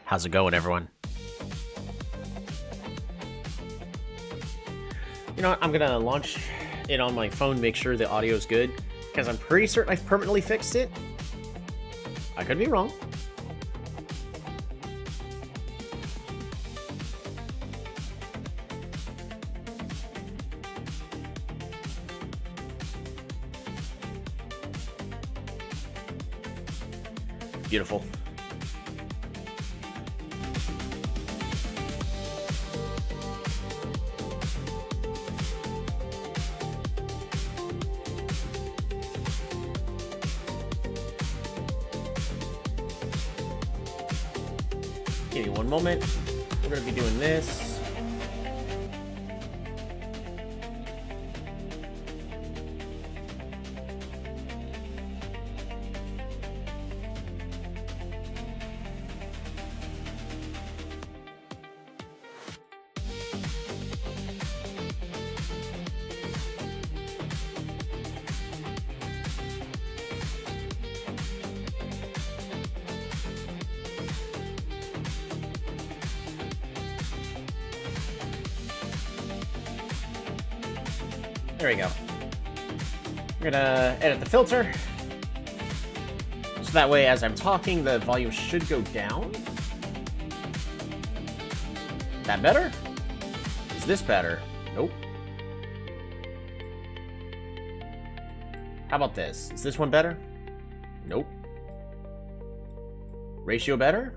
How's it going, everyone? You know what? I'm gonna launch it on my phone, make sure the audio is good, because I'm pretty certain I've permanently fixed it. I could be wrong. Beautiful. Give me one moment. We're going to be doing this. There we go. We're gonna edit the filter. So that way, as I'm talking, the volume should go down. That better? Is this better? Nope. How about this? Is this one better? Nope. Ratio better?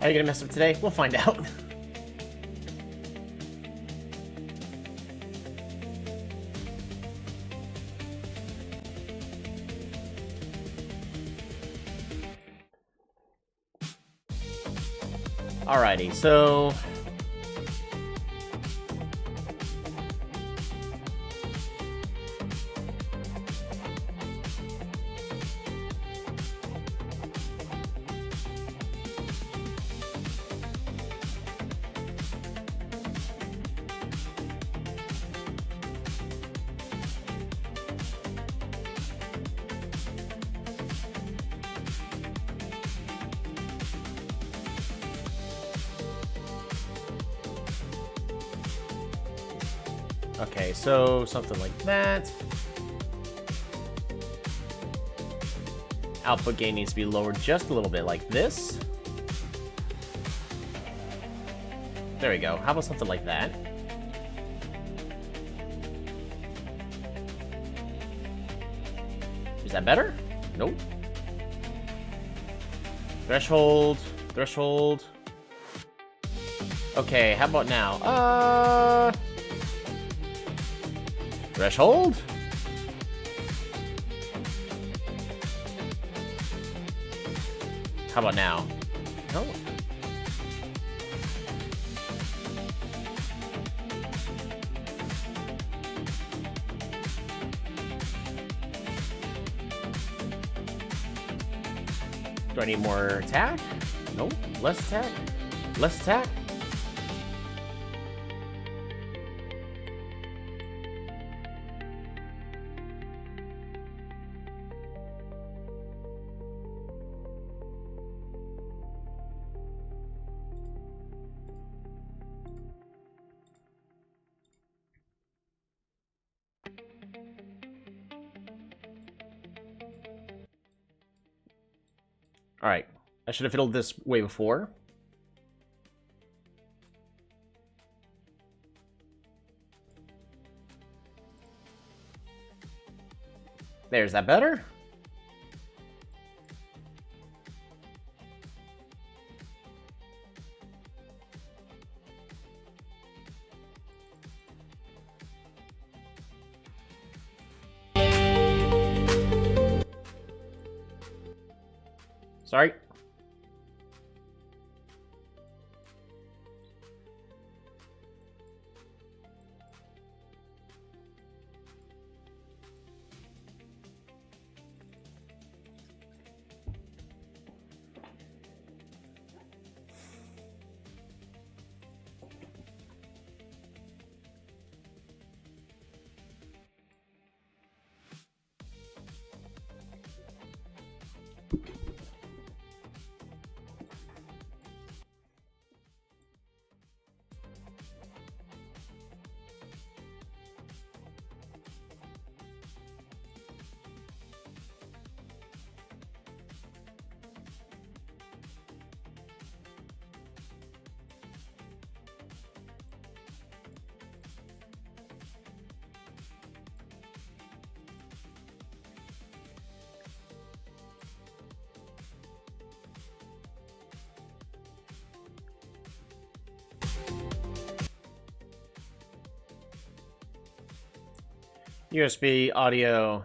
Are you gonna mess up today? We'll find out. Alrighty, so okay, so something like that. Output gain needs to be lowered just a little bit, like this. There we go. How about something like that? Is that better? Nope. Threshold. Threshold. Okay, how about now? Threshold? How about now? No. Do I need more attack? No. Less attack? Less attack? Alright. I should have fiddled this way before. There's that better? Sorry. USB audio.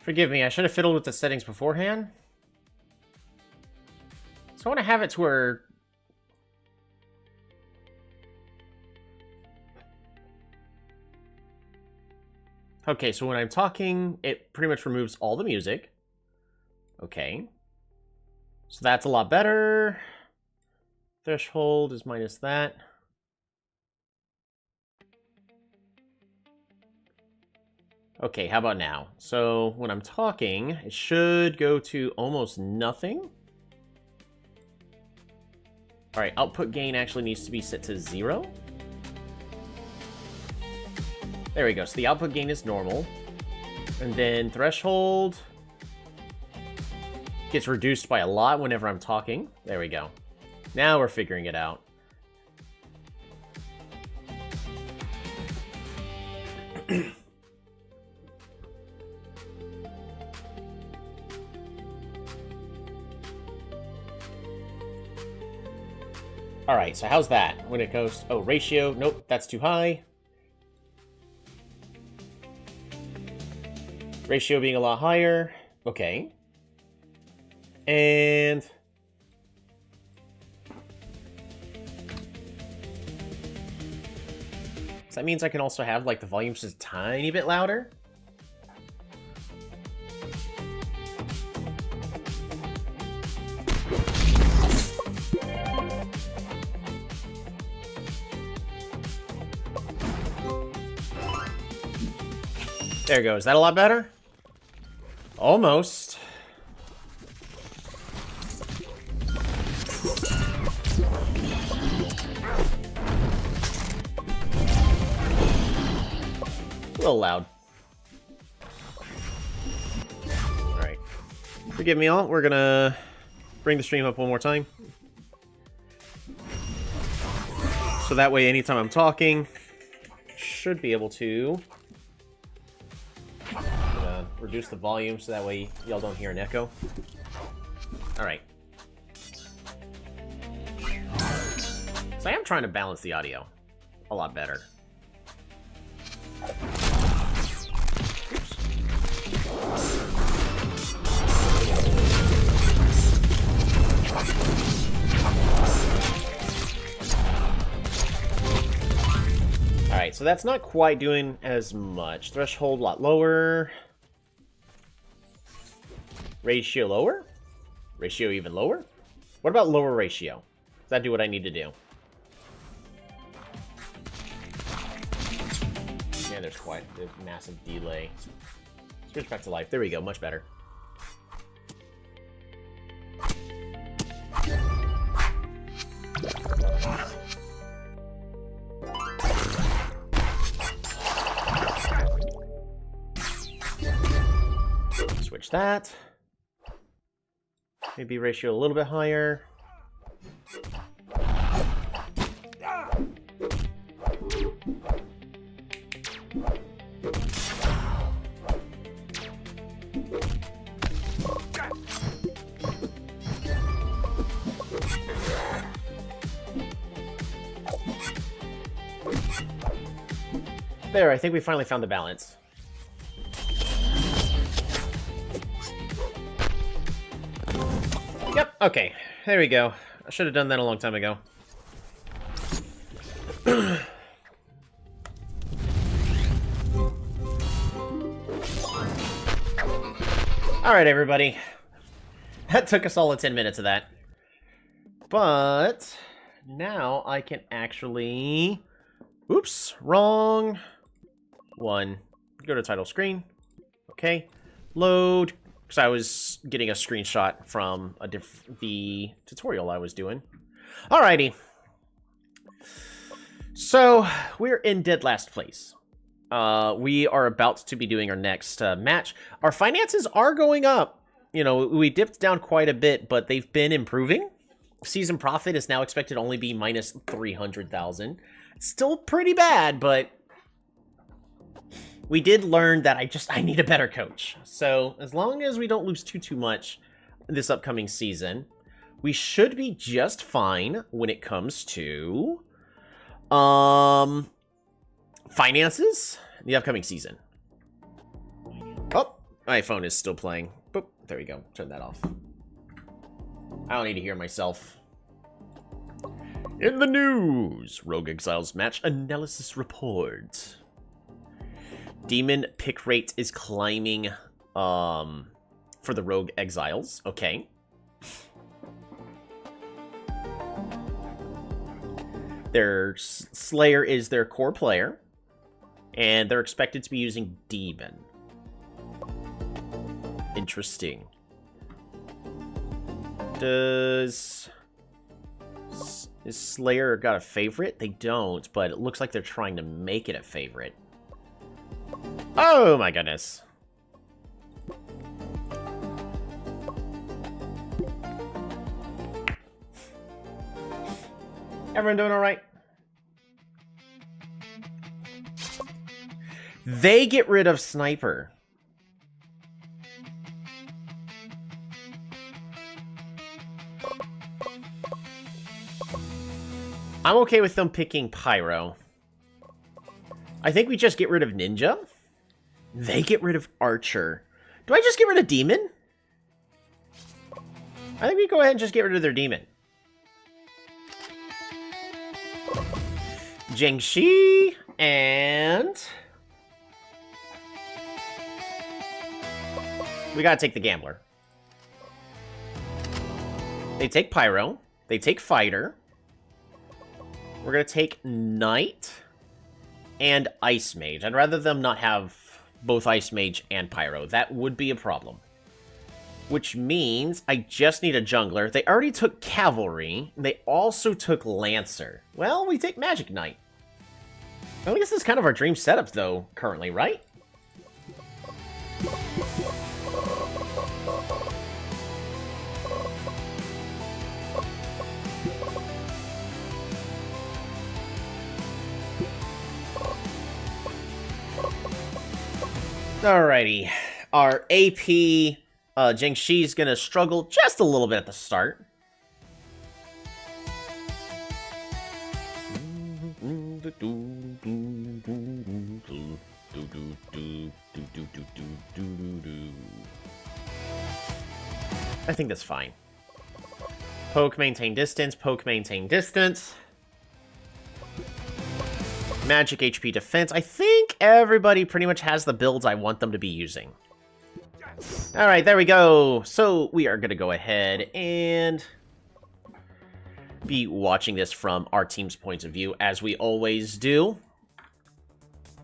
Forgive me, I should have fiddled with the settings beforehand. So I want to have it to where... Okay, so when I'm talking, it pretty much removes all the music. Okay. So that's a lot better. Threshold is minus that. Okay, how about now? So when I'm talking, it should go to almost nothing. All right, output gain actually needs to be set to 0. There we go. So the output gain is normal. And then threshold gets reduced by a lot whenever I'm talking. There we go. Now we're figuring it out. Alright, so how's that? When it goes... Oh, ratio. Nope, that's too high. Ratio being a lot higher. Okay. And... So that means I can also have, like, the volume just a tiny bit louder. There it goes. Is that a lot better? Almost. A little loud. Alright. Forgive me all. We're gonna bring the stream up one more time. So that way, anytime I'm talking, should be able to reduce the volume so that way y'all don't hear an echo. Alright. So I am trying to balance the audio a lot better. Oops. Alright, so that's not quite doing as much. Threshold a lot lower. Ratio lower? Ratio even lower? What about lower ratio? Does that do what I need to do? Yeah, there's a massive delay. Switch back to life. There we go. Much better. Switch that. Maybe ratio a little bit higher. There, I think we finally found the balance. Yep, okay. There we go. I should have done that a long time ago. Alright, everybody. That took us all of 10 minutes of that. But now I can actually... Oops, wrong one. Go to title screen. Okay. Load. Because I was getting a screenshot from the tutorial I was doing. Alrighty. So, we're in dead last place. We are about to be doing our next match. Our finances are going up. You know, we dipped down quite a bit, but they've been improving. Season profit is now expected to only be minus 300,000. Still pretty bad, but we did learn that I need a better coach. So as long as we don't lose too much this upcoming season, we should be just fine when it comes to finances the upcoming season. Oh, my phone is still playing. Boop, there we go. Turn that off. I don't need to hear myself. In the news, Rogue Exiles match analysis report. Demon pick rate is climbing for the Rogue Exiles. Okay. Their Slayer is their core player. And they're expected to be using Demon. Interesting. Is Slayer got a favorite? They don't, but it looks like they're trying to make it a favorite. Oh my goodness. Everyone doing all right? They get rid of Sniper. I'm okay with them picking Pyro. I think we just get rid of Ninja. They get rid of Archer. Do I just get rid of Demon? I think we go ahead and just get rid of their Demon. Jiangxi and... we gotta take the Gambler. They take Pyro. They take Fighter. We're gonna take Knight and Ice Mage. I'd rather them not have both Ice Mage and Pyro. That would be a problem. Which means I just need a jungler. They already took Cavalry. They also took Lancer. Well, we take Magic Knight. I think this is kind of our dream setup, though, currently, right? Alrighty. Our AP, Jiangxi's gonna struggle just a little bit at the start. I think that's fine. Poke, maintain distance. Poke, maintain distance. Magic HP defense. I think everybody pretty much has the builds I want them to be using. Alright, there we go. So we are going to go ahead and be watching this from our team's point of view, as we always do.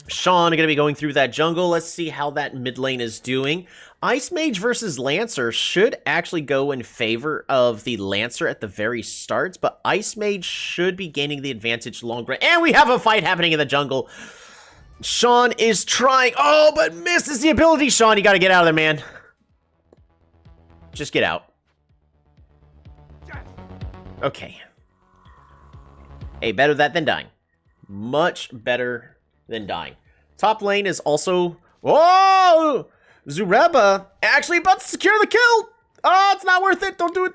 Sean going to be going through that jungle. Let's see how that mid lane is doing. Ice Mage versus Lancer should actually go in favor of the Lancer at the very start, but Ice Mage should be gaining the advantage long run. And we have a fight happening in the jungle. Sean is trying. Oh, but misses the ability. Sean, you got to get out of there, man. Just get out. Okay. Hey, better that than dying. Much better than dying. Top lane is also... Whoa! Zureba actually about to secure the kill! Oh, it's not worth it. Don't do it.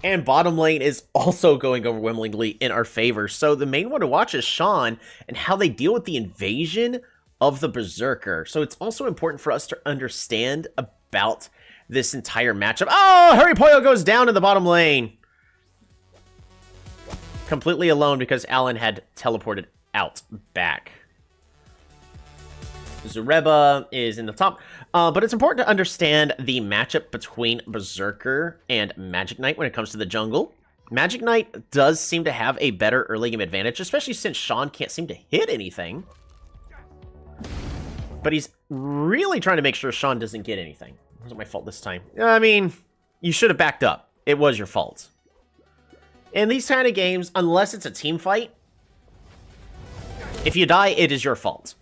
And bottom lane is also going overwhelmingly in our favor. So the main one to watch is Sean and how they deal with the invasion of the Berserker. So it's also important for us to understand about this entire matchup. Oh, Hurry Poyo goes down in the bottom lane. Completely alone because Alan had teleported out back. Zureba is in the top, but it's important to understand the matchup between Berserker and Magic Knight when it comes to the jungle. Magic Knight does seem to have a better early game advantage, especially since Sean can't seem to hit anything. But he's really trying to make sure Sean doesn't get anything. It wasn't my fault this time. I mean, you should have backed up. It was your fault. In these kind of games, unless it's a team fight, if you die, it is your fault.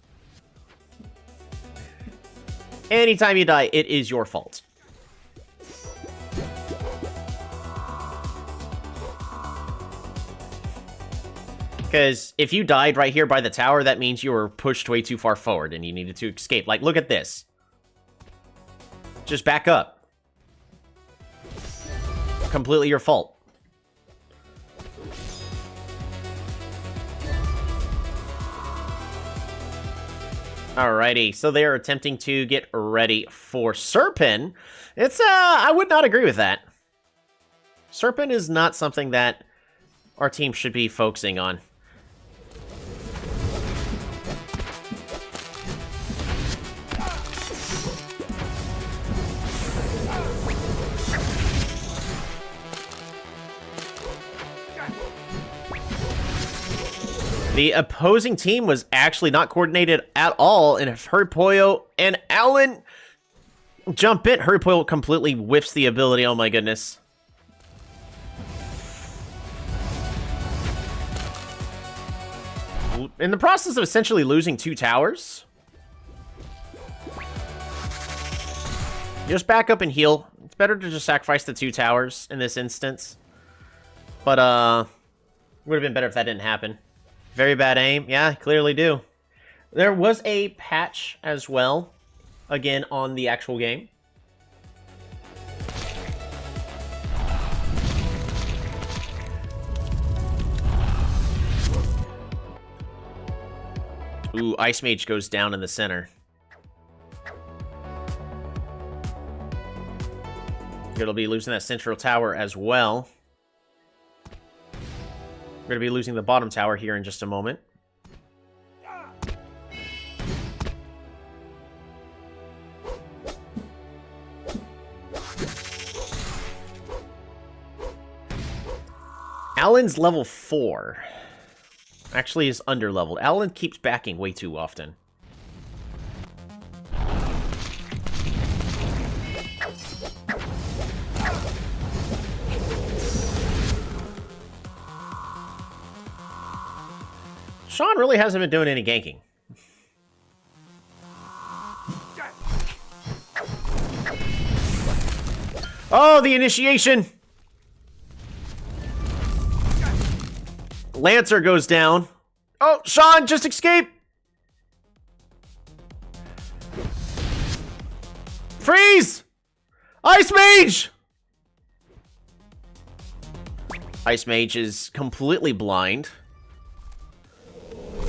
Anytime you die, it is your fault. Because if you died right here by the tower, that means you were pushed way too far forward and you needed to escape. Like, look at this. Just back up. Completely your fault. Alrighty, so they are attempting to get ready for Serpent. It's, I would not agree with that. Serpent is not something that our team should be focusing on. The opposing team was actually not coordinated at all, and if Hurry Poyo and Alan jump in, Hurry Poyo completely whiffs the ability. Oh my goodness. In the process of essentially losing 2 towers, just back up and heal. It's better to just sacrifice the 2 towers in this instance. But, would have been better if that didn't happen. Very bad aim. Yeah, clearly do. There was a patch as well, again, on the actual game. Ooh, Ice Mage goes down in the center. It'll be losing that central tower as well. We're going to be losing the bottom tower here in just a moment. Alan's level 4. Actually is under-leveled. Alan keeps backing way too often. Sean really hasn't been doing any ganking. Oh, the initiation! Lancer goes down. Oh, Sean, just escape! Freeze! Ice Mage! Ice Mage is completely blind.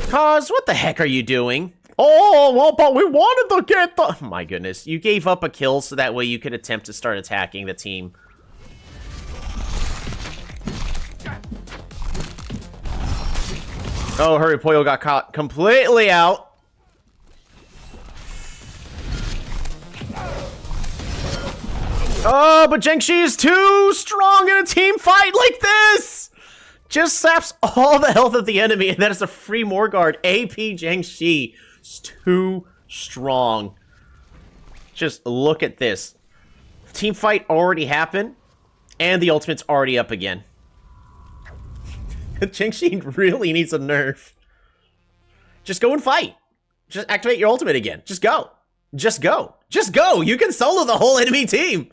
Cause, what the heck are you doing? Oh, well, but we wanted to get the... Oh, my goodness. You gave up a kill so that way you could attempt to start attacking the team. Oh, Hurry Poyo got caught completely out. Oh, but Zhengxi is too strong in a team fight like this! Just saps all the health of the enemy, and that is a free Morguard. AP Zhengxi is too strong. Just look at this. Team fight already happened, and the ultimate's already up again. Zhengxi really needs a nerf. Just go and fight. Just activate your ultimate again. Just go. Just go. Just go! You can solo the whole enemy team!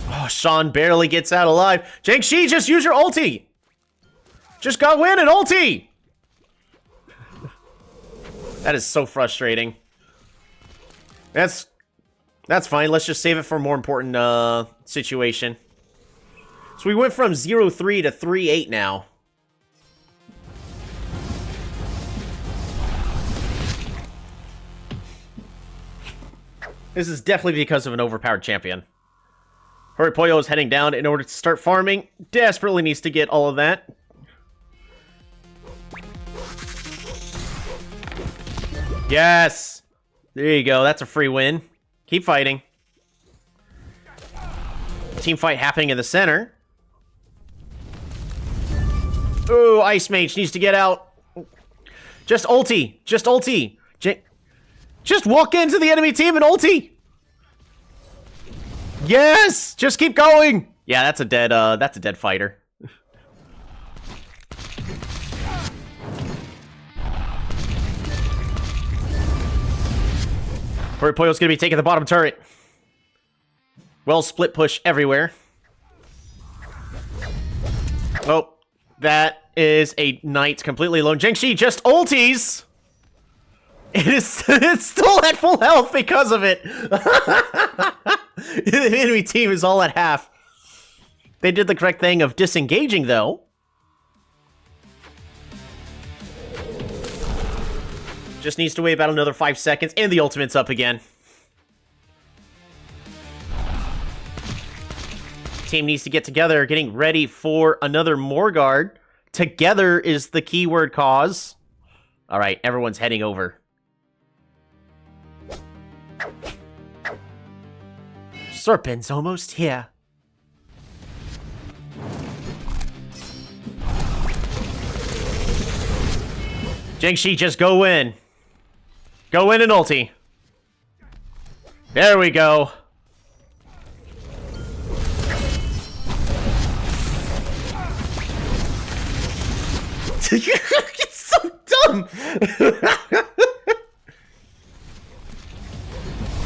Oh, Sean barely gets out alive. Zhengxi, just use your ulti! Just go in and ulti! That is so frustrating. That's fine. Let's just save it for a more important situation. So we went from 0-3 to 3-8 now. This is definitely because of an overpowered champion. Hurry Pollo is heading down in order to start farming. Desperately needs to get all of that. Yes! There you go. That's a free win. Keep fighting. Team fight happening in the center. Ooh, Ice Mage needs to get out. Just ulti. Just ulti. Just walk into the enemy team and ulti. Yes! Just keep going. Yeah, that's a dead fighter. Hurry Pollo's gonna be taking the bottom turret. Well, split push everywhere. Oh, that is a knight completely alone. Zhengxi just ulties. It's still at full health because of it. The enemy team is all at half. They did the correct thing of disengaging, though. Just needs to wait about another 5 seconds, and the ultimate's up again. Team needs to get together, getting ready for another Morguard. Together is the keyword cause. All right, everyone's heading over. Serpent's almost here. Zhengxi, just go in. Go in and ulti. There we go. It's so dumb.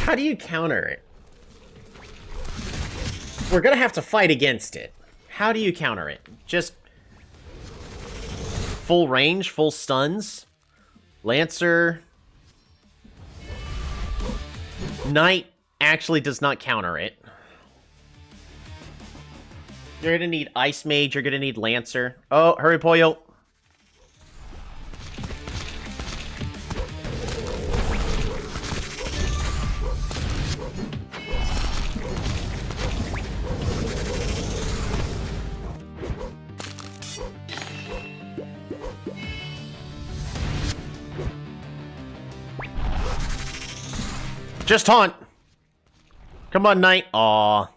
How do you counter it? We're gonna have to fight against it. How do you counter it? Just full range, full stuns, Lancer. Knight actually does not counter it. You're gonna need Ice Mage, you're gonna need Lancer. Oh, hurry, Pollo. Just taunt. Come on, Knight. Aw.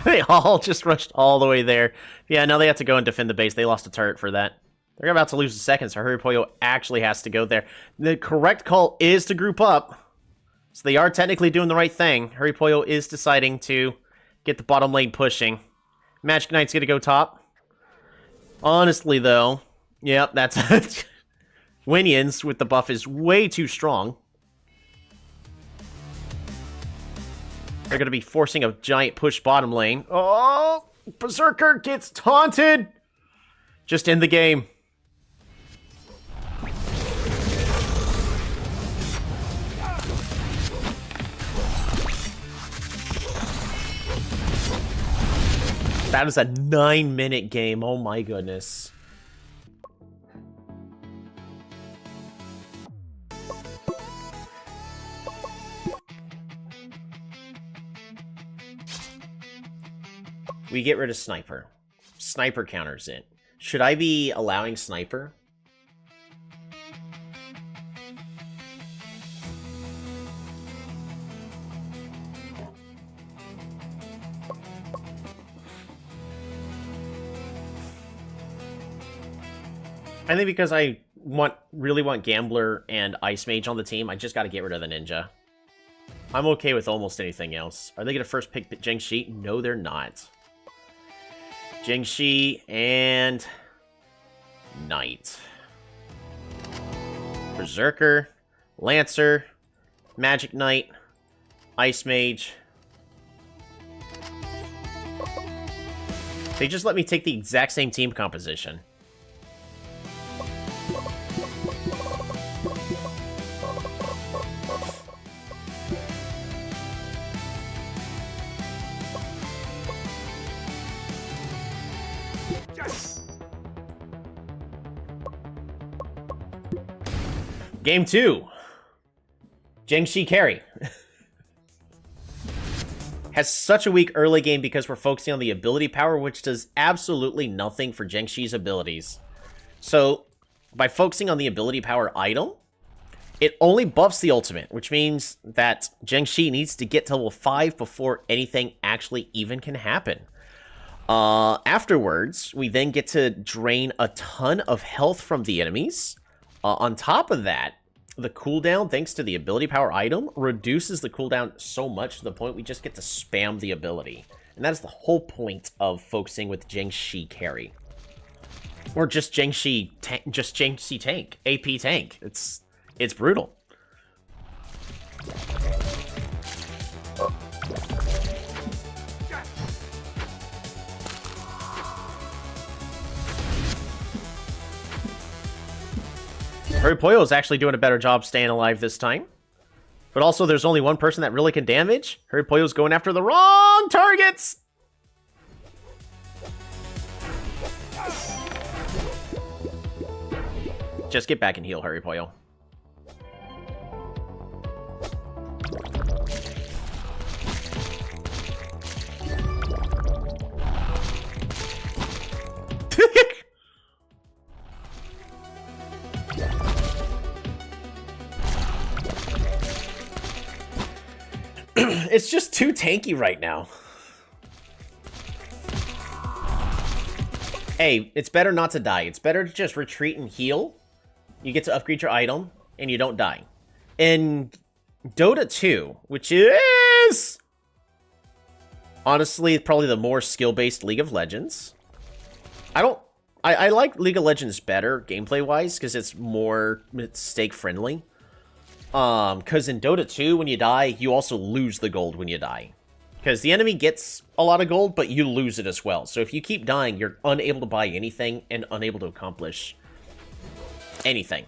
They all just rushed all the way there. Yeah, now they have to go and defend the base. They lost a turret for that. They're about to lose a second, so Hurry Pollo actually has to go there. The correct call is to group up. So they are technically doing the right thing. Hurry Pollo is deciding to get the bottom lane pushing. Magic Knight's gonna go top. Honestly, though... Yep, that's... Winions with the buff is way too strong. They're going to be forcing a giant push bottom lane. Oh! Berserker gets taunted! Just end the game. That is a 9-minute game. Oh my goodness. We get rid of Sniper. Sniper counters it. Should I be allowing sniper? I think because I really want Gambler and Ice Mage on the team, I just got to get rid of the Ninja. I'm okay with almost anything else. Are they going to first pick Zheng Shi? No, they're not. Zheng Shi and Knight. Berserker, Lancer, Magic Knight, Ice Mage. They just let me take the exact same team composition. Game 2. Zheng Shi carry. Has such a weak early game because we're focusing on the ability power, which does absolutely nothing for Zheng Shi's abilities. So, by focusing on the ability power item, it only buffs the ultimate, which means that Zheng Shi needs to get to level 5 before anything actually even can happen. Afterwards, we then get to drain a ton of health from the enemies. On top of that, the cooldown, thanks to the ability power item, reduces the cooldown so much to the point we just get to spam the ability. And that is the whole point of focusing with Zheng Shi carry. Or just Zheng Shi tank, AP tank. It's brutal. Hurry is actually doing a better job staying alive this time. But also, there's only one person that really can damage. Hurry is going after the wrong targets! Just get back and heal, Hurry Poyo. It's just too tanky right now. Hey, it's better not to die. It's better to just retreat and heal. You get to upgrade your item, and you don't die. In Dota 2, which is honestly probably the more skill-based League of Legends. I like League of Legends better gameplay-wise because it's more stake-friendly. Because in Dota 2, when you die, you also lose the gold when you die. Because the enemy gets a lot of gold, but you lose it as well. So if you keep dying, you're unable to buy anything and unable to accomplish anything.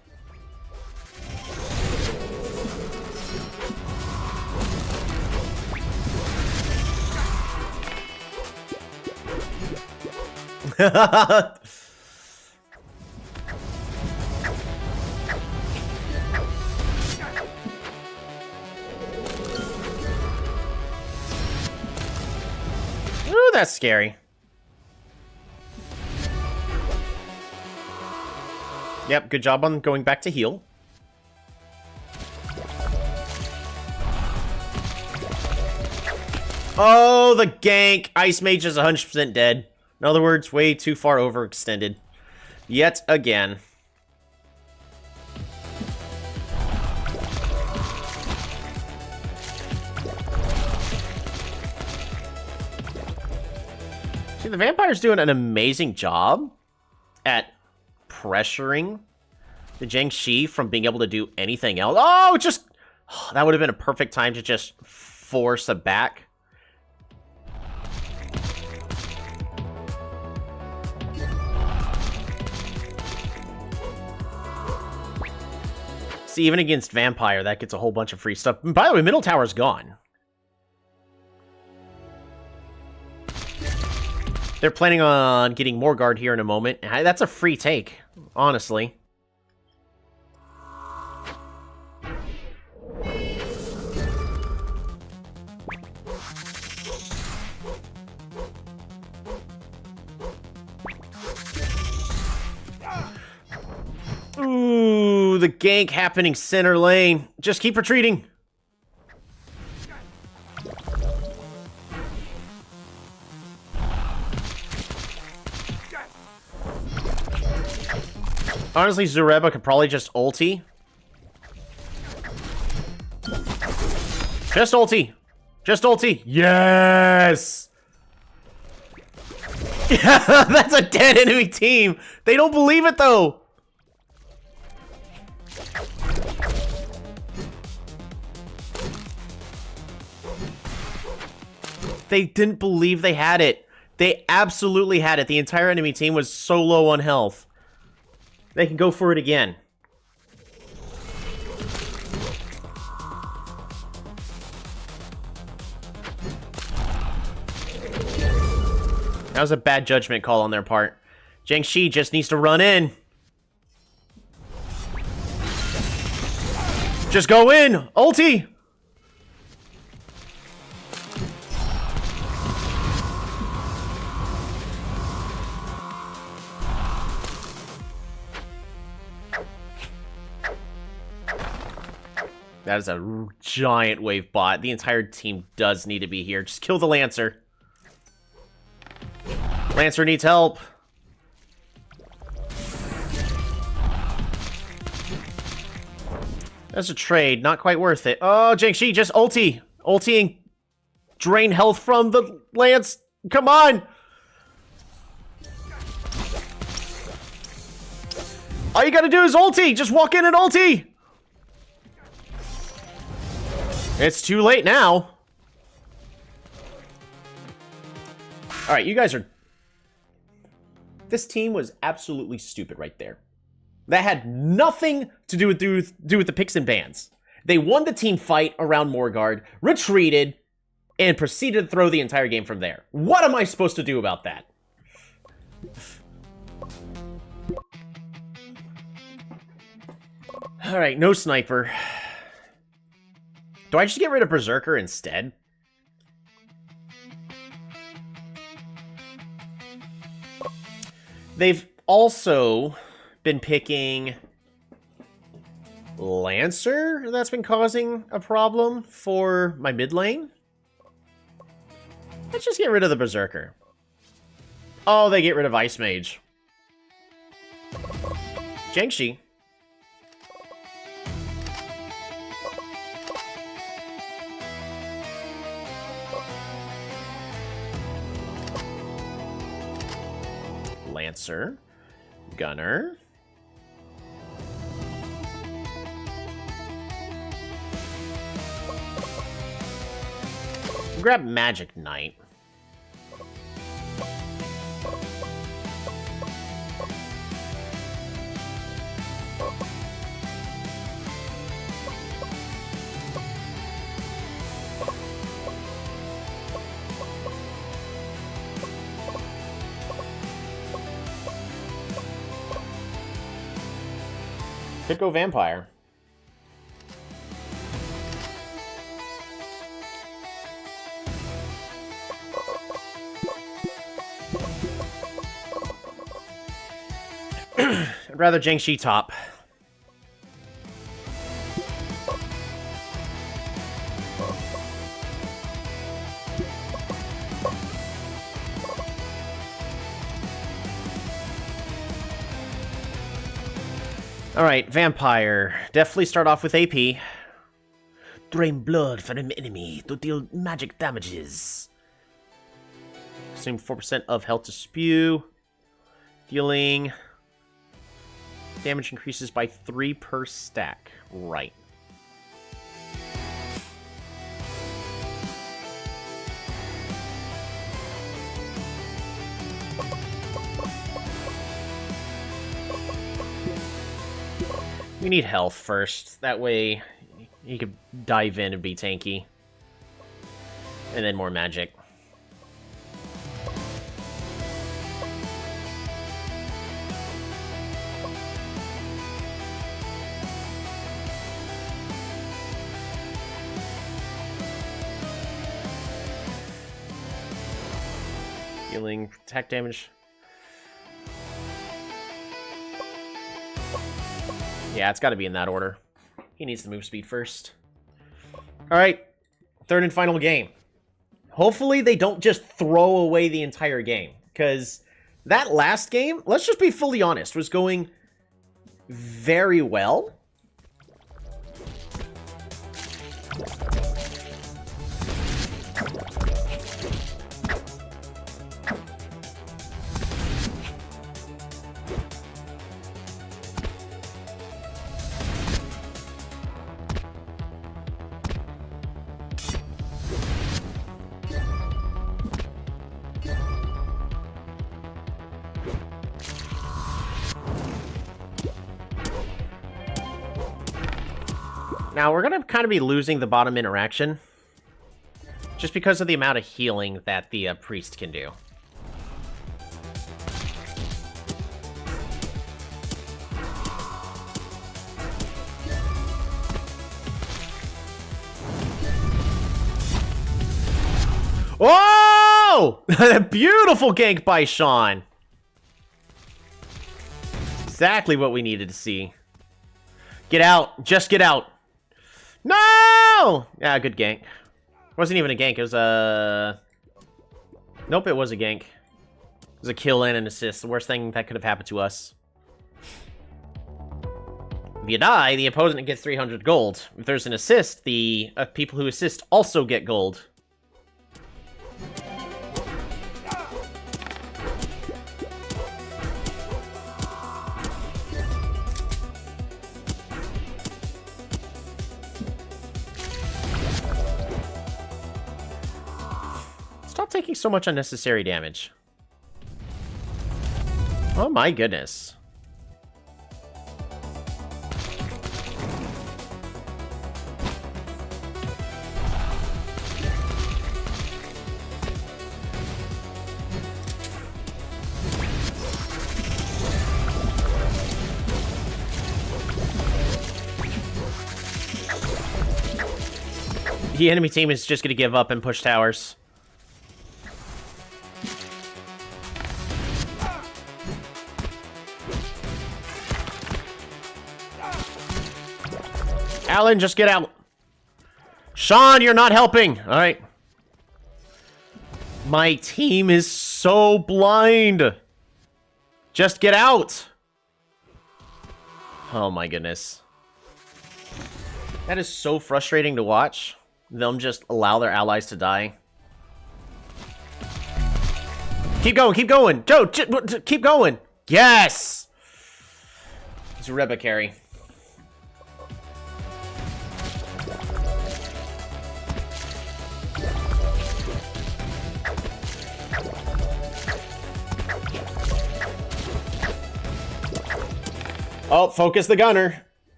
Ooh, that's scary. Yep, good job on going back to heal. Oh, the gank! Ice Mage is 100% dead. In other words, way too far overextended. Yet again. See, the Vampire's doing an amazing job at pressuring the Zheng Shi from being able to do anything else. Oh, just... that would have been a perfect time to just force a back. See, even against Vampire, that gets a whole bunch of free stuff. And by the way, middle tower's gone. They're planning on getting more guard here in a moment. That's a free take, honestly. Ooh, the gank happening center lane. Just keep retreating. Honestly, Zareba could probably just ulti. Just ulti. Just ulti. Yes! Yeah, that's a dead enemy team. They don't believe it, though. They didn't believe they had it. They absolutely had it. The entire enemy team was so low on health. They can go for it again. That was a bad judgment call on their part. Zhang Shi just needs to run in. Just go in! Ulti! That is a giant wave bot. The entire team does need to be here. Just kill the Lancer. Lancer needs help. That's a trade. Not quite worth it. Oh, Zhang Shi, just ulti. Ultiing. Drain health from the Lance. Come on. All you gotta do is ulti. Just walk in and ulti. It's too late now. Alright, you guys are... This team was absolutely stupid right there. That had nothing to do with the picks and bans. They won the team fight around Morgard, retreated, and proceeded to throw the entire game from there. What am I supposed to do about that? Alright, no sniper. Do I just get rid of Berserker instead? They've also been picking Lancer. That's been causing a problem for my mid lane. Let's just get rid of the Berserker. Oh, they get rid of Ice Mage. Zhang Shi. Lancer, Gunner, grab Magic Knight. Could go Vampire. I'd rather Zhang Shi top. Alright, Vampire. Definitely start off with AP. Drain blood from an enemy to deal magic damages. Consume 4% of health to spew. Dealing... damage increases by 3 per stack. Right. We need health first. That way, you could dive in and be tanky. And then more magic. Dealing attack damage. Yeah, it's got to be in that order. He needs to move speed first. Alright, third and final game. Hopefully they don't just throw away the entire game, because that last game, let's just be fully honest, was going very well. Now, we're going to kind of be losing the bottom interaction, just because of the amount of healing that the priest can do. Oh! Beautiful gank by Sean. Exactly what we needed to see. Get out. Just get out. No! Yeah, good gank. Wasn't even a gank. It was a... Nope, it was a gank. It was a kill and an assist. The worst thing that could have happened to us. If you die, the opponent gets 300 gold. If there's an assist, the people who assist also get gold. Stop taking so much unnecessary damage. Oh my goodness. The enemy team is just going to give up and push towers. Alan, just get out. Sean, you're not helping. All right. My team is so blind. Just get out. Oh my goodness. That is so frustrating to watch. Them just allow their allies to die. Keep going, keep going. Joe, keep going. Yes. It's a Reba carry. Oh, focus the gunner.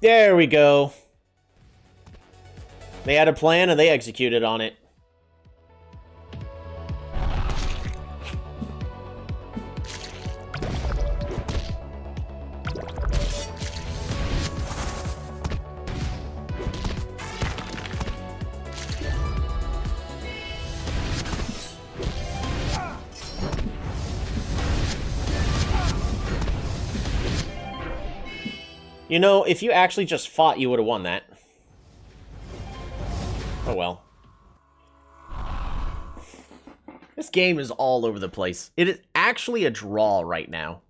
There we go. They had a plan and they executed on it. You know, if you actually just fought, you would have won that. Oh well. This game is all over the place. It is actually a draw right now.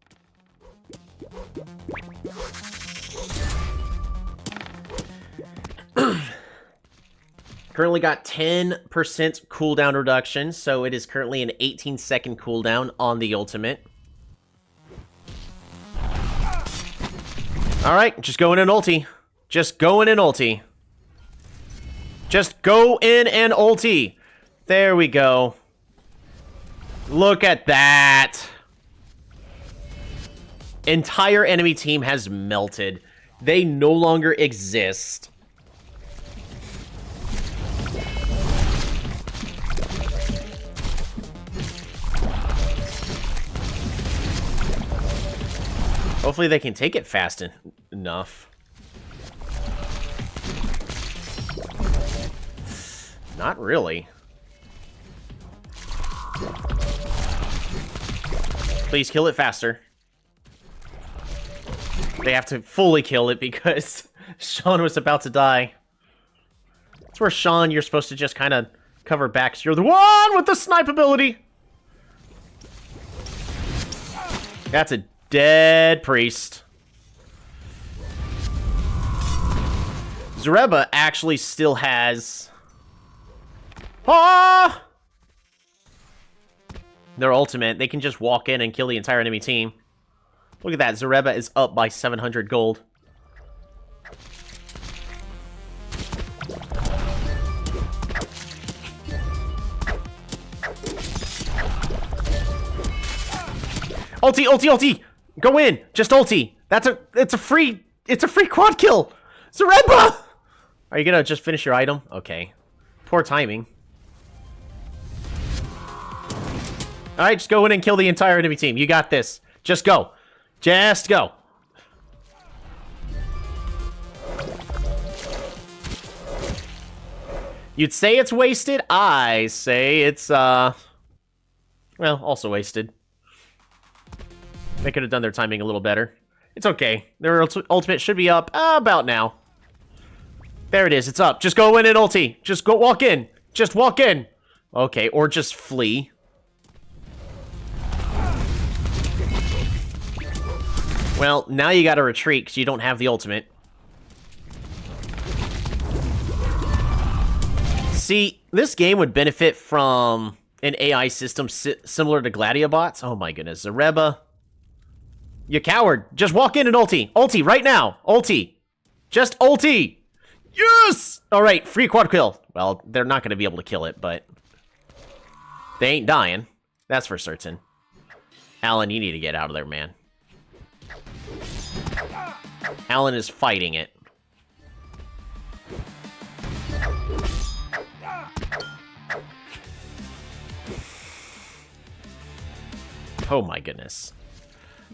Currently got 10% cooldown reduction, so it is currently an 18-second cooldown on the ultimate. Alright, just going in ulti. Just going in ulti. Just go in and ulti. There we go. Look at that. Entire enemy team has melted. They no longer exist. Hopefully they can take it fast enough. Not really. Please kill it faster. They have to fully kill it because Sean was about to die. That's where Sean, you're supposed to just kind of cover back. So you're the one with the snipe ability. That's a dead priest. Zareba actually still has... Ah! Their ultimate. They can just walk in and kill the entire enemy team. Look at that. Zareba is up by 700 gold. Ulti, ulti, ulti! Go in! Just ulti! It's a free quad kill! Zareba! Are you gonna just finish your item? Okay. Poor timing. Alright, just go in and kill the entire enemy team. You got this. Just go. Just go. You'd say it's wasted? I say it's, well, also wasted. They could have done their timing a little better. It's okay. Their ultimate should be up about now. There it is. It's up. Just go in and ulti. Just go walk in. Just walk in. Okay, or just flee. Well, now you gotta retreat because you don't have the ultimate. See, this game would benefit from an AI system similar to Gladiabots. Oh my goodness, Zareba. You coward. Just walk in and ulti. Ulti, right now. Ulti. Just ulti. Yes! Alright, free quad kill. Well, they're not gonna be able to kill it, but... they ain't dying. That's for certain. Alan, you need to get out of there, man. Alan is fighting it. Oh my goodness.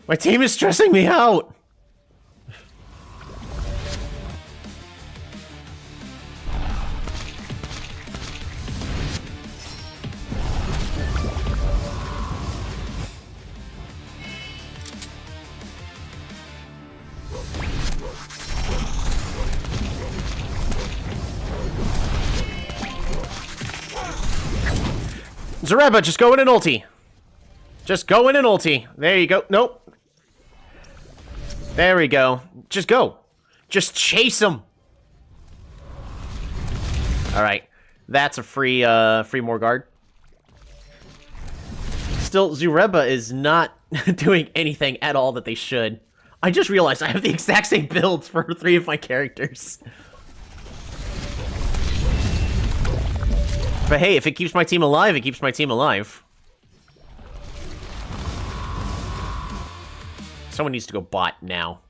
My team is stressing me out! Zareba, just go in and ulti. Just go in and ulti. There you go. Nope. There we go. Just go. Just chase him. Alright. That's a free more guard. Still, Zareba is not doing anything at all that they should. I just realized I have the exact same builds for 3 of my characters. But hey, if it keeps my team alive, it keeps my team alive. Someone needs to go bot now.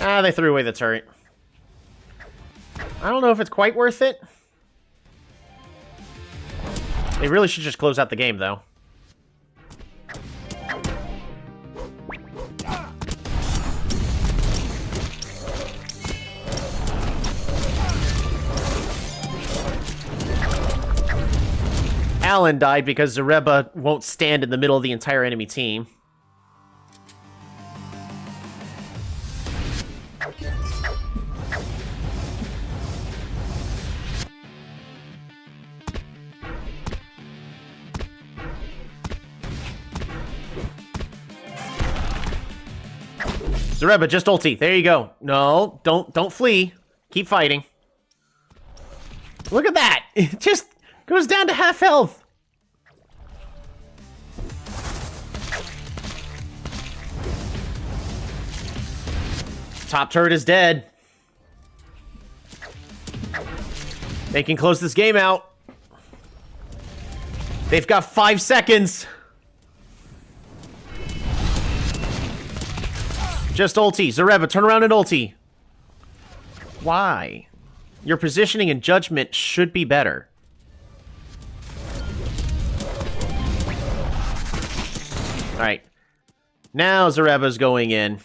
Ah, they threw away the turret. I don't know if it's quite worth it. They really should just close out the game, though. Alan died because Zareba won't stand in the middle of the entire enemy team. Zareba, just ulti. There you go. No, don't flee. Keep fighting. Look at that. It just goes down to half health. Top turret is dead. They can close this game out. They've got 5 seconds. Just ulti. Zareba, turn around and ulti. Why? Your positioning and judgment should be better. Alright. Now Zareba's going in.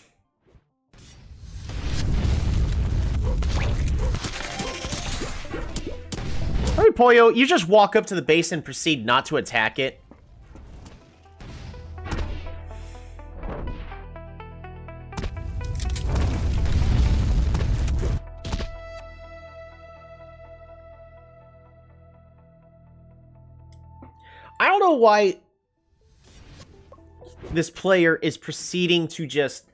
Hurry, Pollo, you just walk up to the base and proceed not to attack it. I don't know why this player is proceeding to just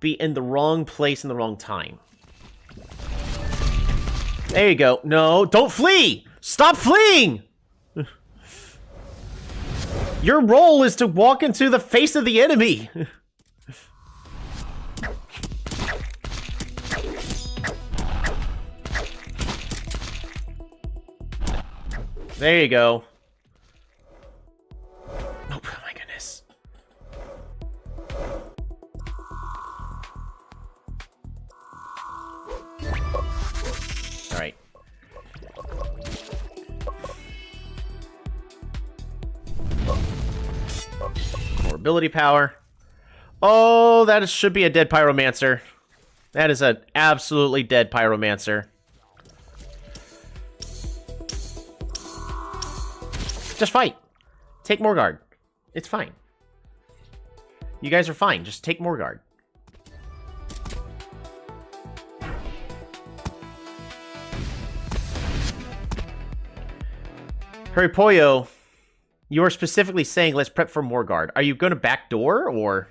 be in the wrong place in the wrong time. There you go. No, don't flee! Stop fleeing! Your role is to walk into the face of the enemy. There you go. Oh my goodness. All right. More ability power. Oh, that should be a dead pyromancer. That is an absolutely dead pyromancer. Just fight. Take more guard. It's fine. You guys are fine. Just take more guard. Hurry, Pollo. You're specifically saying let's prep for more guard. Are you going to backdoor or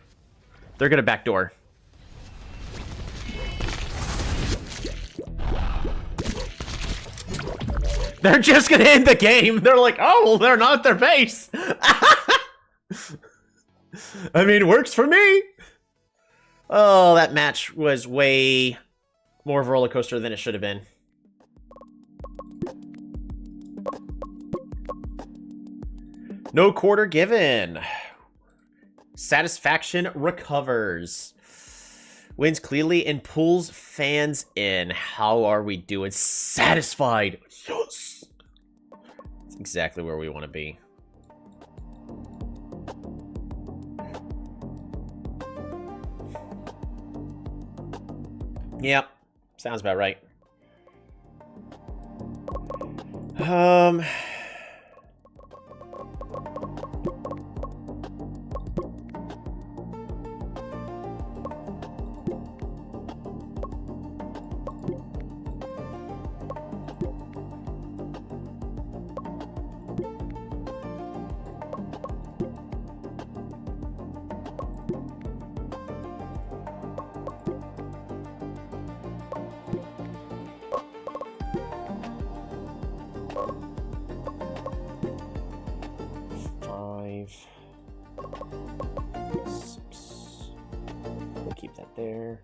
they're going to backdoor? They're just going to end the game. They're like, oh, well, they're not at their base. I mean, it works for me. Oh, that match was way more of a roller coaster than it should have been. No quarter given. Satisfaction recovers. Wins clearly and pulls fans in. How are we doing? Satisfied. Yes. That's exactly where we want to be. Yep. Sounds about right. 6. We'll keep that there.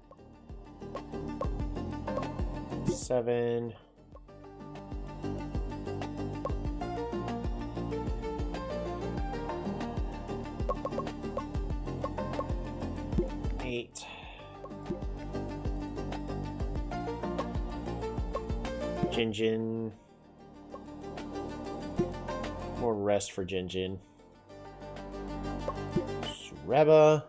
7. 8. Jinjin. More rest for Jinjin. Reba.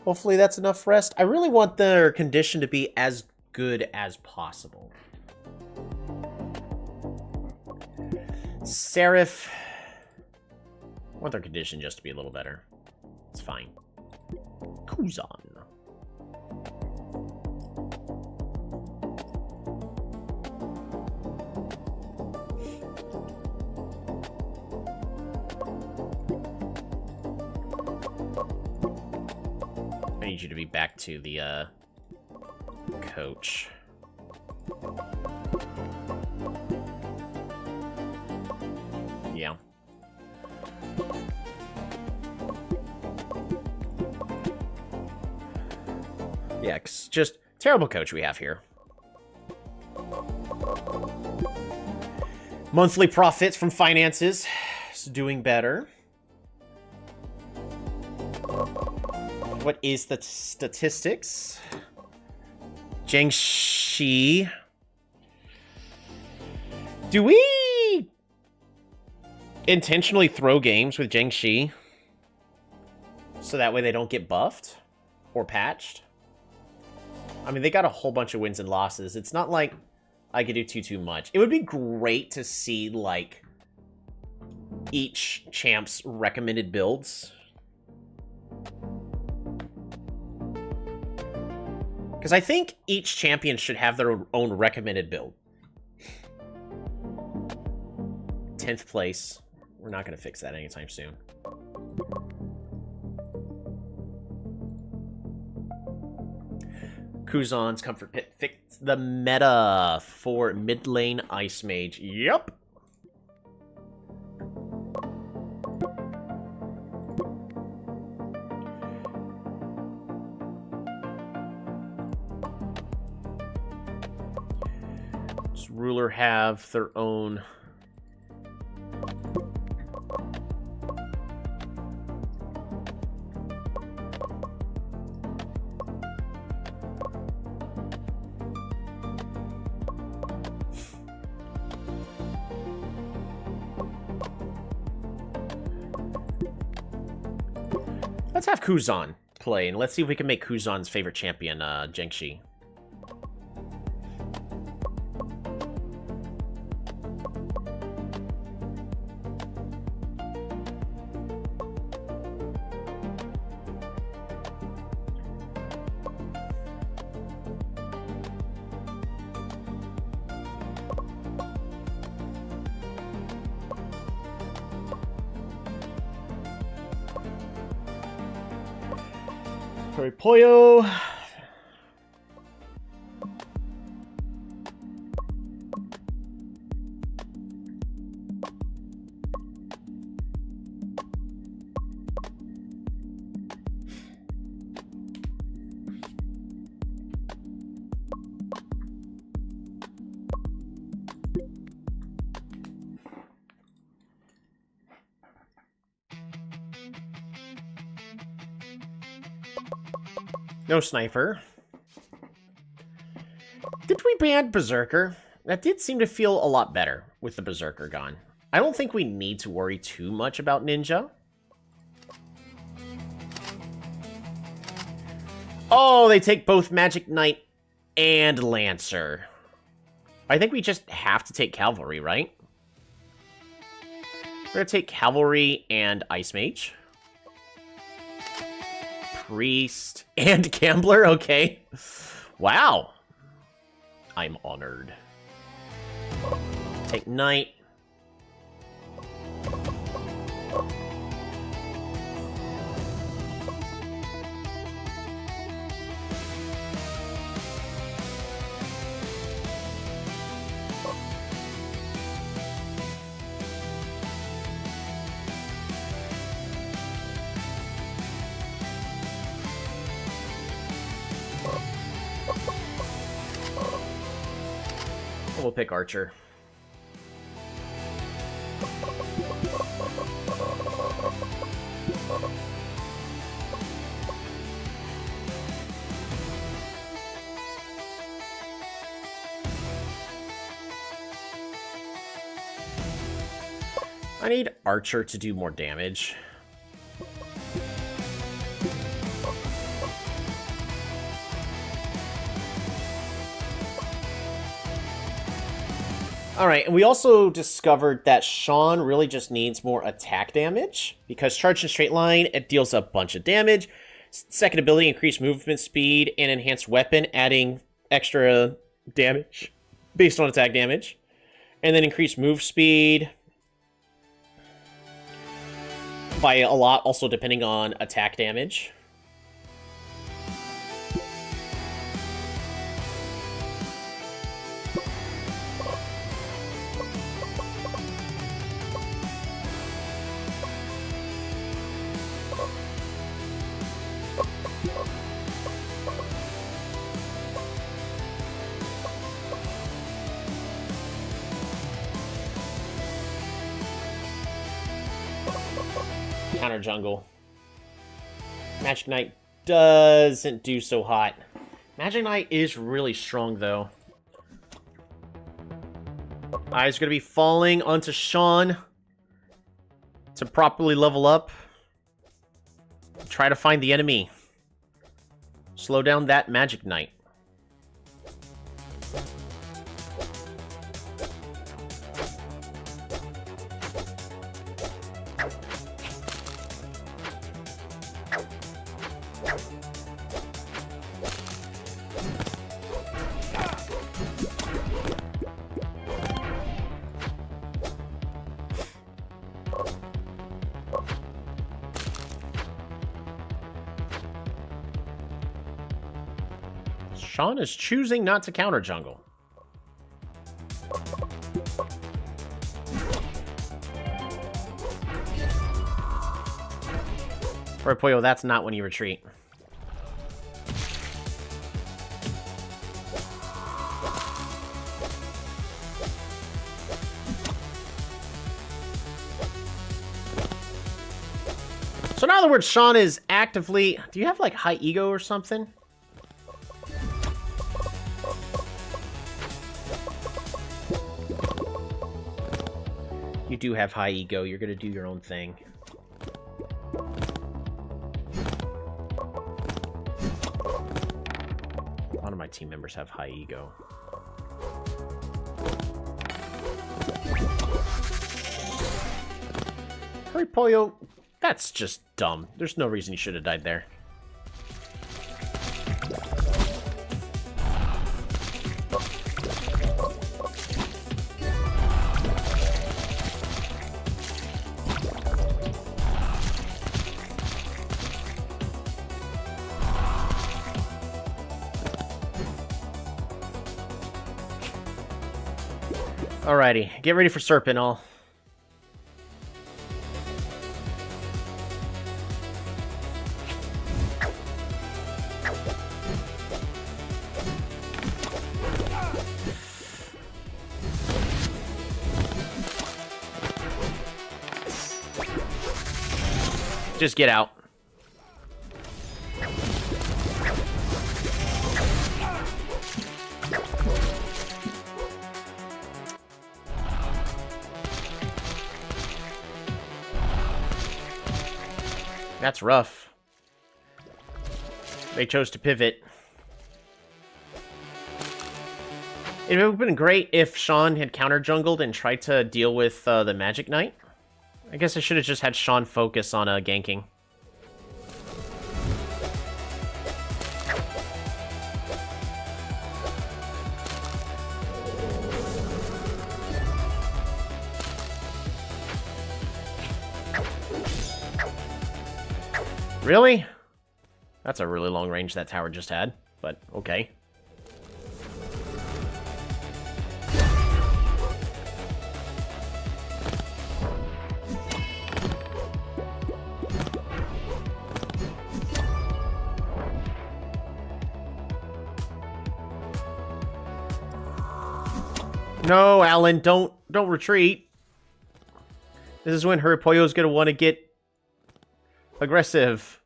Hopefully that's enough rest. I really want their condition to be as good as possible. Seraph. I want their condition just to be a little better. It's fine. Kuzan. I need you to be back to the, coach. Yeah. Yeah, just terrible coach we have here. Monthly profits from finances. It's doing better. What is the statistics? Jiangxi. Do we intentionally throw games with Jiangxi so that way they don't get buffed or patched? I mean, they got a whole bunch of wins and losses. It's not like I could do too much. It would be great to see, like, each champ's recommended builds. Because I think each champion should have their own recommended build. 10th place. We're not going to fix that anytime soon. Kuzan's Comfort Pit fix the meta for mid lane Ice Mage. Yup. Does Ruler have their own? Let's have Kuzan play, and let's see if we can make Kuzan's favorite champion, Zhengxi. Pollo. No sniper. Did we ban Berserker? That did seem to feel a lot better with the Berserker gone. I don't think we need to worry too much about Ninja. Oh, they take both Magic Knight and Lancer. I think we just have to take Cavalry, right? We're gonna take Cavalry and Ice Mage. Priest and Gambler, okay. Wow. I'm honored. Take Knight. We'll pick Archer. I need Archer to do more damage. Alright, and we also discovered that Sean really just needs more attack damage, because Charge in Straight Line, it deals a bunch of damage. Second ability, increased movement speed, and enhanced weapon, adding extra damage based on attack damage. And then increased move speed by a lot, also depending on attack damage. Counter jungle. Magic Knight doesn't do so hot. Magic Knight is really strong, though. Eyes are going to be falling onto Sean to properly level up. Try to find the enemy. Slow down that Magic Knight. Sean is choosing not to counter jungle. Alright, Pollo, that's not when you retreat. So in other words, Sean is actively... Do you have, like, high ego or something? You do have high ego. You're gonna do your own thing. A lot of my team members have high ego. Hurry, Pollo. That's just dumb. There's no reason you should have died there. Alrighty, get ready for Serpent all. Just get out. That's rough. They chose to pivot. It would have been great if Sean had counter-jungled and tried to deal with the Magic Knight. I guess I should have just had Sean focus on ganking. Really? That's a really long range that tower just had, but okay. No, Alan, don't retreat. This is when her Pollo's gonna want to get aggressive.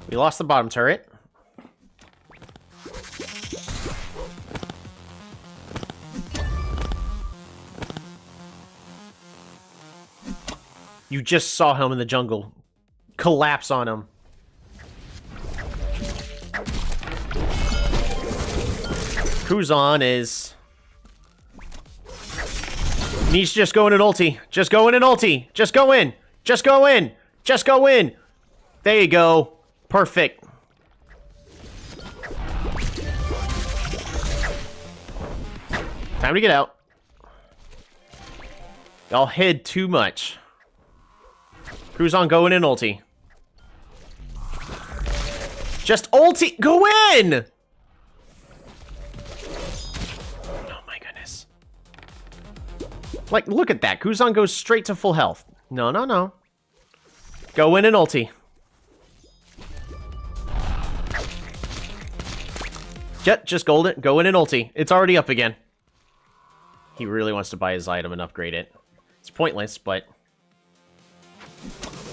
We lost the bottom turret. You just saw him in the jungle. Collapse on him. Kuzan is... Needs to just go in an ulti. Just go in an ulti. Just go in. Just go in. Just go in. There you go. Perfect. Time to get out. Y'all hid too much. Kuzan going in ulti. Just ulti. Go in! Oh my goodness. Like, look at that. Kuzan goes straight to full health. No, no, no. Go in and ulti. Just go in and ulti. It's already up again. He really wants to buy his item and upgrade it. It's pointless, but...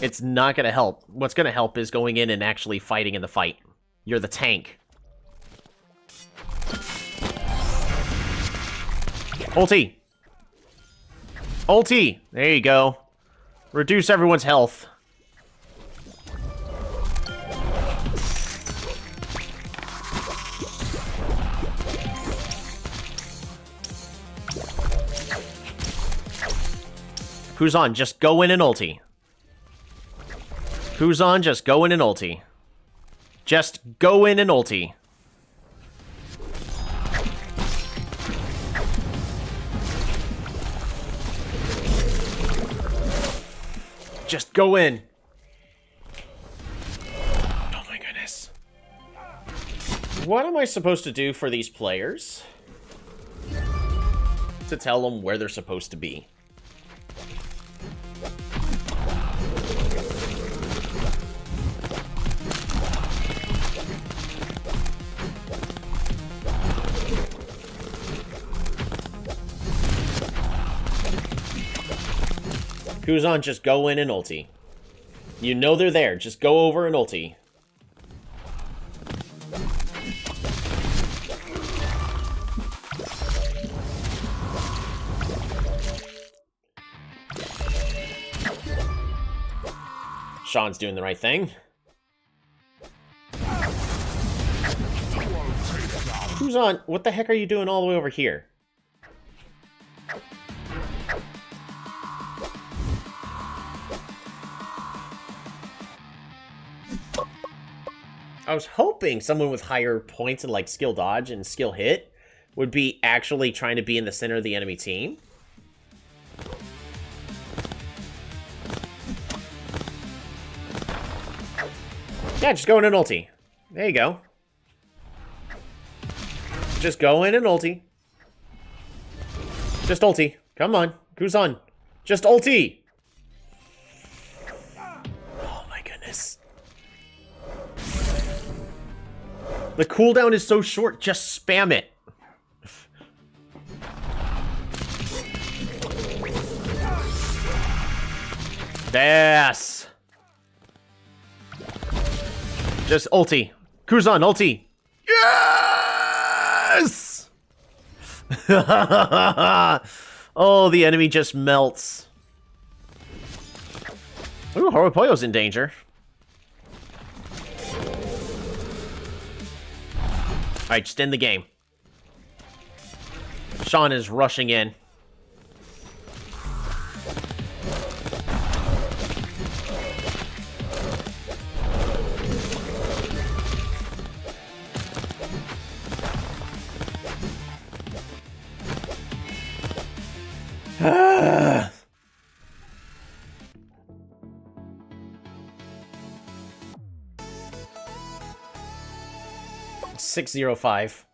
it's not going to help. What's going to help is going in and actually fighting in the fight. You're the tank. Ulti! Ulti! There you go. Reduce everyone's health. Who's on? Just go in and ulti. Who's on? Just go in and ulti. Just go in and ulti. Just go in. Oh my goodness. What am I supposed to do for these players to tell them where they're supposed to be? Who's on? Just go in and ulti. You know they're there. Just go over and ulti. Sean's doing the right thing. Who's on? What the heck are you doing all the way over here? I was hoping someone with higher points in like skill dodge and skill hit would be actually trying to be in the center of the enemy team. Yeah, just go in and ulti. There you go. Just go in and ulti. Just ulti. Come on. Who's on? Just ulti. Oh my goodness. The cooldown is so short, just spam it. Yes. Just ulti. Kuzan, ulti. Yes! Oh, the enemy just melts. Ooh, Horopoyo's in danger. Alright, just end the game. Sean is rushing in. Ah. 605.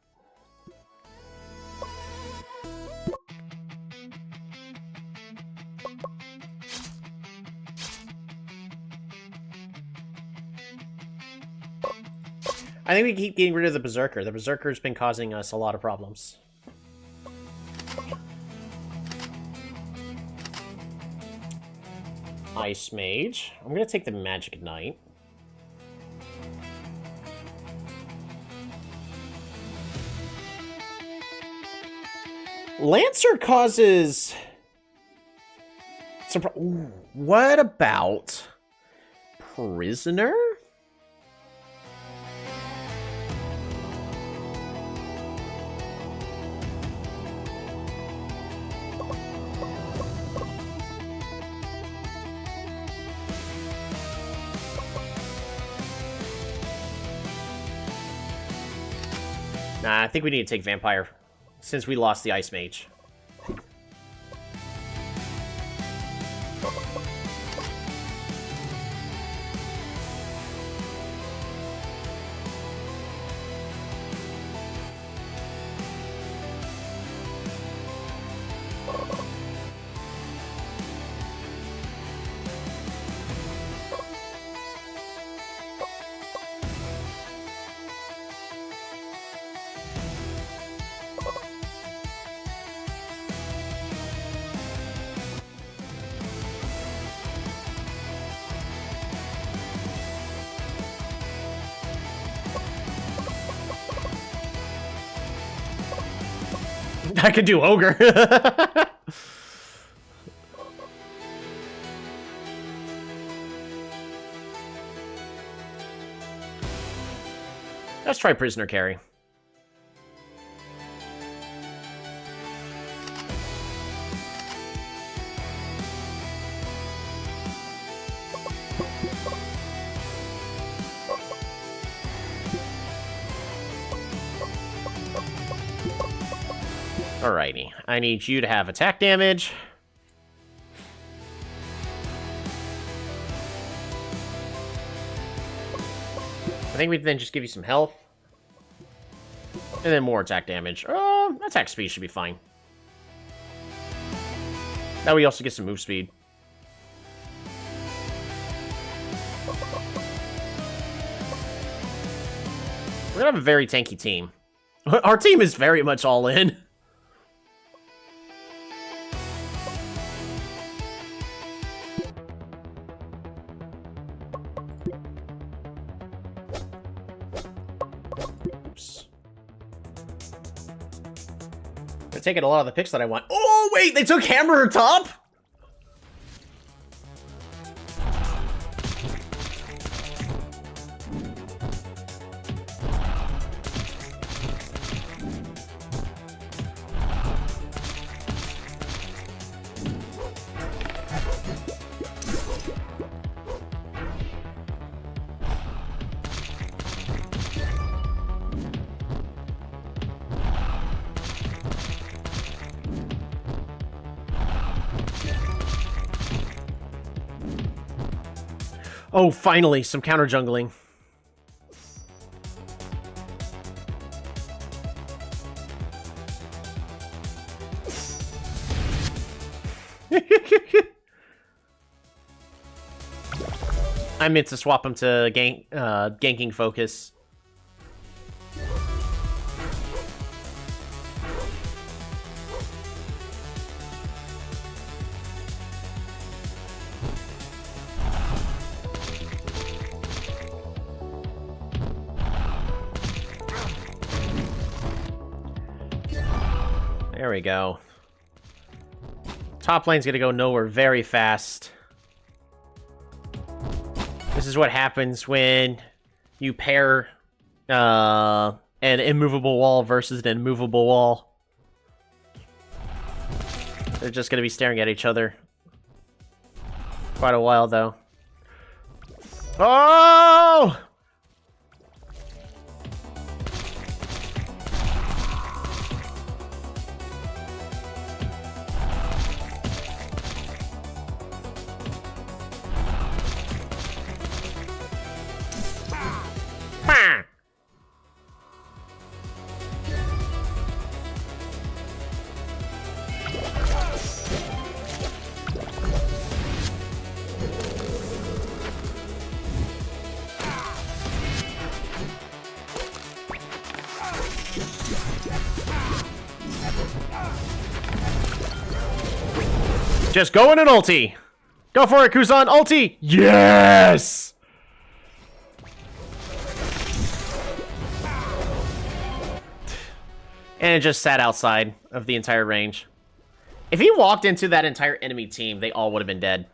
I think we keep getting rid of the Berserker. The Berserker's been causing us a lot of problems. Ice Mage. I'm gonna take the Magic Knight. Lancer causes some Ooh, what about Prisoner? Nah, I think we need to take Vampire, since we lost the Ice Mage. I could do Ogre. Let's try Prisoner Carry. Alrighty. I need you to have attack damage. I think we then just give you some health. And then more attack damage. Attack speed should be fine. Now we also get some move speed. We're gonna have a very tanky team. Our team is very much all in. Oops. They're taking a lot of the picks that I want. Oh, wait, they took Hammer top? Oh, finally, some counter jungling. I meant to swap him to ganking focus. There we go. Top lane's gonna go nowhere very fast. This is what happens when you pair an immovable wall versus an immovable wall. They're just gonna be staring at each other. Quite a while, though. Oh! Just go in an ulti. Go for it, Kuzan. Ulti. Yes! And it just sat outside of the entire range. If he walked into that entire enemy team, they all would have been dead.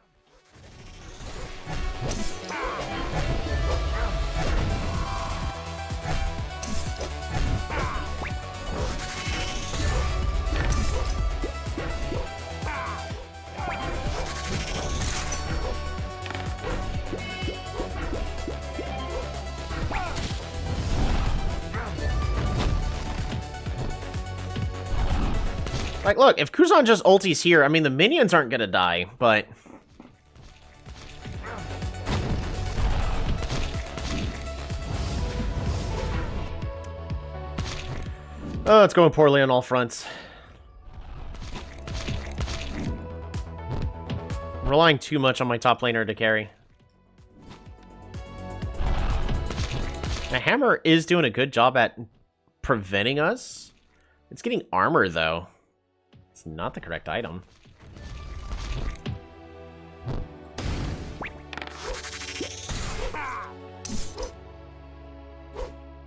Like, look, if Kuzan just ultis here, I mean, the minions aren't gonna die, but... Oh, it's going poorly on all fronts. I'm relying too much on my top laner to carry. The hammer is doing a good job at preventing us. It's getting armor, though. It's not the correct item.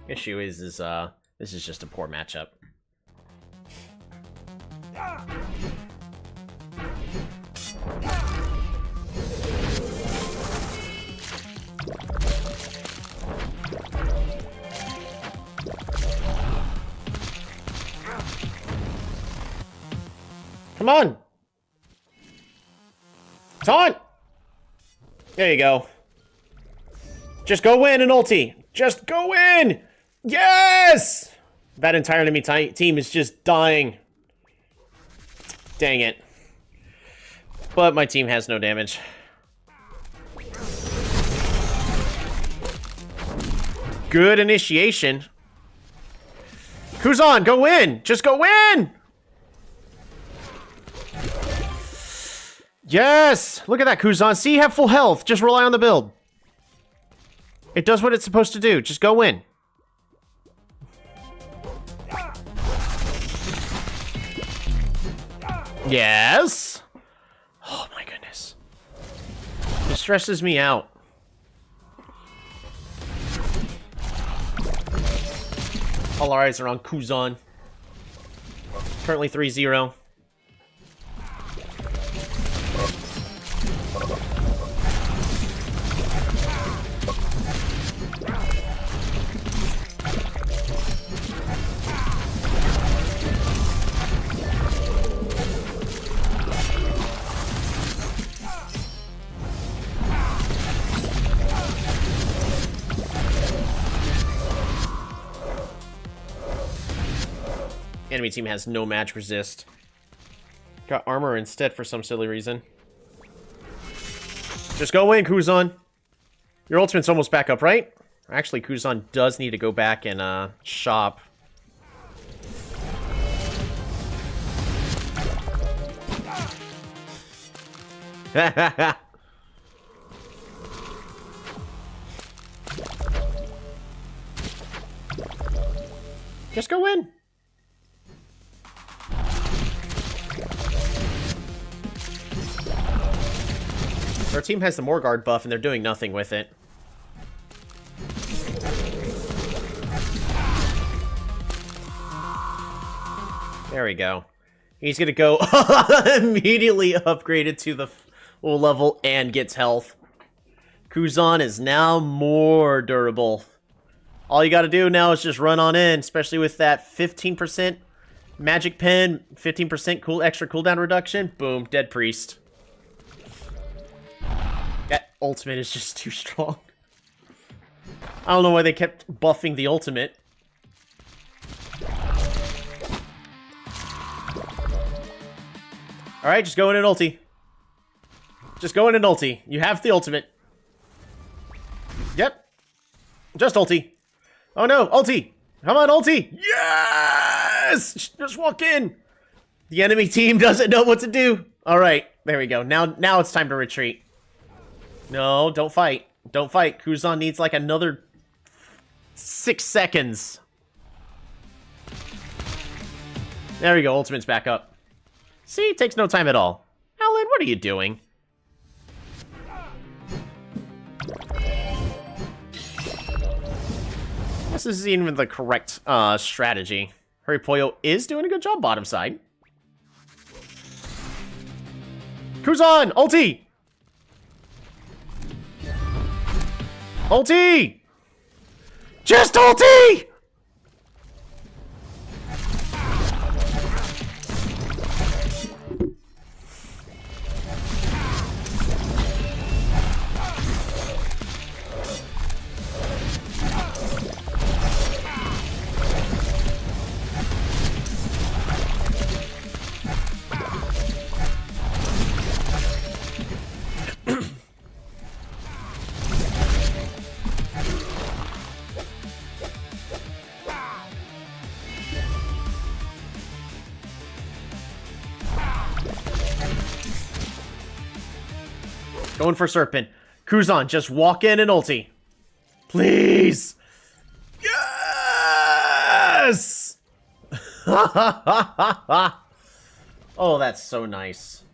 Issue is this is just a poor matchup. Come on! Taunt! There you go. Just go in and ulti. Just go in! Yes! That entire enemy team is just dying. Dang it. But my team has no damage. Good initiation. Kuzan, go in! Just go in! Yes! Look at that, Kuzan. See, you have full health. Just rely on the build. It does what it's supposed to do. Just go in. Yes! Oh my goodness. It stresses me out. All our eyes are on Kuzan. Currently 3-0. Enemy team has no magic resist. Got armor instead for some silly reason. Just go in, Kuzan. Your ultimate's almost back up, right? Actually, Kuzan does need to go back and shop. Just go in. Our team has the Morguard buff, and they're doing nothing with it. There we go. He's gonna go immediately upgraded to the full level and gets health. Kuzan is now more durable. All you gotta do now is just run on in, especially with that 15% magic pen, 15% extra cooldown reduction. Boom, dead priest. That ultimate is just too strong. I don't know why they kept buffing the ultimate. Alright, just go in and ulti. Just go in and ulti. You have the ultimate. Yep. Just ulti. Oh no, ulti. Come on, ulti. Yes! Just walk in. The enemy team doesn't know what to do. Alright, there we go. Now it's time to retreat. No, don't fight. Don't fight. Kuzan needs like another 6 seconds. There we go. Ultimate's back up. See, it takes no time at all. Alan, what are you doing? This isn't even the correct strategy. Hurry Pollo is doing a good job bottom side. Kuzan! Ulti! Ulti! Just ulti! Going for Serpent. Kuzan, just walk in and ulti. Please. Yes! Oh, that's so nice.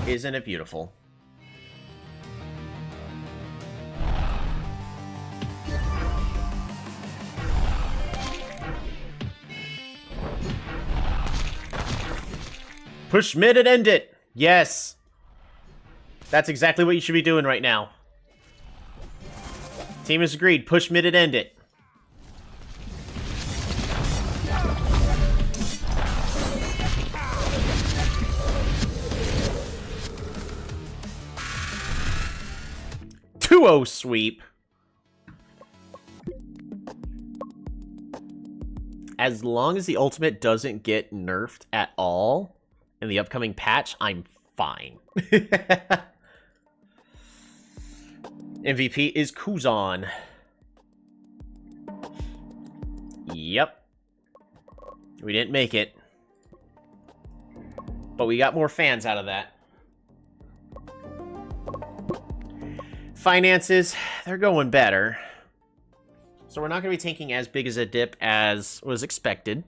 Isn't it beautiful? Push mid and end it. Yes. That's exactly what you should be doing right now. Team has agreed. Push mid and end it. Two-0 sweep. As long as the ultimate doesn't get nerfed at all in the upcoming patch, I'm fine. MVP is Kuzan. Yep. We didn't make it. But we got more fans out of that. Finances, they're going better. So we're not going to be taking as big as a dip as was expected.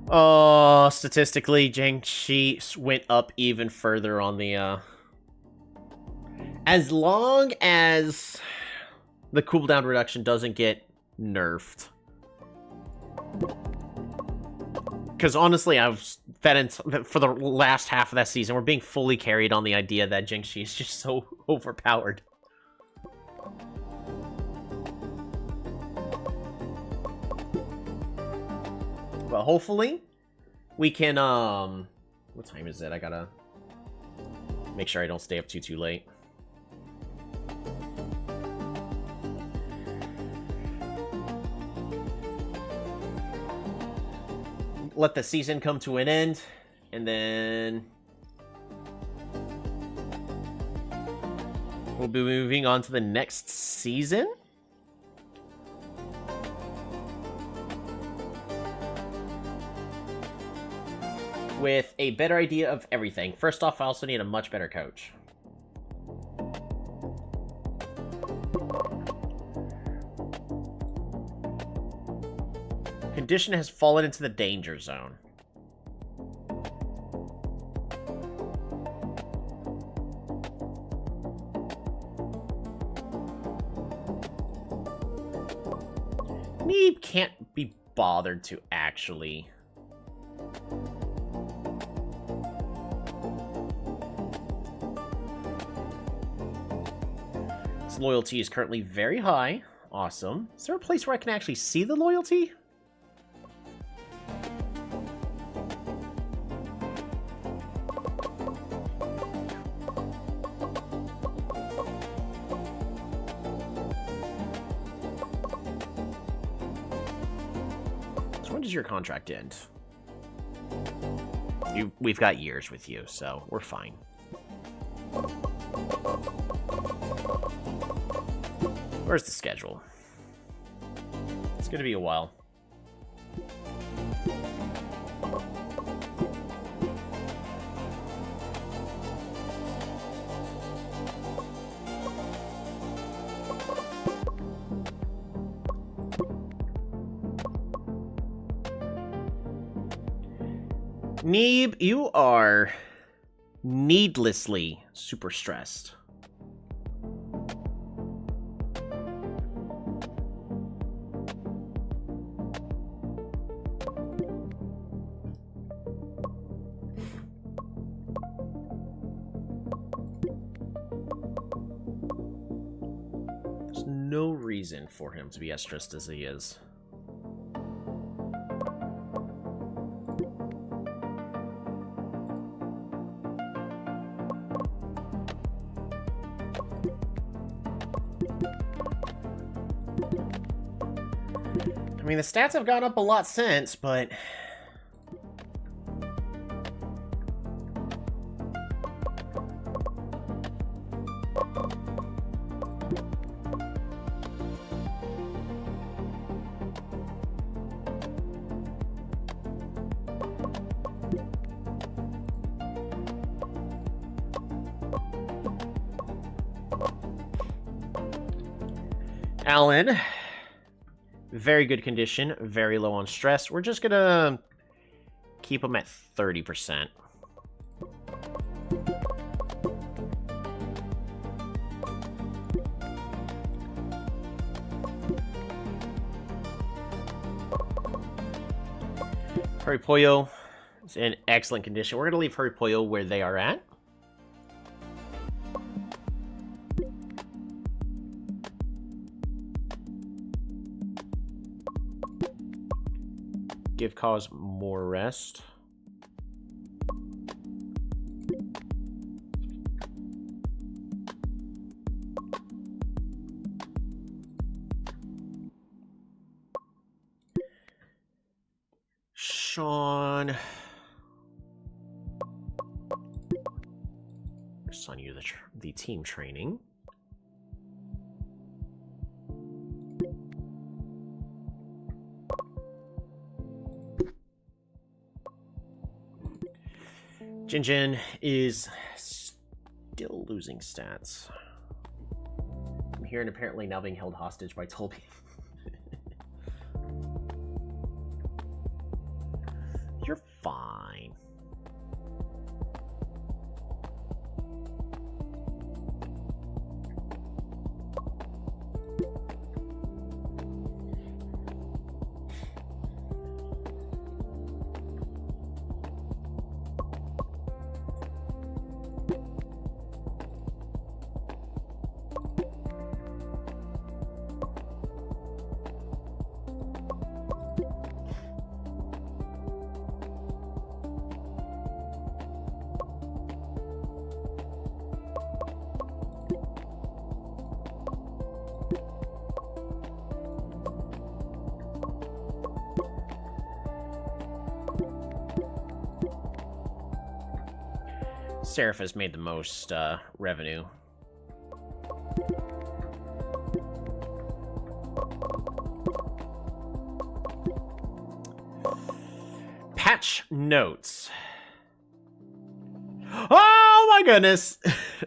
Oh, statistically, Jiangxi went up even further on the, As long as the cooldown reduction doesn't get nerfed. Because honestly, for the last half of that season, we're being fully carried on the idea that Jiangxi is just so overpowered. But hopefully, we can, what time is it? I gotta make sure I don't stay up too late. Let the season come to an end, and then we'll be moving on to the next season. With a better idea of everything. First off, I also need a much better coach. Condition has fallen into the danger zone. Neeb can't be bothered to actually... His loyalty is currently very high. Awesome. Is there a place where I can actually see the loyalty? When does your contract end? We've got years with you, so we're fine. Where's the schedule? It's gonna be a while. Neeb, you are needlessly super stressed. There's no reason for him to be as stressed as he is. I mean, the stats have gone up a lot since, but... Alan... Very good condition, very low on stress. We're just gonna keep him at 30%. Hurry Pollo is in excellent condition. We're gonna leave Hurry Pollo where they are at. Give Cause more rest. Sean. Assign you the team training. Jinjin is still losing stats. I'm here and apparently now being held hostage by Tolby. You're fine. Seraph has made the most revenue. Patch notes. Oh my goodness!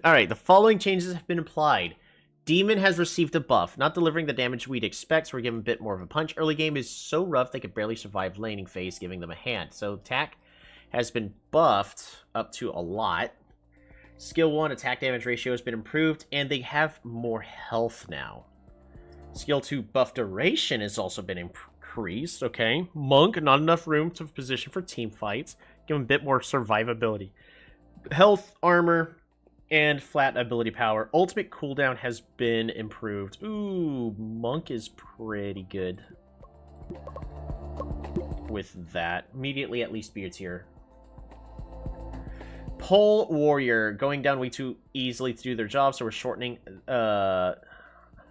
Alright, the following changes have been applied. Demon has received a buff, not delivering the damage we'd expect, so we're given a bit more of a punch. Early game is so rough they could barely survive laning phase, giving them a hand. So attack has been buffed up to a lot. Skill 1 attack damage ratio has been improved, and they have more health now. Skill 2 buff duration has also been increased, okay. Monk, not enough room to position for team fights. Give him a bit more survivability. Health, armor, and flat ability power. Ultimate cooldown has been improved. Ooh, Monk is pretty good with that. Immediately at least be a tier. Pole Warrior, going down way too easily to do their job, so we're shortening,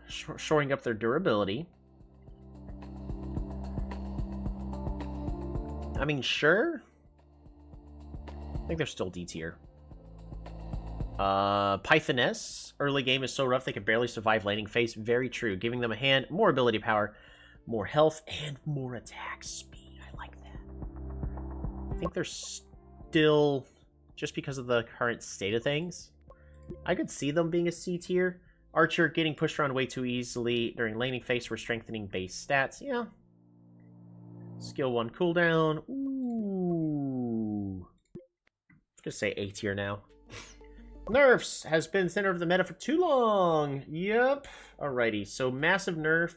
shoring up their durability. I mean, sure. I think they're still D tier. Pythoness, early game is so rough they can barely survive laning phase. Very true. Giving them a hand, more ability power, more health, and more attack speed. I like that. I think they're still... just because of the current state of things, I could see them being a C tier. Archer getting pushed around way too easily during laning phase. We're strengthening base stats. Yeah. Skill 1 cooldown. Ooh. I'm gonna say A tier now. Nerfs has been center of the meta for too long. Yep. Alrighty. So massive nerf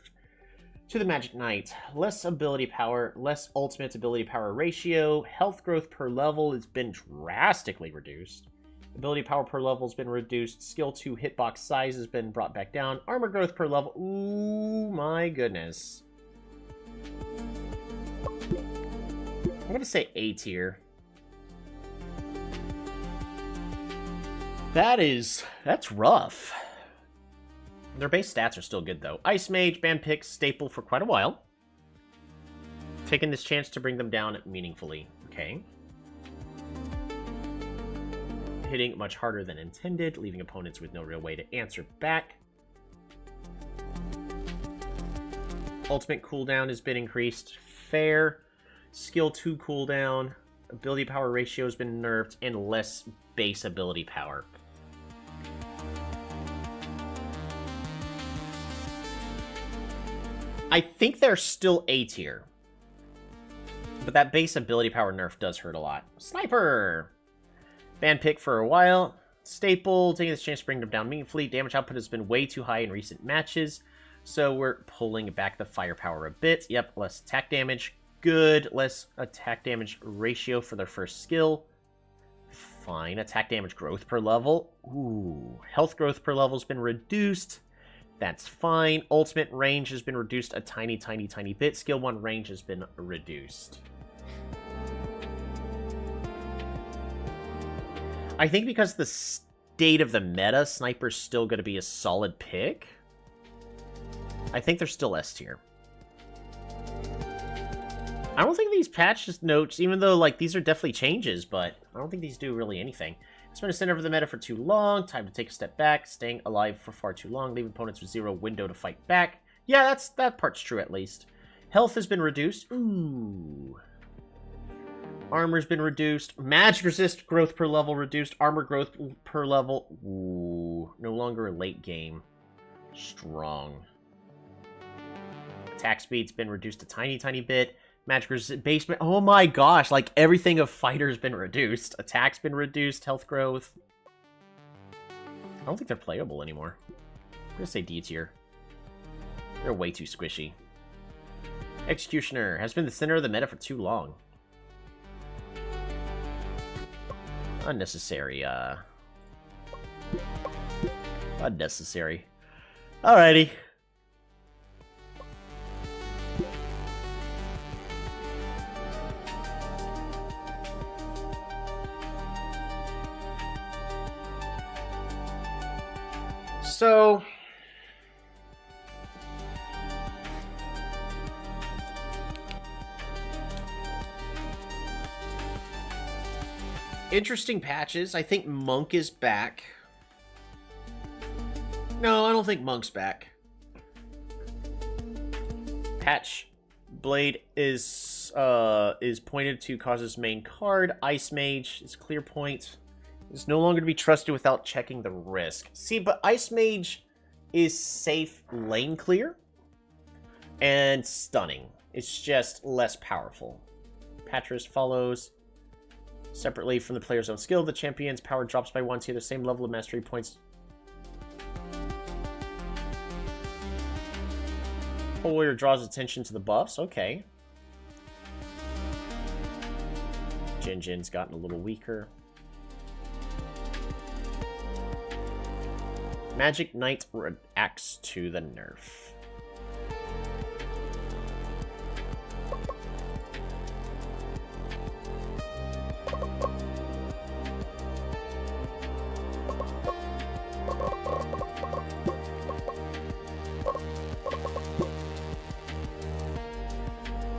to the Magic Knight. Less ability power, less ultimate ability power ratio. Health growth per level has been drastically reduced. Ability power per level has been reduced. Skill 2 hitbox size has been brought back down. Armor growth per level. Ooh, my goodness. I'm going to say A tier. That's rough. Their base stats are still good, though. Ice Mage, Band Pick, staple for quite a while. Taking this chance to bring them down meaningfully. Okay. Hitting much harder than intended, leaving opponents with no real way to answer back. Ultimate cooldown has been increased. Fair. Skill 2 cooldown. Ability power ratio has been nerfed, and less base ability power. I think they're still A tier. But that base ability power nerf does hurt a lot. Sniper! Band pick for a while. Staple, taking this chance to bring them down meaningfully. Damage output has been way too high in recent matches. So we're pulling back the firepower a bit. Yep, less attack damage. Good. Less attack damage ratio for their first skill. Fine. Attack damage growth per level. Ooh. Health growth per level has been reduced. That's fine. Ultimate range has been reduced a tiny, tiny, tiny bit. Skill 1 range has been reduced. I think because the state of the meta, Sniper's still going to be a solid pick. I think they're still S tier. I don't think these patch notes, even though, like, these are definitely changes, but I don't think these do really anything. It's been a center of the meta for too long. Time to take a step back. Staying alive for far too long. Leave opponents with 0 window to fight back. Yeah, that part's true, at least. Health has been reduced. Ooh. Armor's been reduced. Magic resist growth per level reduced. Armor growth per level. Ooh. No longer a late game. Strong. Attack speed's been reduced a tiny bit. Magic resist basement. Oh my gosh, like everything of fighter's been reduced. Attack's been reduced. Health growth. I don't think they're playable anymore. I'm gonna say D tier. They're way too squishy. Executioner has been the center of the meta for too long. Unnecessary, unnecessary. Alrighty. So... interesting patches. I think Monk is back. No, I don't think Monk's back. Patch Blade is pointed to causes main card. Ice Mage is clear point. Is no longer to be trusted without checking the risk. See, but Ice Mage is safe lane clear and stunning. It's just less powerful. Patras follows. Separately from the player's own skill, the champion's power drops by 1 to the same level of mastery points. Warrior draws attention to the buffs. Okay. Jin's gotten a little weaker. Magic Knight reacts to the nerf.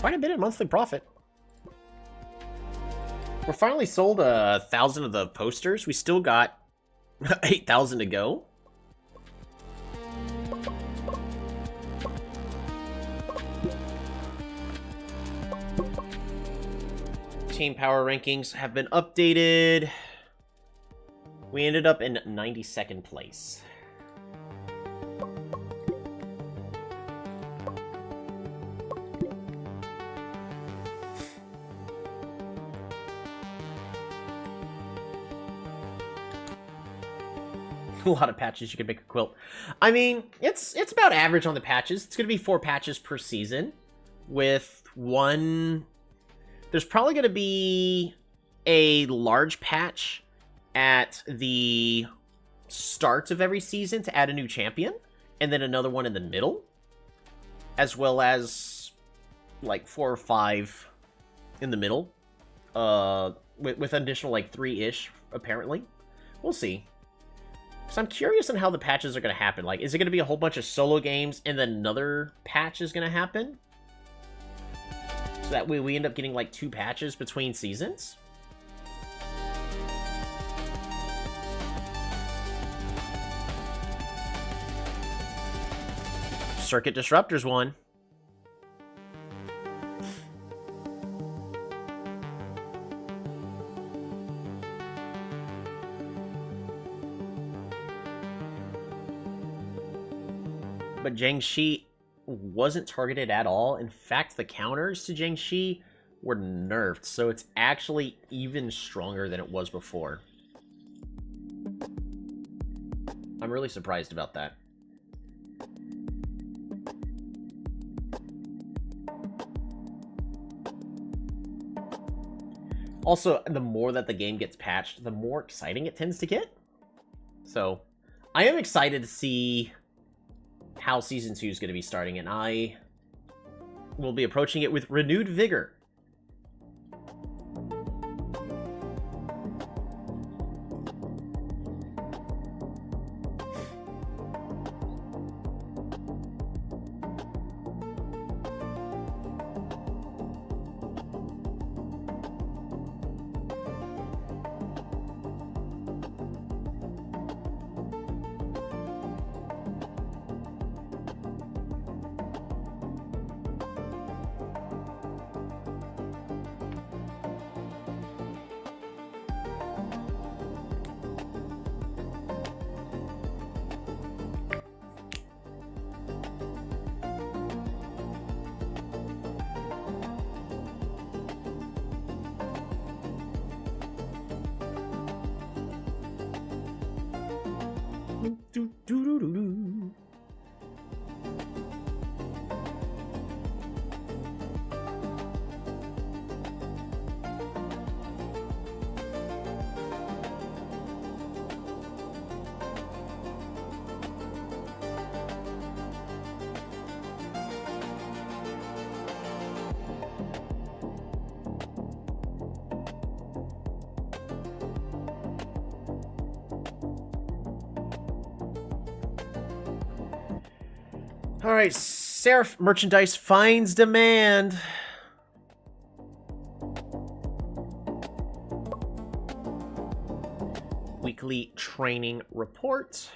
Quite a bit in monthly profit. We're finally sold 1,000 of the posters. We still got 8,000 to go. Team power rankings have been updated. We ended up in 92nd place. A lot of patches you can make a quilt. I mean, it's about average on the patches. It's going to be 4 patches per season with one... There's probably going to be a large patch at the start of every season to add a new champion, and then another one in the middle, as well as like 4 or 5 in the middle, with an additional like 3-ish, apparently. We'll see. So I'm curious on how the patches are going to happen. Like, is it going to be a whole bunch of solo games and then another patch is going to happen? So that way we end up getting like 2 patches between seasons? Circuit Disruptor's one. But Zhang Shi wasn't targeted at all. In fact, the counters to Zhang Shi were nerfed, so it's actually even stronger than it was before. I'm really surprised about that. Also, the more that the game gets patched, the more exciting it tends to get. So, I am excited to see how Season 2 is going to be starting, and I will be approaching it with renewed vigor. All right, Seraph merchandise finds demand. Weekly training report.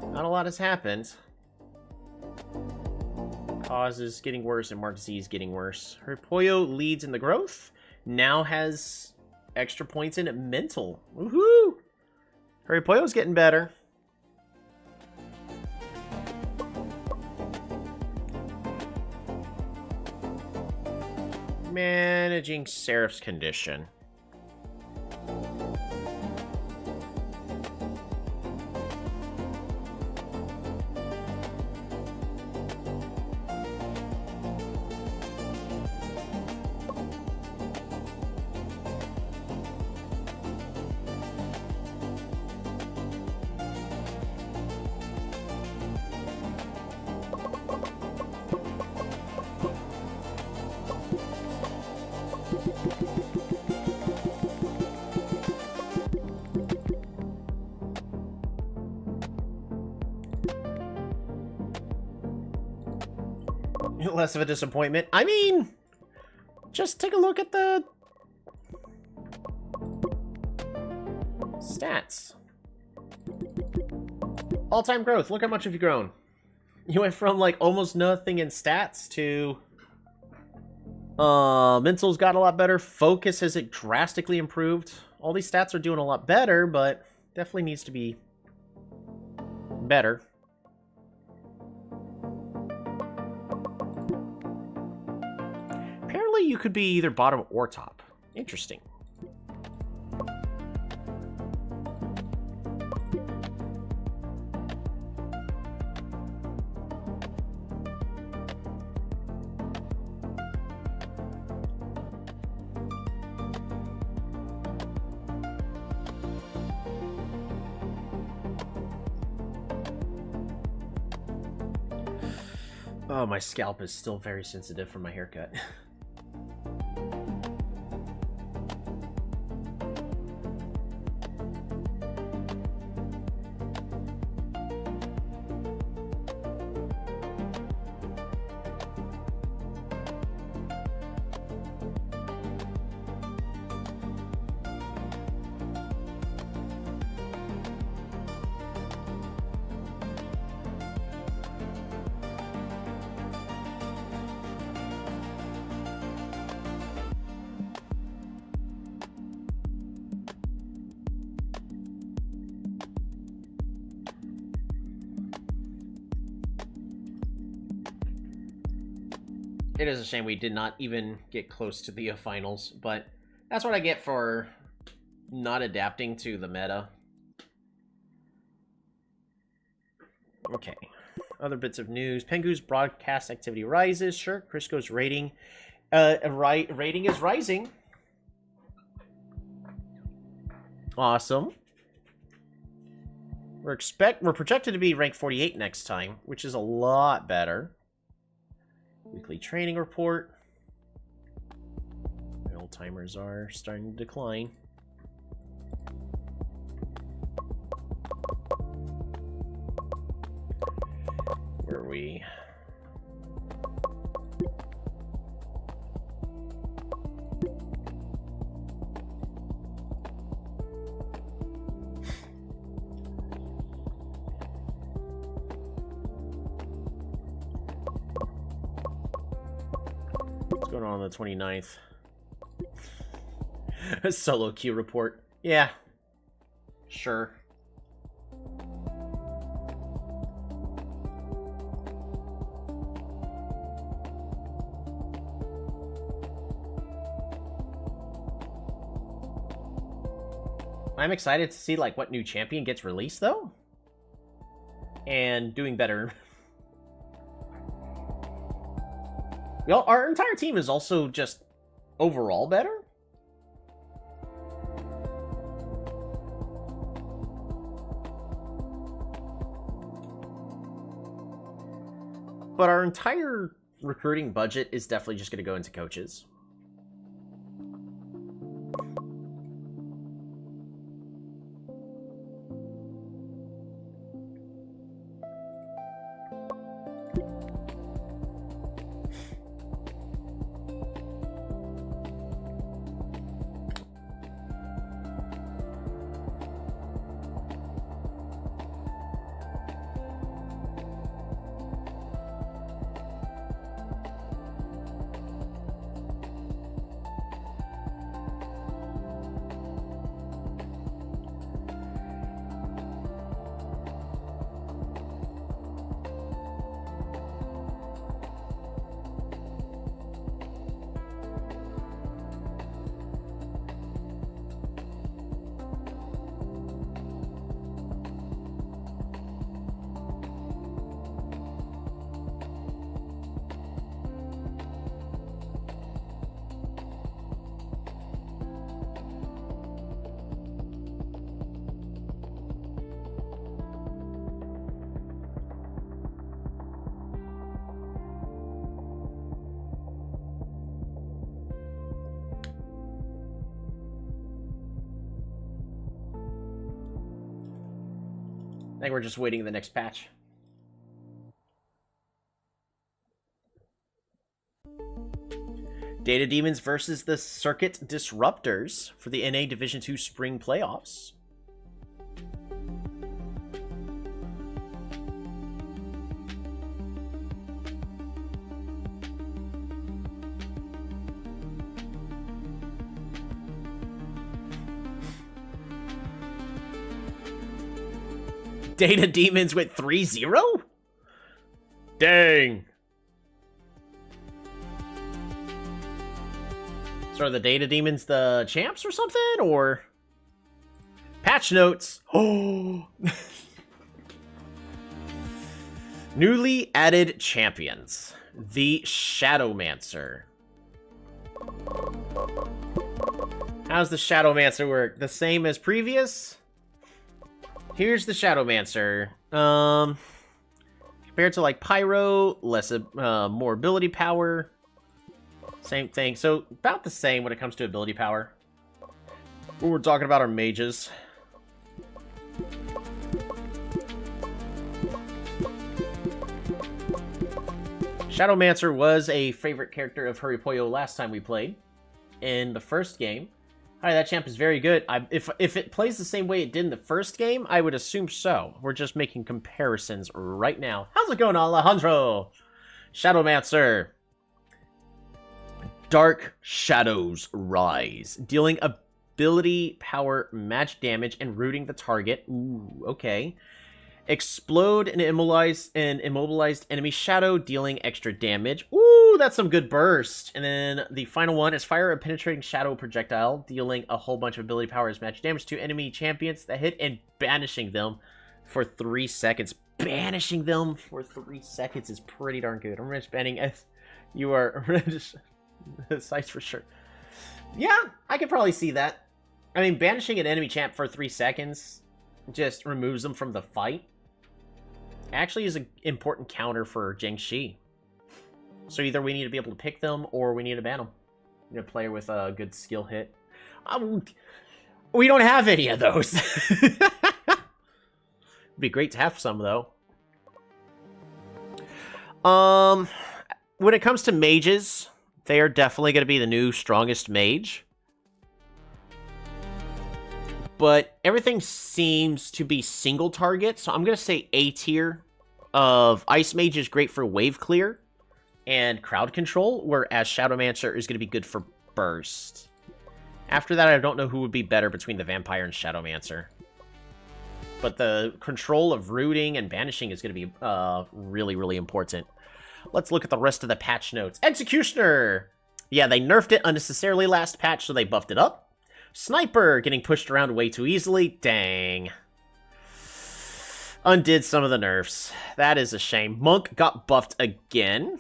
Not a lot has happened. Cause is getting worse and Mark Z is getting worse. Herpoyo leads in the growth. Now has extra points in mental. Woohoo! Herpoyo's getting better. Managing Seraph's condition. Less of a disappointment. I mean, just take a look at the stats. All-time growth. Look how much have you grown. You went from like almost nothing in stats to mental's got a lot better. Focus has it drastically improved. All these stats are doing a lot better, but definitely needs to be better. Apparently you could be either bottom or top. Interesting. Oh, my scalp is still very sensitive from my haircut. It is a shame we did not even get close to the finals, but that's what I get for not adapting to the meta. Okay. Other bits of news. Pengu's broadcast activity rises. Sure. Crisco's rating rating is rising. Awesome. We're projected to be ranked 48 next time, which is a lot better. Weekly training report. My old timers are starting to decline. Where are we? What's going on the 29th? A solo queue report. Yeah. Sure. I'm excited to see like what new champion gets released though. and doing better. Well, our entire team is also just overall better. But our entire recruiting budget is definitely just going to go into coaches. I think we're just waiting the next patch. Data Demons versus the Circuit Disruptors for the NA Division 2 Spring Playoffs. Data Demons went 3-0? Dang. So are the Data Demons the champs or something? Or patch notes? Oh. Newly added champions. The Shadowmancer. How's the Shadowmancer work? The same as previous? Here's the Shadowmancer. Compared to like Pyro, less more ability power. Same thing. So about the same when it comes to ability power. We're talking about our mages. Shadowmancer was a favorite character of Hurry Poyo last time we played in the first game. Hi, that champ is very good. If it plays the same way it did in the first game, I would assume so. We're just making comparisons right now. How's it going, Alejandro? Shadowmancer. Dark Shadows Rise. Dealing ability, power, magic damage, and rooting the target. Ooh, okay. Explode an immobilized enemy shadow, dealing extra damage. Ooh, that's some good burst. And then the final one is fire a penetrating shadow projectile, dealing a whole bunch of ability power as magic damage to enemy champions that hit and banishing them for 3 seconds. Banishing them for 3 seconds is pretty darn good. I'm just banning as you are size for sure. Yeah, I could probably see that. I mean, banishing an enemy champ for 3 seconds just removes them from the fight. Actually is an important counter for Jiangxi. So either we need to be able to pick them or we need to ban them. You know, player with a good skill hit. We don't have any of those. It'd be great to have some, though. When it comes to mages, they are definitely going to be the new strongest mage. But everything seems to be single target, so I'm going to say A tier of Ice Mage is great for wave clear and crowd control, whereas Shadowmancer is going to be good for burst. After that, I don't know who would be better between the Vampire and Shadowmancer. But the control of rooting and banishing is going to be really, really important. Let's look at the rest of the patch notes. Executioner! Yeah, they nerfed it unnecessarily last patch, so they buffed it up. Sniper, getting pushed around way too easily. Dang. undid some of the nerfs. That is a shame. Monk got buffed again.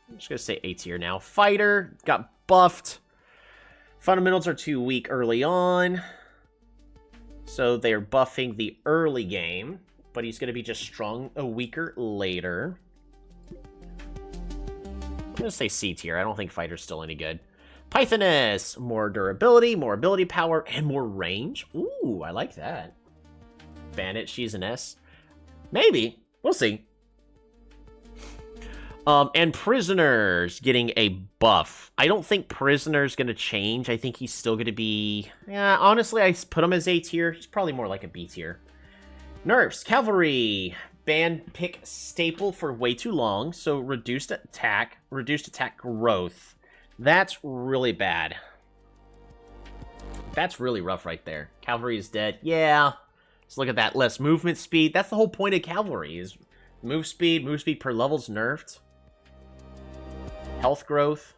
I'm just going to say A tier now. Fighter got buffed. Fundamentals are too weak early on. So they're buffing the early game. But he's going to be just strong, weaker later. I'm going to say C tier. I don't think Fighter's still any good. Pythoness. More durability, more ability power, and more range. Ooh, I like that. Bandit, she's an S. Maybe. We'll see. And Prisoner's getting a buff. I don't think Prisoner's going to change. I think he's still going to be... Yeah, honestly, I put him as A tier. He's probably more like a B tier. Nerfs. Cavalry. Band pick staple for way too long. So reduced attack growth. That's really bad. That's really rough right there. Cavalry is dead. Yeah. Let's look at that. Less movement speed. That's the whole point of Cavalry is move speed per level's nerfed. Health growth.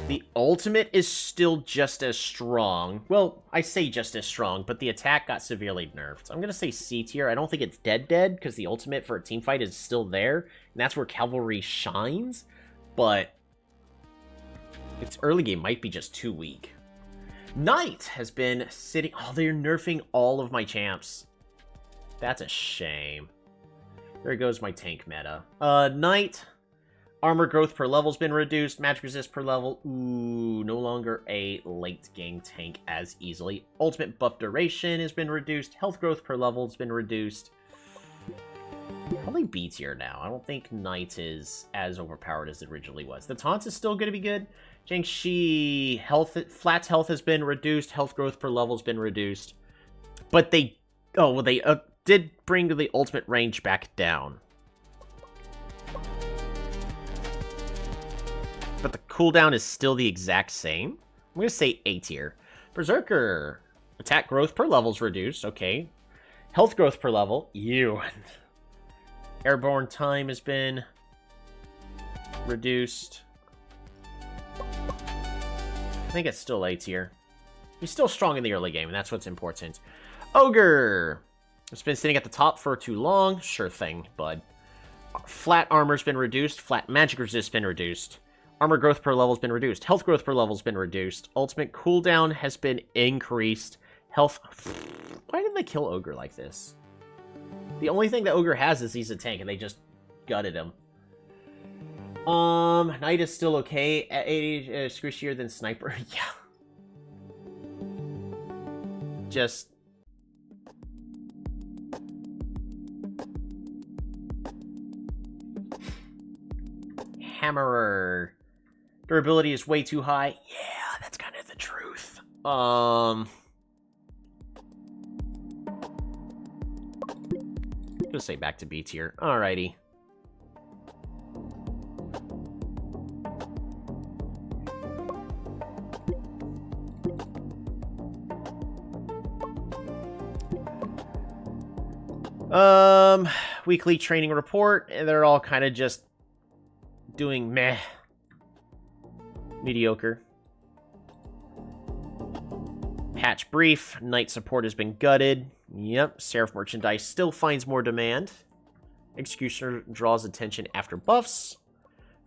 The ultimate is still just as strong. Well, I say just as strong, but the attack got severely nerfed. I'm going to say C tier. I don't think it's dead, because the ultimate for a team fight is still there, and that's where Cavalry shines, but its early game might be just too weak. Knight has been sitting... Oh, they're nerfing all of my champs. That's a shame. There goes my tank meta. Knight... Armor growth per level has been reduced. Magic resist per level. Ooh, no longer a late game tank as easily. Ultimate buff duration has been reduced. Health growth per level has been reduced. Probably B tier now. I don't think Knight is as overpowered as it originally was. The taunt is still going to be good. Jiangxi flat health has been reduced. Health growth per level has been reduced. But they... Oh, well, they did bring the ultimate range back down. But the cooldown is still the exact same. I'm going to say A tier. Berserker. Attack growth per level is reduced. Okay. Health growth per level. Ew. Airborne time has been reduced. I think it's still A tier. He's still strong in the early game, and that's what's important. Ogre. It's been sitting at the top for too long. Sure thing, bud. Flat armor's been reduced. Flat magic resist been reduced. Armor growth per level has been reduced. Health growth per level has been reduced. Ultimate cooldown has been increased. Health... Why did they kill Ogre like this? The only thing that Ogre has is he's a tank, and they just gutted him. Knight is still okay. At 80, squishier than Sniper. Yeah. Just... Hammerer. Durability is way too high. Yeah, that's kind of the truth. Just say back to B tier. Alrighty. Weekly training report, and they're all kind of just doing meh. Mediocre. Patch brief. Knight support has been gutted. Yep. Seraph merchandise still finds more demand. Executioner draws attention after buffs.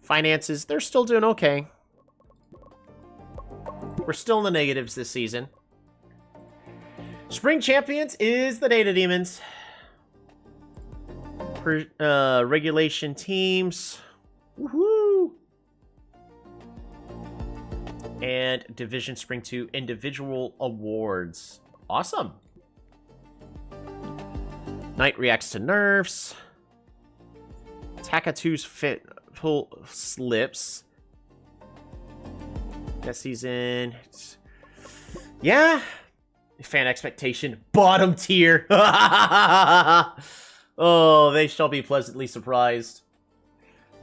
Finances, they're still doing okay. We're still in the negatives this season. Spring Champions is the Data Demons. Regulation teams. Woohoo! And Division Spring 2 individual awards. Awesome. Knight reacts to nerfs. Takatu's full slips. Guess he's in. Yeah. Fan expectation. Bottom tier. Oh, they shall be pleasantly surprised.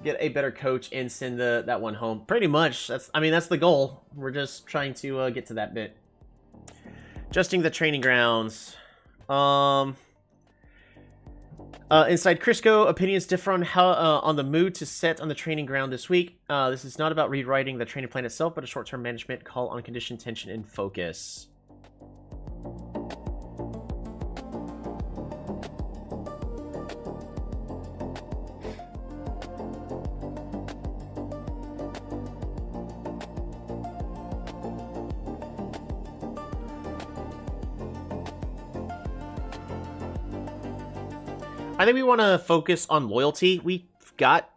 Get a better coach and send that one home. Pretty much. That's the goal. We're just trying to get to that bit. Adjusting the training grounds. Inside Crisco, opinions differ on how on the mood to set on the training ground this week. This is not about rewriting the training plan itself, but a short-term management call on condition, tension, and focus. I think we want to focus on loyalty. We've got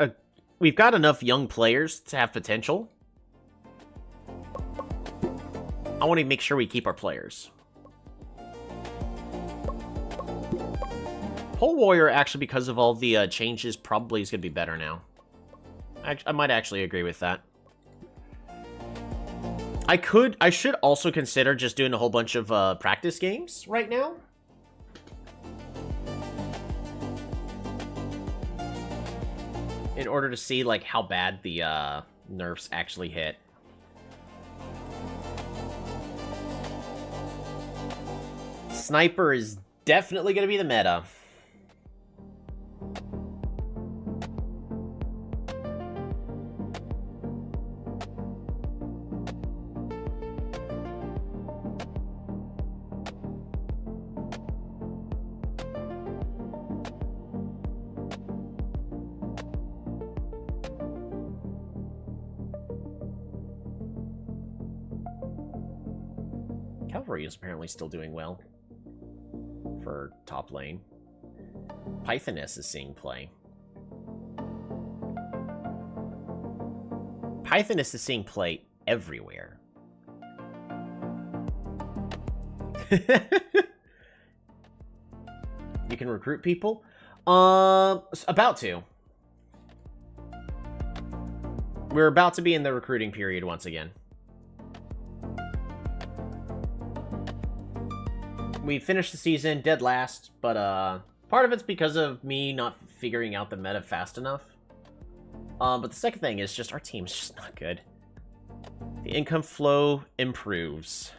enough young players to have potential. I want to make sure we keep our players. Pole Warrior, actually, because of all the changes, probably is going to be better now. I might actually agree with that. I should also consider just doing a whole bunch of practice games right now. In order to see, like, how bad the nerfs actually hit. Sniper is definitely going to be the meta. Cavalry is apparently still doing well for top lane. Pythoness is seeing play. Pythoness is seeing play everywhere. You can recruit people? About to. We're about to be in the recruiting period once again. We finished the season dead last, but part of it's because of me not figuring out the meta fast enough. But the second thing is just our team's just not good. The income flow improves.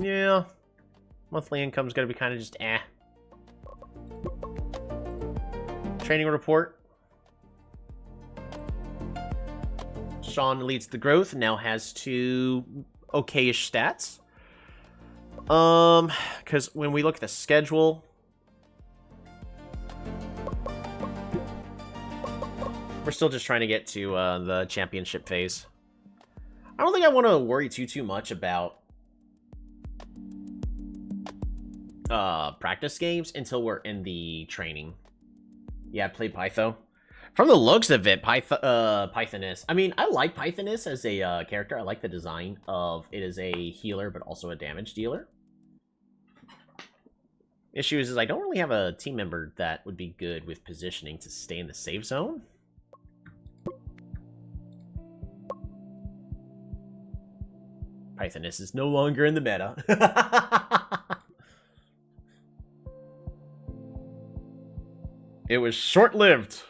Yeah. Monthly income's gonna be kind of just eh. Training report. Sean leads the growth, now has 2 okay-ish stats. Because when we look at the schedule, we're still just trying to get to the championship phase. I don't think I want to worry too much about practice games until we're in the training. Yeah, I played Pytho. From the looks of it, Pythoness. I mean, I like Pythoness as a character. I like the design of it as a healer, but also a damage dealer. Issue is I don't really have a team member that would be good with positioning to stay in the safe zone. Pythoness is no longer in the meta. It was short-lived.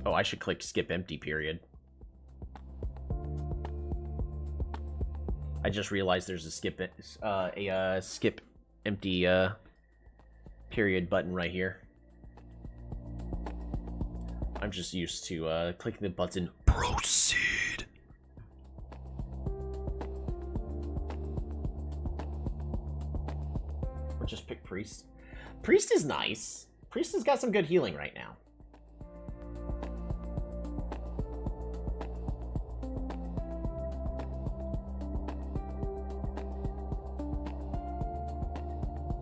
Oh, I should click skip empty period. I just realized there's a skip empty period button right here. I'm just used to clicking the button proceed. Or just pick priest. Priest is nice. Priest has got some good healing right now.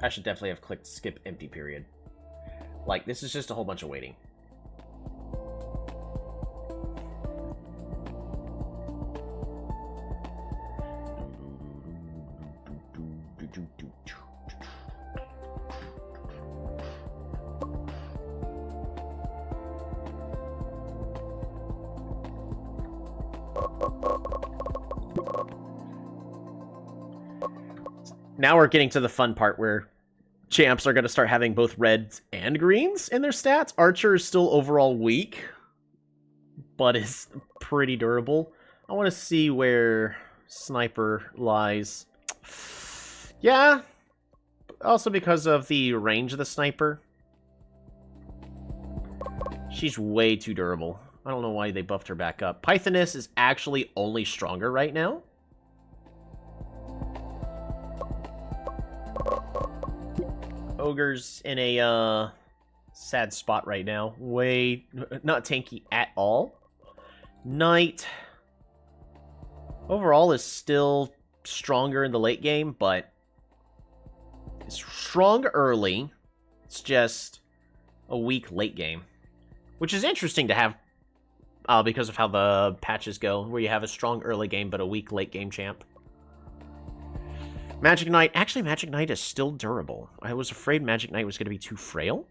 I should definitely have clicked skip empty period. Like, this is just a whole bunch of waiting. Now we're getting to the fun part where champs are going to start having both reds and greens in their stats. Archer is still overall weak, but is pretty durable. I want to see where Sniper lies. Yeah. Also because of the range of the Sniper. She's way too durable. I don't know why they buffed her back up. Pythoness is actually only stronger right now. Ogre's in a sad spot right now. Way not tanky at all. Knight overall is still stronger in the late game, but it's strong early. It's just a weak late game, which is interesting to have because of how the patches go, where you have a strong early game but a weak late game champ. Magic Knight. Actually, Magic Knight is still durable. I was afraid Magic Knight was going to be too frail.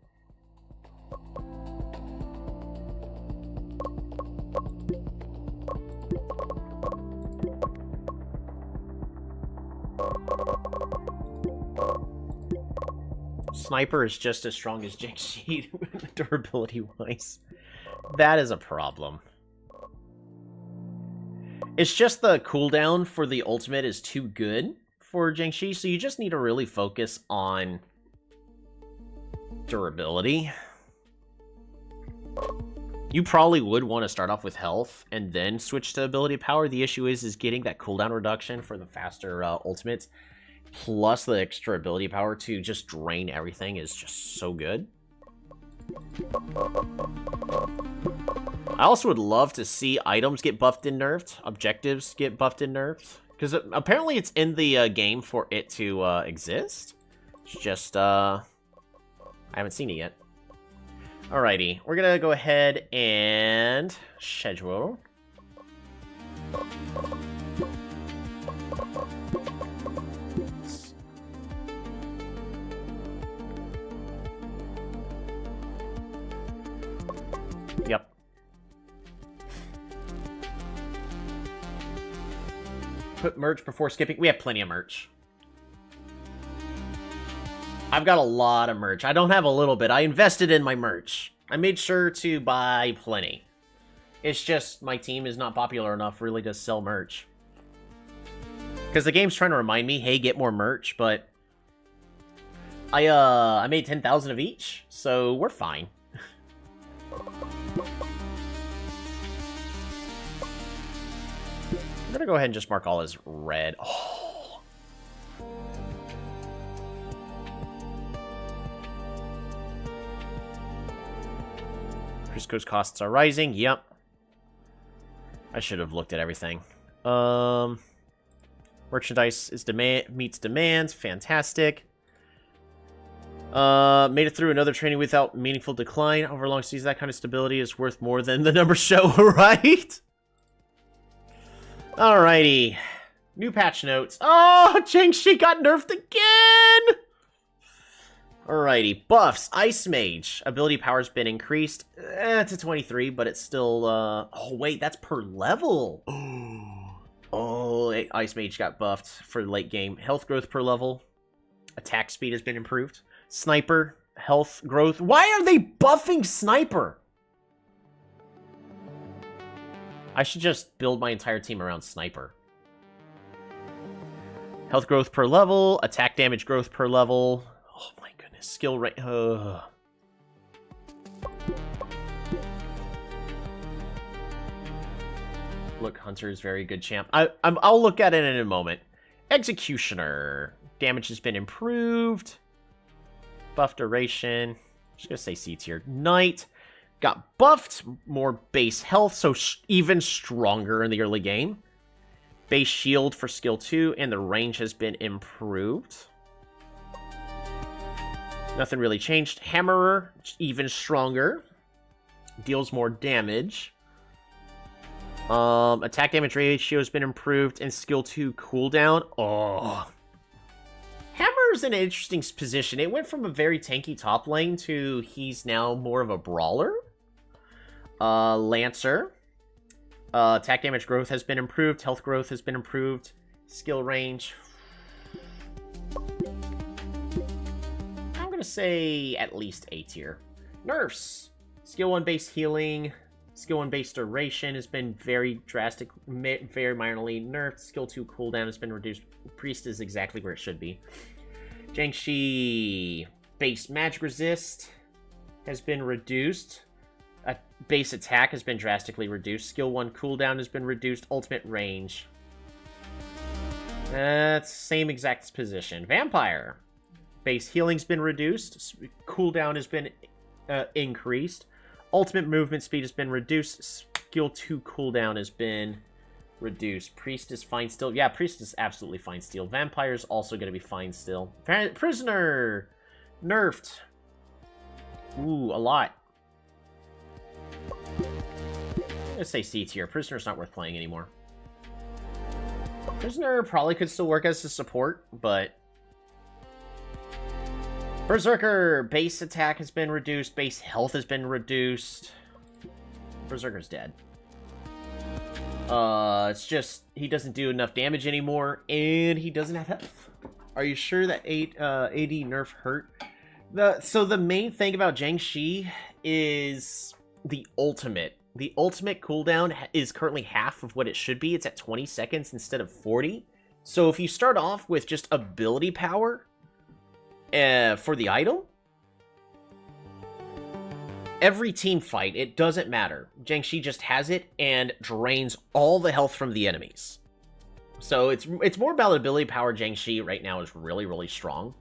Sniper is just as strong as Jiangxi durability-wise. That is a problem. It's just the cooldown for the ultimate is too good for Jiangxi, so you just need to really focus on durability. You probably would want to start off with health and then switch to ability power. The issue is getting that cooldown reduction for the faster ultimates, plus the extra ability power to just drain everything is just so good. I also would love to see items get buffed and nerfed, objectives get buffed and nerfed, because apparently it's in the game for it to exist. It's just, I haven't seen it yet. Alrighty, we're gonna go ahead and schedule. Yep. Put merch before skipping. We have plenty of merch. I've got a lot of merch. I don't have a little bit. I invested in my merch. I made sure to buy plenty. It's just my team is not popular enough really to sell merch. Because the game's trying to remind me, hey, get more merch, but I made 10,000 of each, so we're fine. I'm gonna go ahead and just mark all as red. Oh. Crisco's costs are rising. Yep. I should have looked at everything. Merchandise is meets demands. Fantastic. Made it through another training without meaningful decline. Over long seasons, that kind of stability is worth more than the numbers show, right? Alrighty. New patch notes. Oh, Jiangxi got nerfed again! Alrighty. Buffs. Ice Mage. Ability power's been increased to 23, but it's still... Oh, wait. That's per level. Oh, Ice Mage got buffed for late game. Health growth per level. Attack speed has been improved. Sniper. Health growth. Why are they buffing Sniper? I should just build my entire team around Sniper. Health growth per level. Attack damage growth per level. Oh my goodness. Skill rate. Look, Hunter is very good champ. I'll look at it in a moment. Executioner. Damage has been improved. Buff duration. I'm just going to say C tier. Knight. Got buffed. More base health, so even stronger in the early game. Base shield for skill 2, and the range has been improved. Nothing really changed. Hammerer, even stronger. Deals more damage. Attack damage ratio has been improved, and skill 2 cooldown. Oh. Hammer's in an interesting position. It went from a very tanky top lane to he's now more of a brawler. Lancer. Attack damage growth has been improved. Health growth has been improved. Skill range. I'm going to say at least A tier. Nerfs. Skill 1 base healing. Skill 1 base duration has been very very minorly nerfed. Skill 2 cooldown has been reduced. Priest is exactly where it should be. Jiangshi base magic resist has been reduced. Base attack has been drastically reduced. Skill 1 cooldown has been reduced. Ultimate range. That's same exact position. Vampire. Base healing's been reduced. Cooldown has been increased. Ultimate movement speed has been reduced. Skill 2 cooldown has been reduced. Priest is fine still. Yeah, Priest is absolutely fine still. Vampire is also going to be fine still. Prisoner! Nerfed. Ooh, a lot. I'm gonna say C tier. Prisoner's not worth playing anymore. Prisoner probably could still work as a support, but... Berserker! Base attack has been reduced. Base health has been reduced. Berserker's dead. It's just, he doesn't do enough damage anymore, and he doesn't have health. Are you sure that AD nerf hurt? So the main thing about Jiangshi is the ultimate. The ultimate cooldown is currently half of what it should be. It's at 20 seconds instead of 40. So if you start off with just ability power for the item, every team fight, it doesn't matter. Jiangshi just has it and drains all the health from the enemies. So it's more about ability power. Jiangshi right now is really, really strong.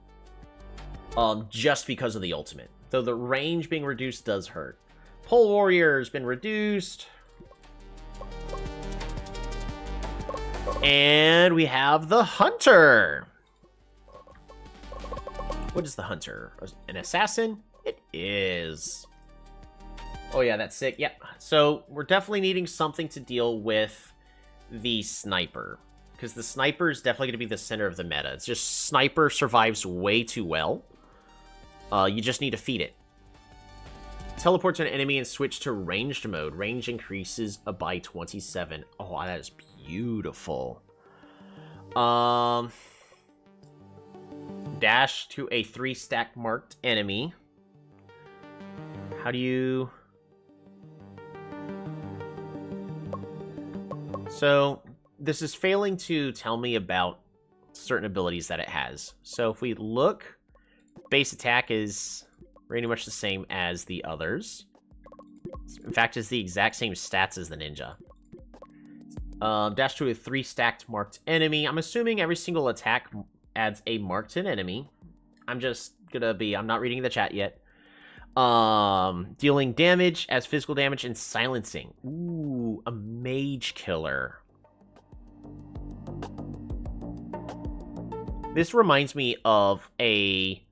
Just because of the ultimate. Though the range being reduced does hurt. Pole Warrior has been reduced. And we have the Hunter. What is the Hunter? An assassin? It is. Oh yeah, that's sick. Yep. So we're definitely needing something to deal with the Sniper. Because the Sniper is definitely going to be the center of the meta. It's just Sniper survives way too well. You just need to feed it. Teleport to an enemy and switch to ranged mode. Range increases by 27. Oh, that is beautiful. Dash to a 3-stack marked enemy. How do you... So, this is failing to tell me about certain abilities that it has. So, if we look, base attack is pretty much the same as the others. In fact, it's the exact same stats as the ninja. Dash to a 3-stacked marked enemy. I'm assuming every single attack adds a mark to an enemy. I'm not reading the chat yet. Dealing damage as physical damage and silencing. Ooh, a mage killer. This reminds me of a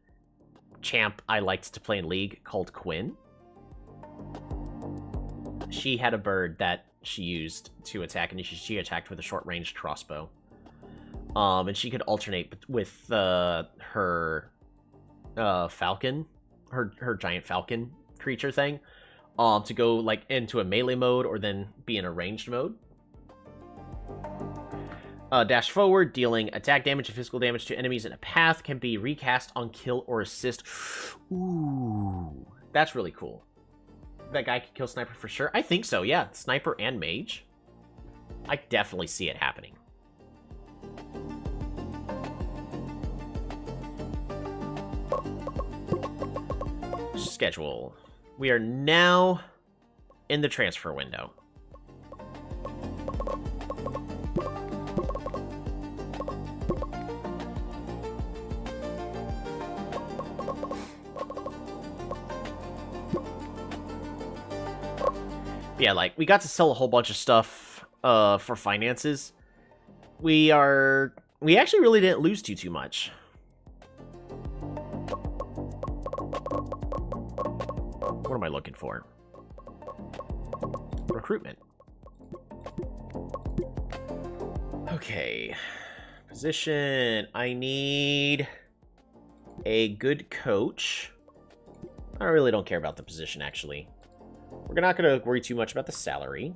champ I liked to play in League called Quinn. She had a bird that she used to attack, and she attacked with a short-range crossbow. And she could alternate with her falcon, her giant falcon creature thing, to go like into a melee mode or then be in a ranged mode. Dash forward, dealing attack damage and physical damage to enemies in a path, can be recast on kill or assist. Ooh, that's really cool. That guy can kill Sniper for sure. I think so, yeah. Sniper and Mage. I definitely see it happening. Schedule. We are now in the transfer window. Yeah, like, we got to sell a whole bunch of stuff for finances. We actually really didn't lose too much. What am I looking for? Recruitment. Okay. Position. I need a good coach. I really don't care about the position, actually. We're not going to worry too much about the salary.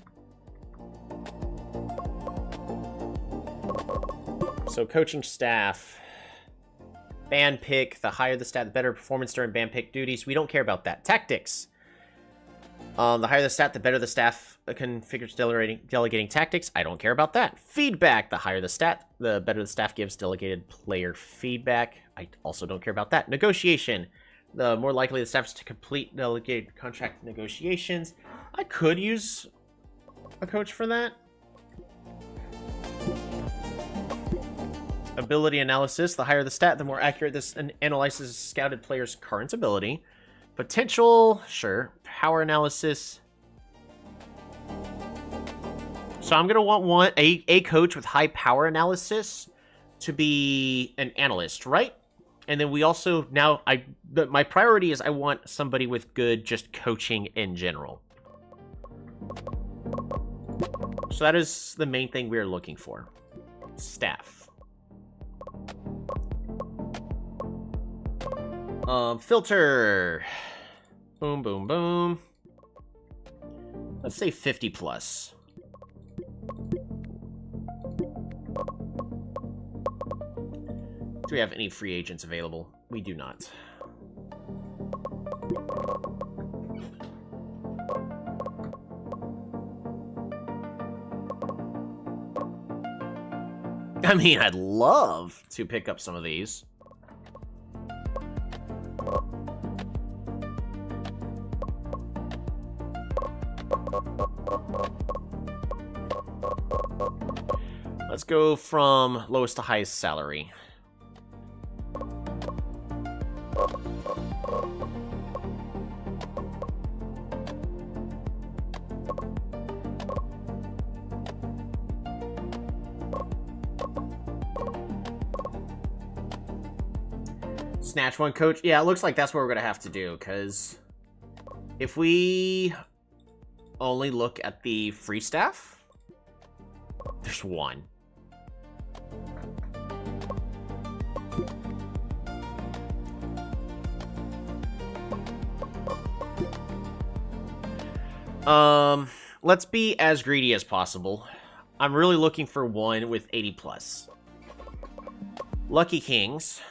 So, coaching staff. Band pick. The higher the stat, the better performance during band pick duties. We don't care about that. Tactics. The higher the stat, the better the staff configures delegating tactics. I don't care about that. Feedback. The higher the stat, the better the staff gives delegated player feedback. I also don't care about that. Negotiation. The more likely the staff is to complete delegated contract negotiations. I could use a coach for that. Ability analysis. The higher the stat, the more accurate this analyzes a scouted player's current ability. Potential, sure. Power analysis. So I'm going to want a coach with high power analysis to be an analyst, right? And then we also, now, my priority is I want somebody with good just coaching in general. So that is the main thing we're looking for. Staff. Filter. Boom, boom, boom. Let's say 50 plus. Do we have any free agents available? We do not. I mean, I'd love to pick up some of these. Let's go from lowest to highest salary. Snatch one coach. Yeah, it looks like that's what we're going to have to do, because if we only look at the free staff, there's one. Let's be as greedy as possible. I'm really looking for one with 80 plus. Lucky Kings.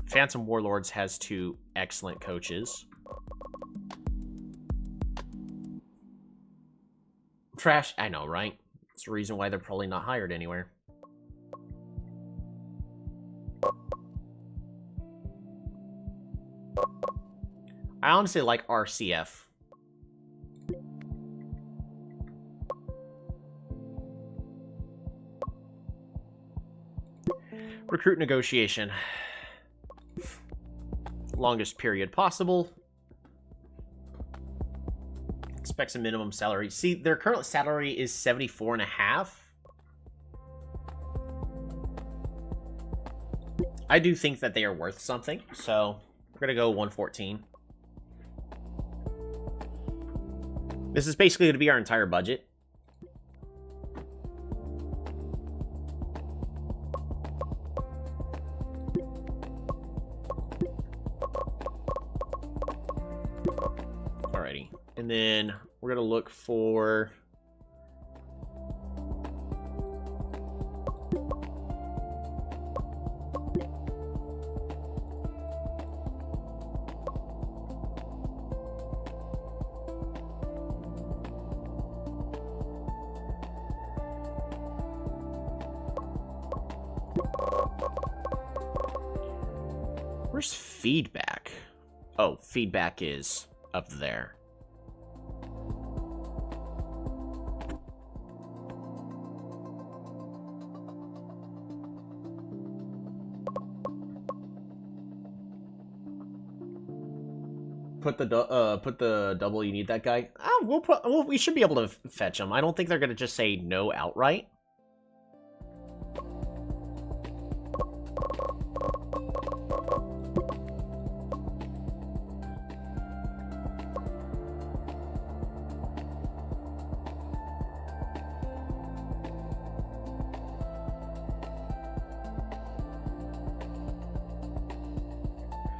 Phantom Warlords has 2 excellent coaches. Trash, I know, right? It's the reason why they're probably not hired anywhere. I honestly like RCF. Recruit negotiation. Longest period possible. Expects a minimum salary. See, their current salary is 74.5. I do think that they are worth something, so we're gonna go 114. This is basically going to be our entire budget. Alrighty. And then we're going to look for... Where's feedback? Oh, feedback is up there. Put the double. You need that guy. We should be able to fetch him. I don't think they're gonna just say no outright.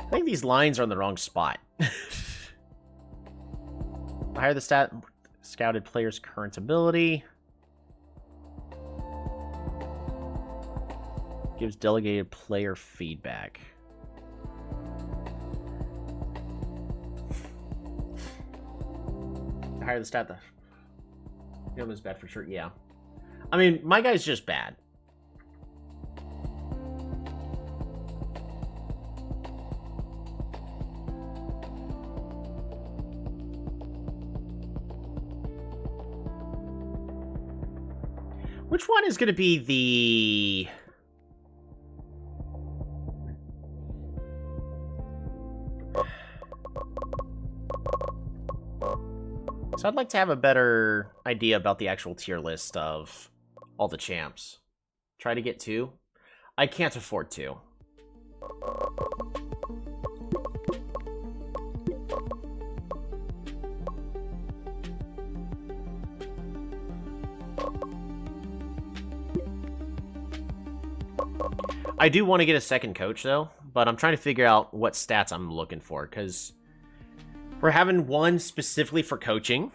I think these lines are in the wrong spot. The higher the scouted player's current ability. Gives delegated player feedback. The higher the stat, the him is bad for sure. Yeah. I mean, my guy's just bad. Which one is going to be the... So I'd like to have a better idea about the actual tier list of all the champs. Try to get 2. I can't afford 2. I do want to get a second coach, though, but I'm trying to figure out what stats I'm looking for, because we're having one specifically for coaching.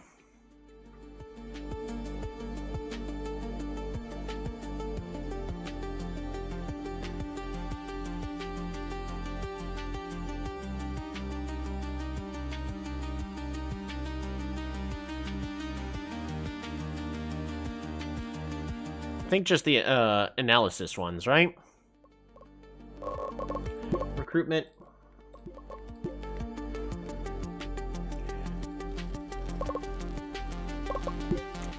I think just the analysis ones, right? Recruitment.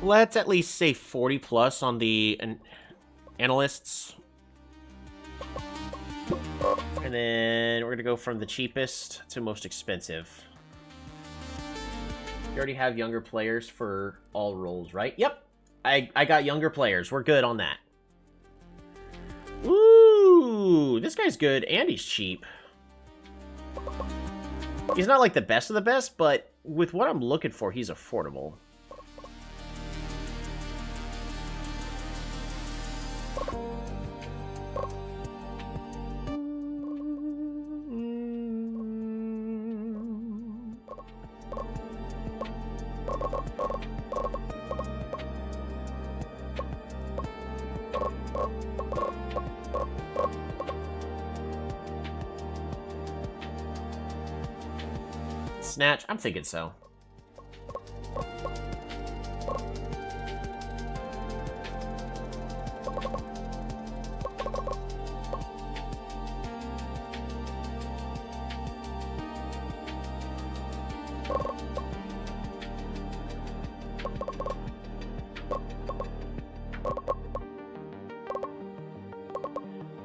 Let's at least say 40 plus on the analysts. And then we're going to go from the cheapest to most expensive. You already have younger players for all roles, right? Yep. I got younger players. We're good on that. Ooh, this guy's good, and he's cheap. He's not like the best of the best, but with what I'm looking for, he's affordable. Snatch? I'm thinking so.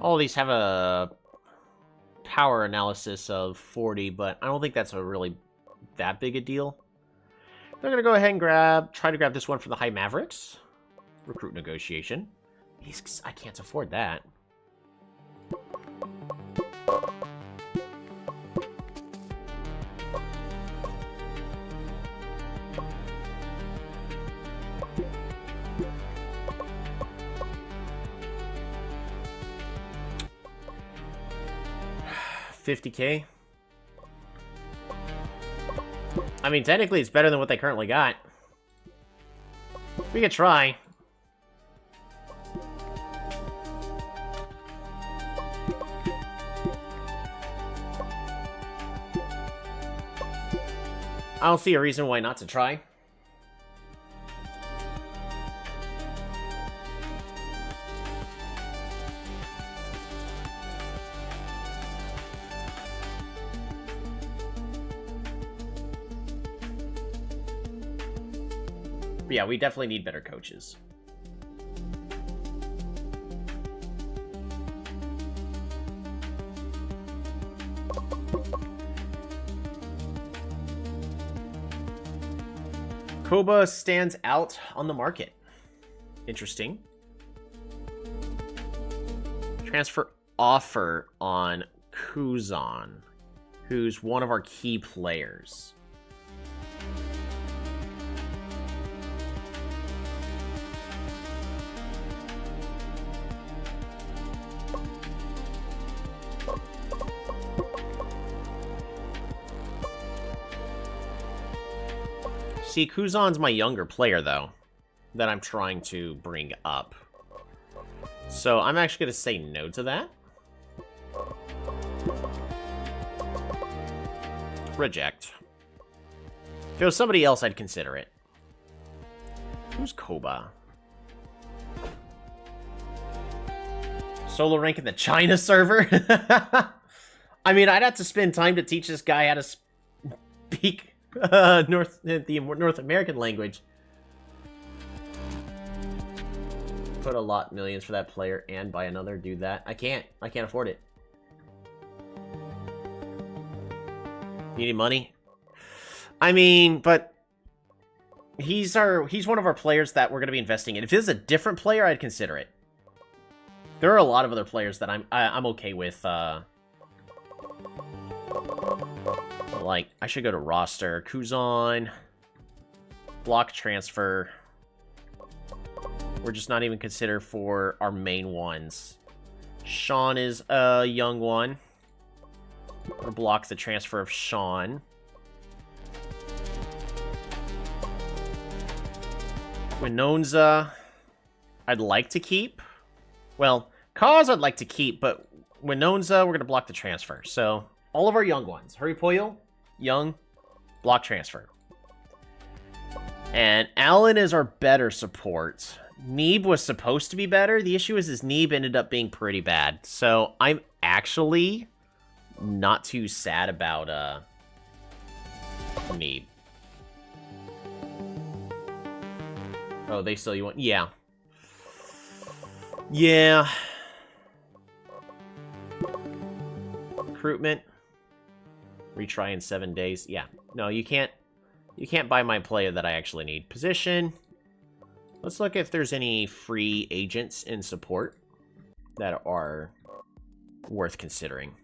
All of these have a power analysis of 40, but I don't think that's a really that big a deal. They're gonna go ahead and try to grab this one from the High Mavericks. Recruit negotiation. I can't afford that. $50K. I mean, technically, it's better than what they currently got. We could try. I don't see a reason why not to try. But yeah, we definitely need better coaches. Koba stands out on the market. Interesting. Transfer offer on Kuzan, who's one of our key players. See, Kuzan's my younger player, though, that I'm trying to bring up. So I'm actually going to say no to that. Reject. If it was somebody else, I'd consider it. Who's Koba? Solo rank in the China server? I mean, I'd have to spend time to teach this guy how to speak the North American language. Put a lot millions for that player and buy another. Do that. I can't afford it. You need money? I mean, but he's one of our players that we're going to be investing in. If it's a different player, I'd consider it. There are a lot of other players that I'm okay with. Like, I should go to roster. Kuzan. Block transfer. We're just not even considered for our main ones. Sean is a young one. Or block the transfer of Sean. Winonza, I'd like to keep. Well, Kaz I'd like to keep, but Winonza, we're going to block the transfer. So, all of our young ones. Huripoyo, young, block transfer. And Alan is our better support. Neeb was supposed to be better. The issue is Neeb ended up being pretty bad. So, I'm actually not too sad about Neeb. Oh, they still you want? Yeah. Yeah. Recruitment. Retry in 7 days. Yeah. No, you can't buy my player that I actually need. Position. Let's look if there's any free agents in support that are worth considering.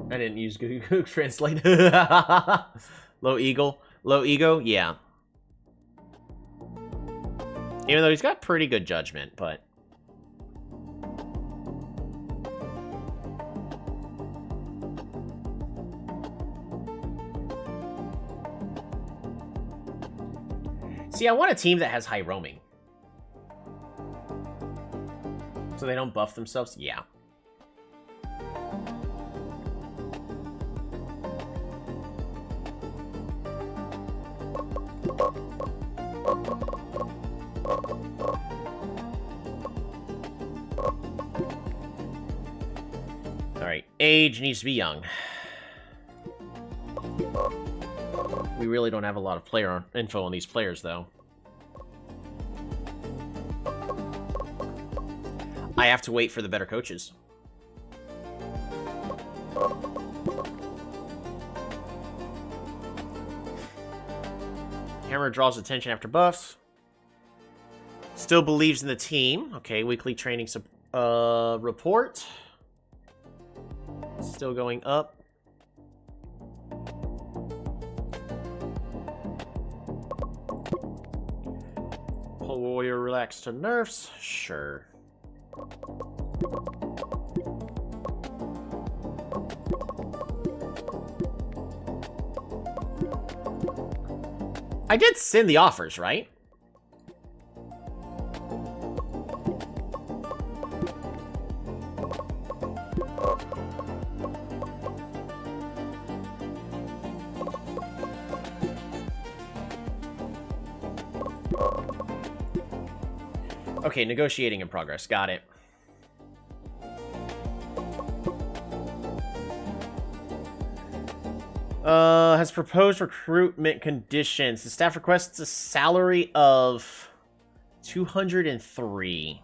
I didn't use Google Translate. Low Eagle. Low Ego? Yeah. Even though he's got pretty good judgment, but... See, I want a team that has high roaming. So they don't buff themselves? Yeah. Alright, age needs to be young. We really don't have a lot of player info on these players, though. I have to wait for the better coaches. Hammer draws attention after buffs. Still believes in the team. Okay, weekly training report. Still going up. Pole Warrior relax to nerfs. Sure. I did send the offers, right? Okay, negotiating in progress. Got it. Has proposed recruitment conditions. The staff requests a salary of 203.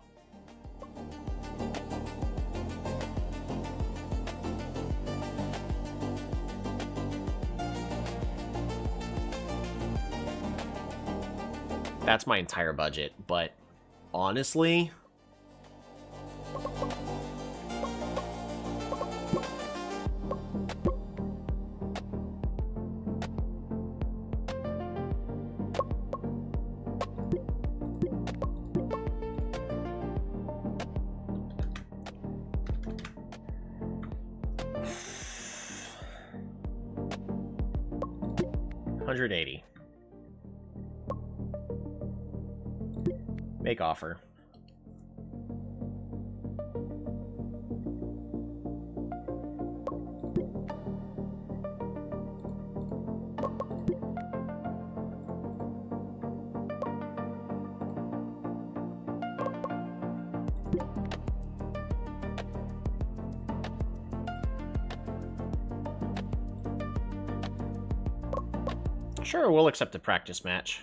That's my entire budget, but honestly, 180. Make offer. Sure, we'll accept a practice match.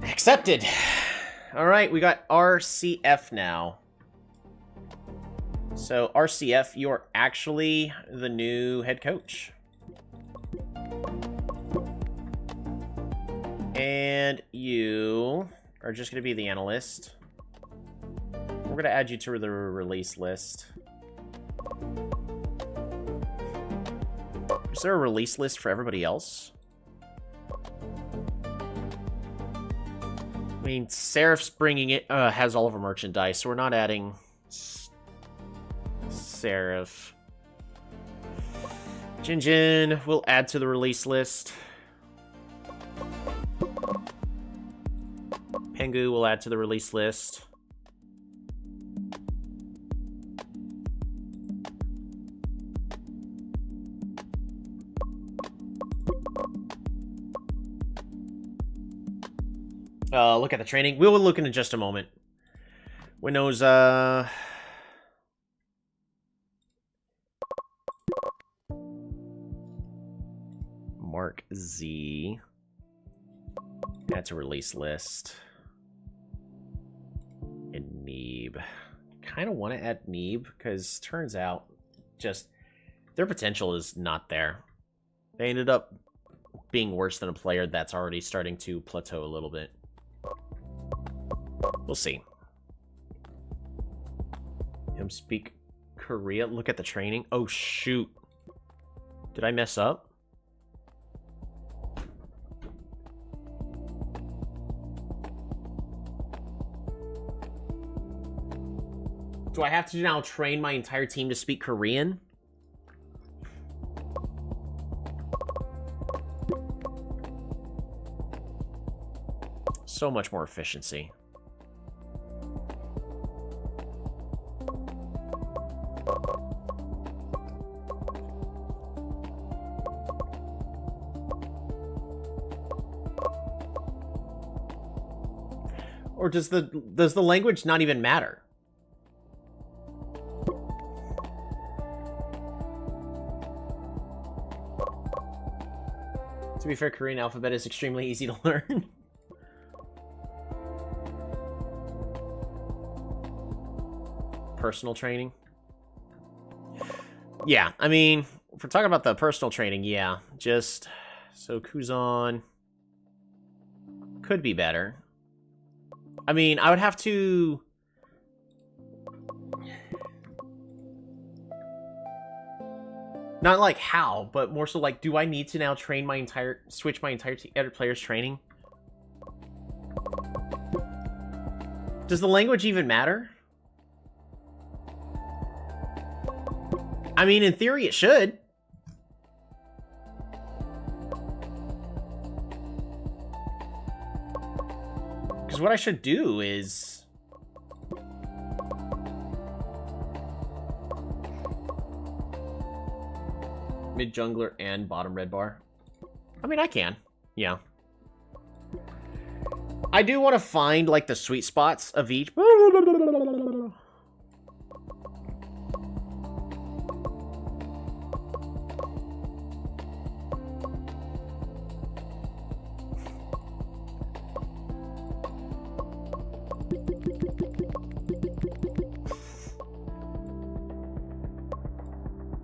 Accepted. All right, we got RCF now. So, RCF, you're actually the new head coach. And you are just going to be the analyst. We're going to add you to the release list. Is there a release list for everybody else? I mean, Seraph's bringing it, has all of our merchandise, so we're not adding Seraph. Jinjin, we'll add to the release list. Pengu will add to the release list. Look at the training. We will look in just a moment. Windows, Mark Z. Add to release list. And Neeb. Kind of want to add Neeb, because turns out just their potential is not there. They ended up being worse than a player that's already starting to plateau a little bit. We'll see. Him speak Korea. Look at the training. Oh, shoot. Did I mess up? Do I have to now train my entire team to speak Korean? So much more efficiency. Or does the language not even matter? To be fair, Korean alphabet is extremely easy to learn. Personal training. Yeah, I mean, if we're talking about the personal training, yeah. Just, so Kuzan could be better. I mean, I would have to... Not like how, but more so like, do I need to now train my entire... Switch my entire other player's training? Does the language even matter? I mean, in theory, it should. Because what I should do is... Mid jungler and bottom red bar. I mean, I can. Yeah. I do want to find, like, the sweet spots of each.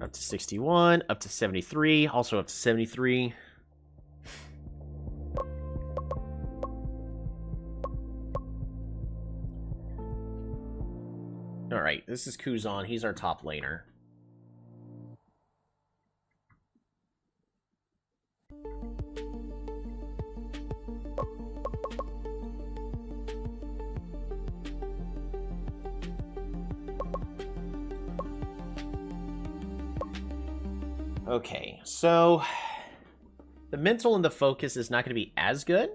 Up to 61, up to 73, also up to 73. All right, this is Kuzan. He's our top laner. Okay, so the mental and the focus is not going to be as good.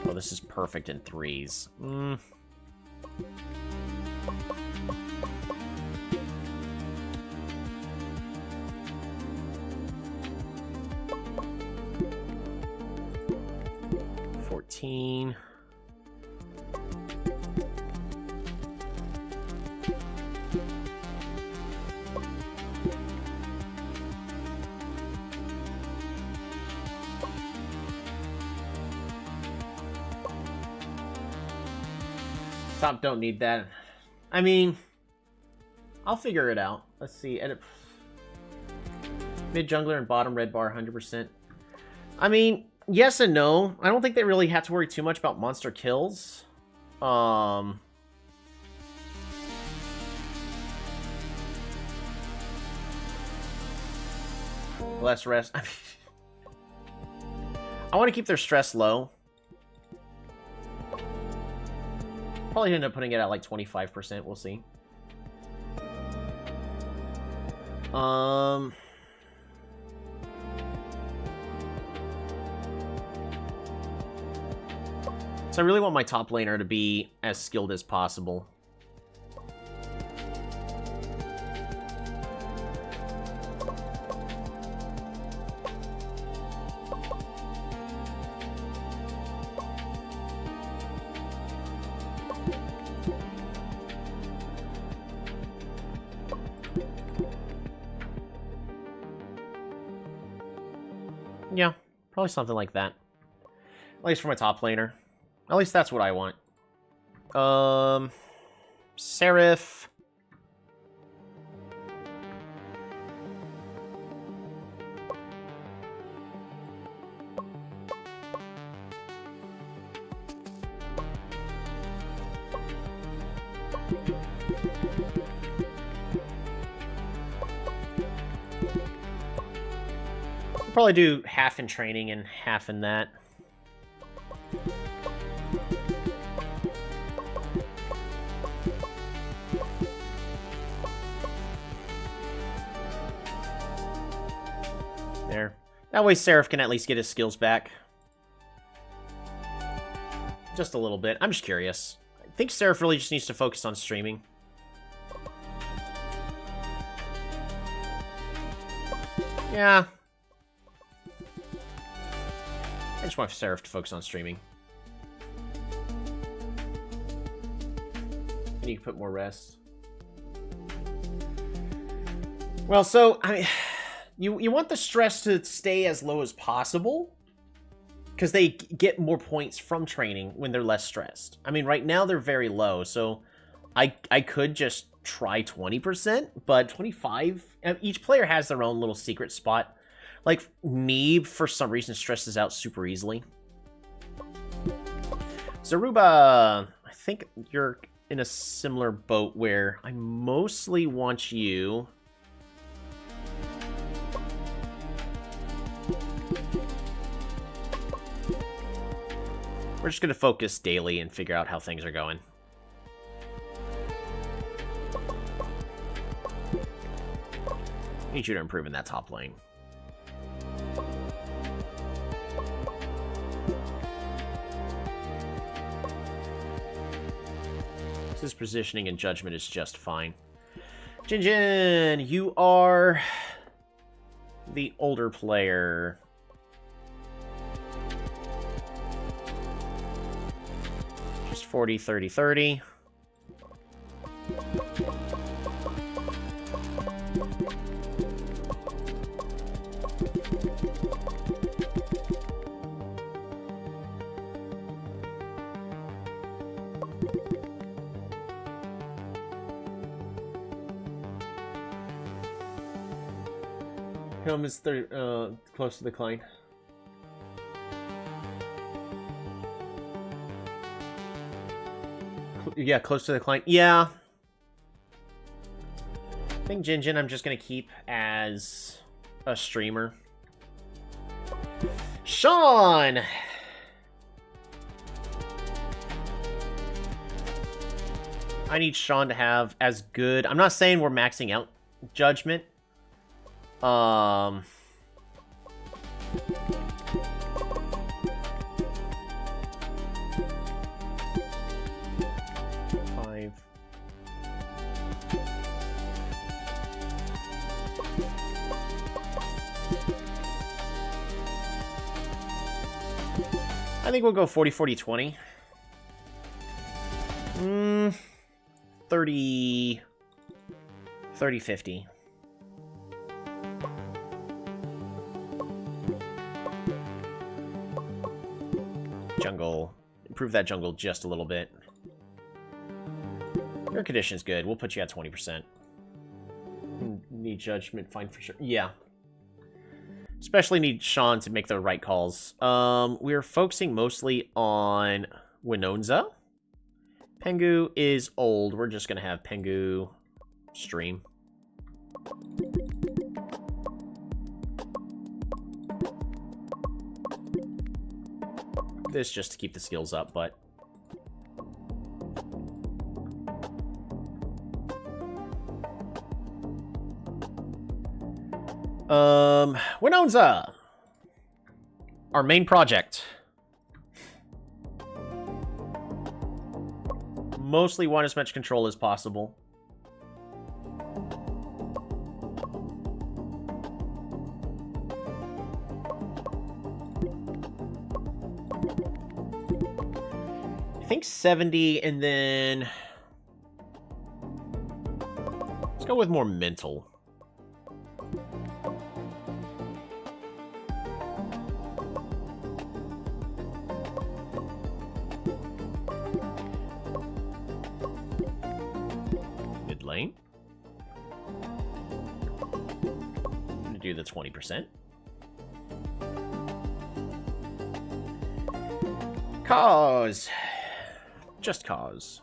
Oh, this is perfect in threes. Top don't need that. I mean, I'll figure it out. Let's see. Edit. Mid jungler and bottom red bar 100%. I mean, yes and no. I don't think they really have to worry too much about monster kills. Less rest. I want to keep their stress low. Probably end up putting it at like 25%. We'll see. So I really want my top laner to be as skilled as possible. Yeah, probably something like that. At least for my top laner. At least that's what I want. Seraph. I'll probably do half in training and half in that. There. That way Seraph can at least get his skills back. Just a little bit. I'm just curious. I think Seraph really just needs to focus on streaming. Yeah. I just want Seraph to focus on streaming. And you can put more rest. Well, so, I mean... You want the stress to stay as low as possible, because they get more points from training when they're less stressed. I mean, right now they're very low, so I could just try 20%, but 25... Each player has their own little secret spot. Like, me, for some reason, stresses out super easily. Zaruba, I think you're in a similar boat where I mostly want you... We're just going to focus daily and figure out how things are going. Need you to improve in that top lane. His positioning and judgment is just fine. Jinjin, you are the older player. Just 40, 30, 30. Helm is close to the decline. Yeah, close to the decline. Yeah. I think Jinjin I'm just going to keep as a streamer. Sean! I need Sean to have as good... I'm not saying we're maxing out Judgment. 5. I think we'll go 40-40-20. 30-50. Jungle. Improve that jungle just a little bit. Your condition's good. We'll put you at 20%. Need Judgment, fine for sure. Yeah. Especially need Sean to make the right calls. We're focusing mostly on Winonza. Pengu is old. We're just going to have Pengu stream. This just to keep the skills up, but... Winonza! Our main project. Mostly want as much control as possible. I think 70, and then... let's go with more mental. Mid lane. I'm gonna do the 20%. Cause. Just cause.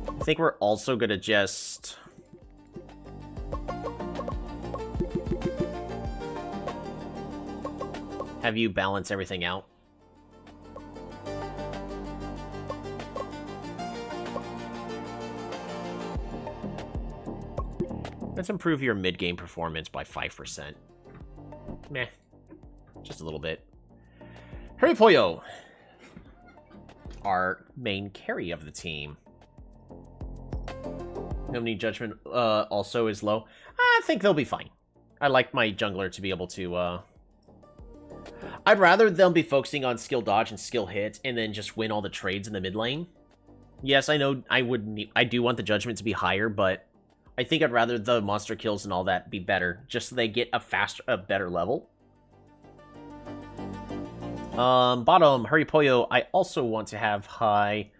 I think we're also gonna just... have you balance everything out. Let's improve your mid-game performance by 5%. Meh. Just a little bit. Hurry Pollo! Our main carry of the team. No need Judgment also is low. I think they'll be fine. I like my jungler to be able to... I'd rather them be focusing on skill dodge and skill hit and then just win all the trades in the mid lane. Yes, I know I do want the Judgment to be higher, but I think I'd rather the monster kills and all that be better, just so they get a better level. Bottom, Hurry Pollo, I also want to have high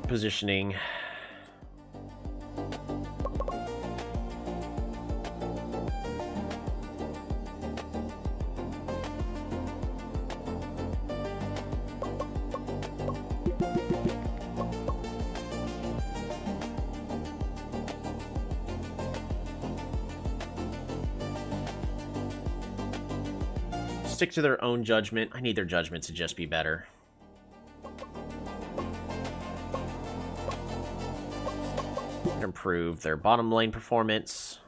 positioning. Stick to their own judgment. I need their judgment to just be better. Improve their bottom lane performance.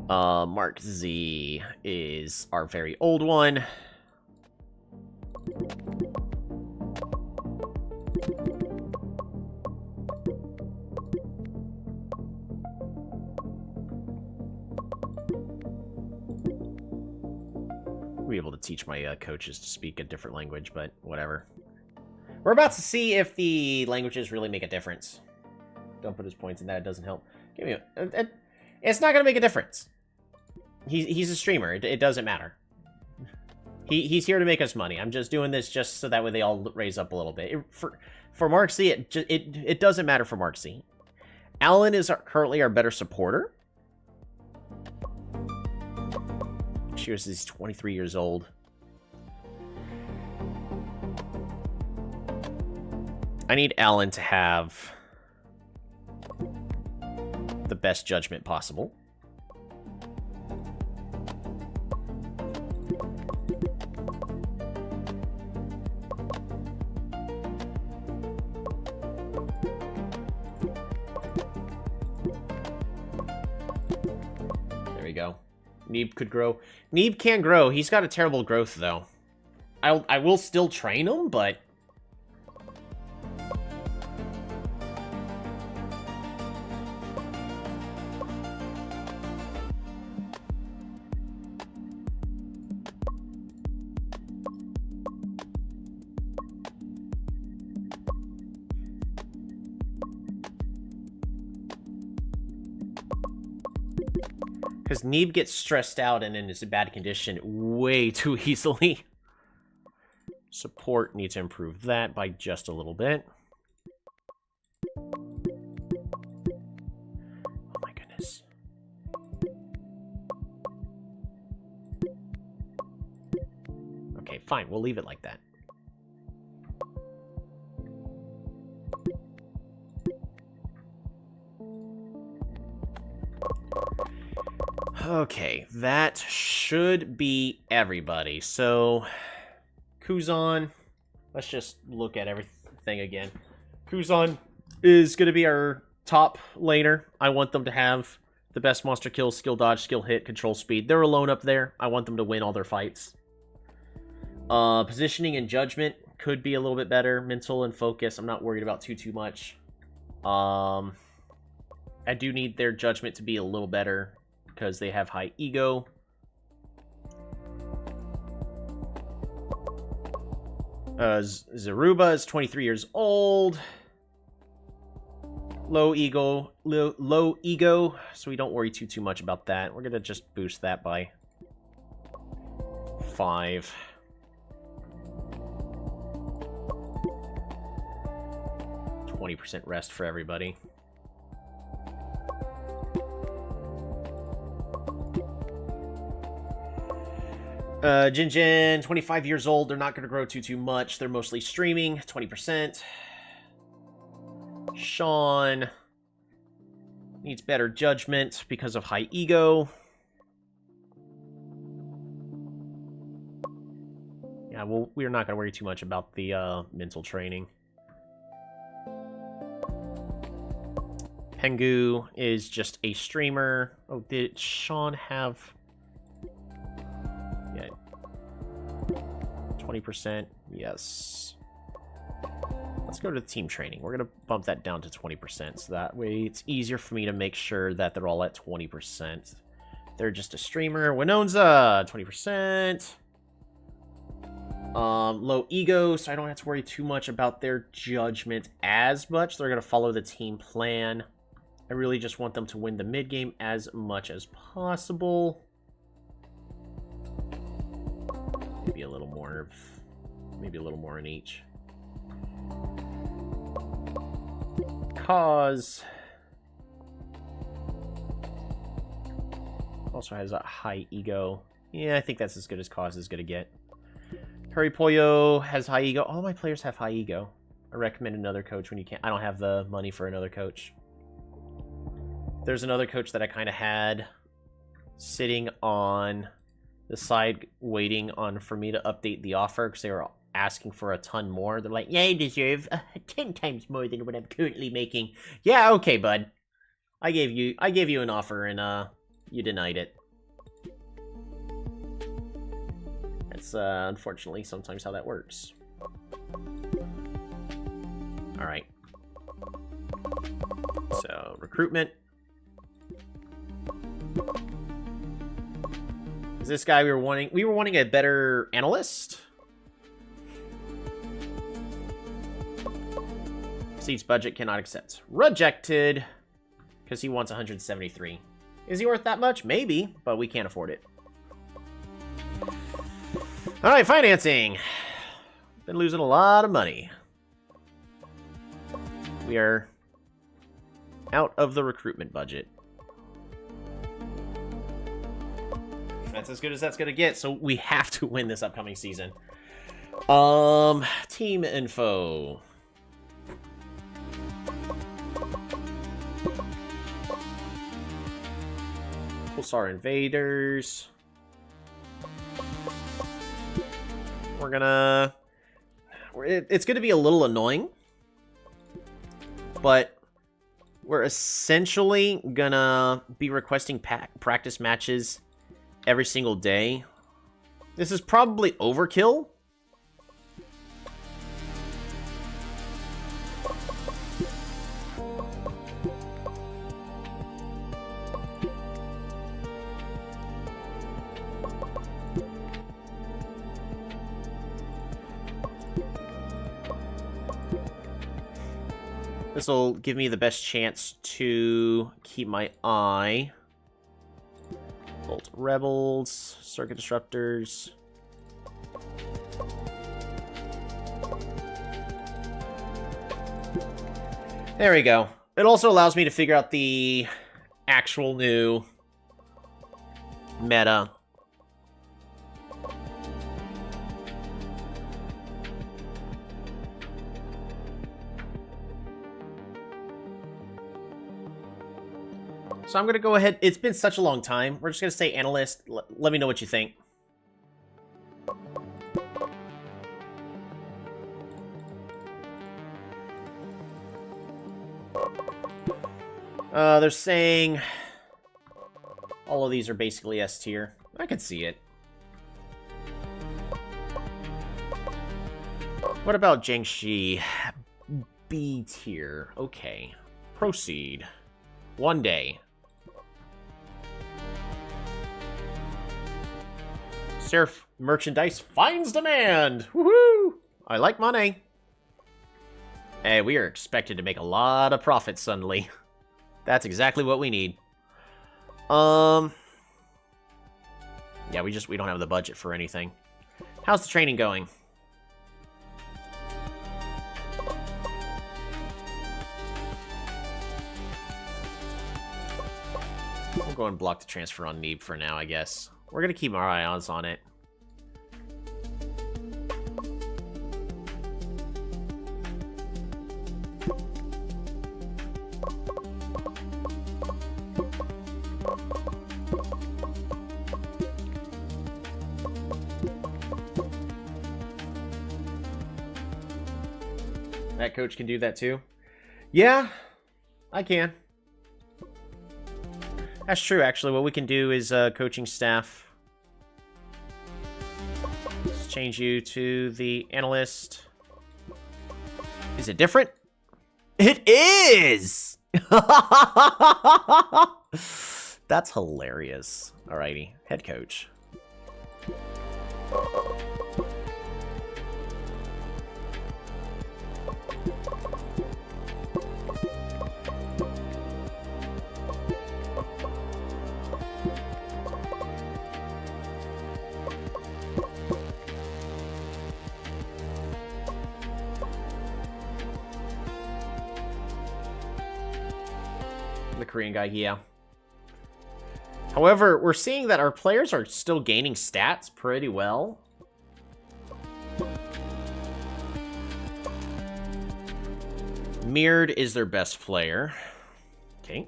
Mark Z is our very old one. Be able to teach my coaches to speak a different language, but whatever. We're about to see if the languages really make a difference. Don't put his points in that; it doesn't help. Give me it's not gonna make a difference. He's a streamer. It doesn't matter. He's here to make us money. I'm just doing this just so that way they all raise up a little bit. For Mark C, it doesn't matter for Mark C. Alan is currently our better supporter. Next year he's 23 years old. I need Alan to have the best judgment possible. There we go. Neeb could grow. Neeb can grow. He's got a terrible growth, though. I will still train him, but... Because Neeb gets stressed out and in a bad condition way too easily. Support needs to improve that by just a little bit. Oh my goodness. Okay, fine. We'll leave it like that. Okay, that should be everybody. So, Kuzan, let's just look at everything again. Kuzan is going to be our top laner. I want them to have the best monster kills, skill dodge, skill hit, control speed. They're alone up there. I want them to win all their fights. Positioning and judgment could be a little bit better. Mental and focus, I'm not worried about too much. I do need their judgment to be a little better, because they have high ego. Zaruba is 23 years old. Low ego, so we don't worry too much about that. We're gonna just boost that by 5. %, rest for everybody. Jinjin, 25 years old. They're not going to grow too much. They're mostly streaming, 20%. Sean needs better judgment because of high ego. Yeah, well, we're not going to worry too much about the mental training. Pengu is just a streamer. Oh, did Sean have... 20%, yes. Let's go to the team training. We're going to bump that down to 20%, so that way it's easier for me to make sure that they're all at 20%. They're just a streamer. Winonza, 20%. Low ego, so I don't have to worry too much about their judgment as much. They're going to follow the team plan. I really just want them to win the mid game as much as possible. Maybe a little more in each. Cause also has a high ego. Yeah, I think that's as good as Cause is gonna get. Hurry Pollo has high ego. All my players have high ego. I recommend another coach when you can't. I don't have the money for another coach. There's another coach that I kind of had sitting on the side waiting on for me to update the offer because they were asking for a ton more. They're like, yeah, you deserve 10 times more than what I'm currently making. Yeah, okay, bud. I gave you an offer and you denied it. That's unfortunately sometimes how that works. All right. So, recruitment. Is this guy we were wanting a better analyst? Seats budget cannot accept. Rejected. Because he wants 173. Is he worth that much? Maybe, but we can't afford it. Alright, financing. Been losing a lot of money. We are out of the recruitment budget. That's as good as that's gonna get, so we have to win this upcoming season. Team info. Pulsar Invaders. It's gonna be a little annoying, but we're essentially gonna be requesting practice matches every single day. This is probably overkill. This will give me the best chance to keep my eye. Bolt Rebels, Circuit Disruptors. There we go. It also allows me to figure out the actual new meta. So I'm going to go ahead. It's been such a long time. We're just going to say analyst. Let me know what you think. They're saying all of these are basically S tier. I can see it. What about Jiangxi? B tier. Okay. Proceed. One day. Surf merchandise finds demand. Woohoo! I like money. Hey, we are expected to make a lot of profit suddenly. That's exactly what we need. Yeah, we don't have the budget for anything. How's the training going? We'll go and block the transfer on Neeb for now, I guess. We're going to keep our eyes on it. That coach can do that too? Yeah, I can. That's true, actually. What we can do is coaching staff. Let's change you to the analyst. Is it different? It is! That's hilarious. Alrighty, head coach. The Korean guy, yeah. However, we're seeing that our players are still gaining stats pretty well. Mirrored is their best player. Okay.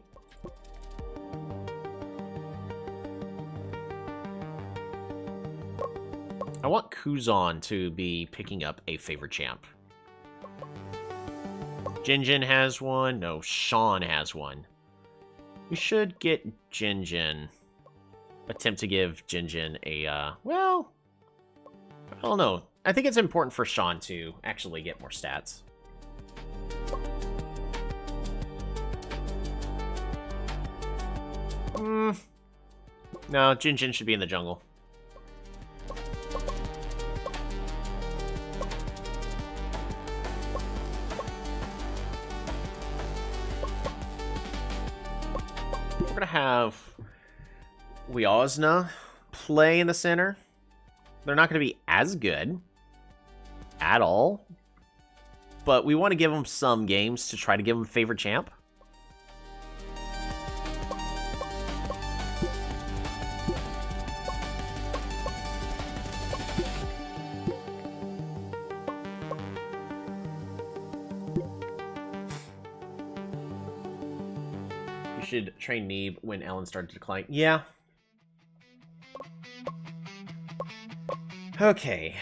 I want Kuzan to be picking up a favorite champ. Jinjin has one. No, Sean has one. We should get Jinjin. Attempt to give Jinjin a, well, I don't know. I think it's important for Sean to actually get more stats. No, Jinjin should be in the jungle. We're gonna have Wiosna play in the center. They're not gonna be as good at all, but we want to give them some games to try to give them favorite champ. should train Neeb when Ellen started to decline. Yeah. Okay.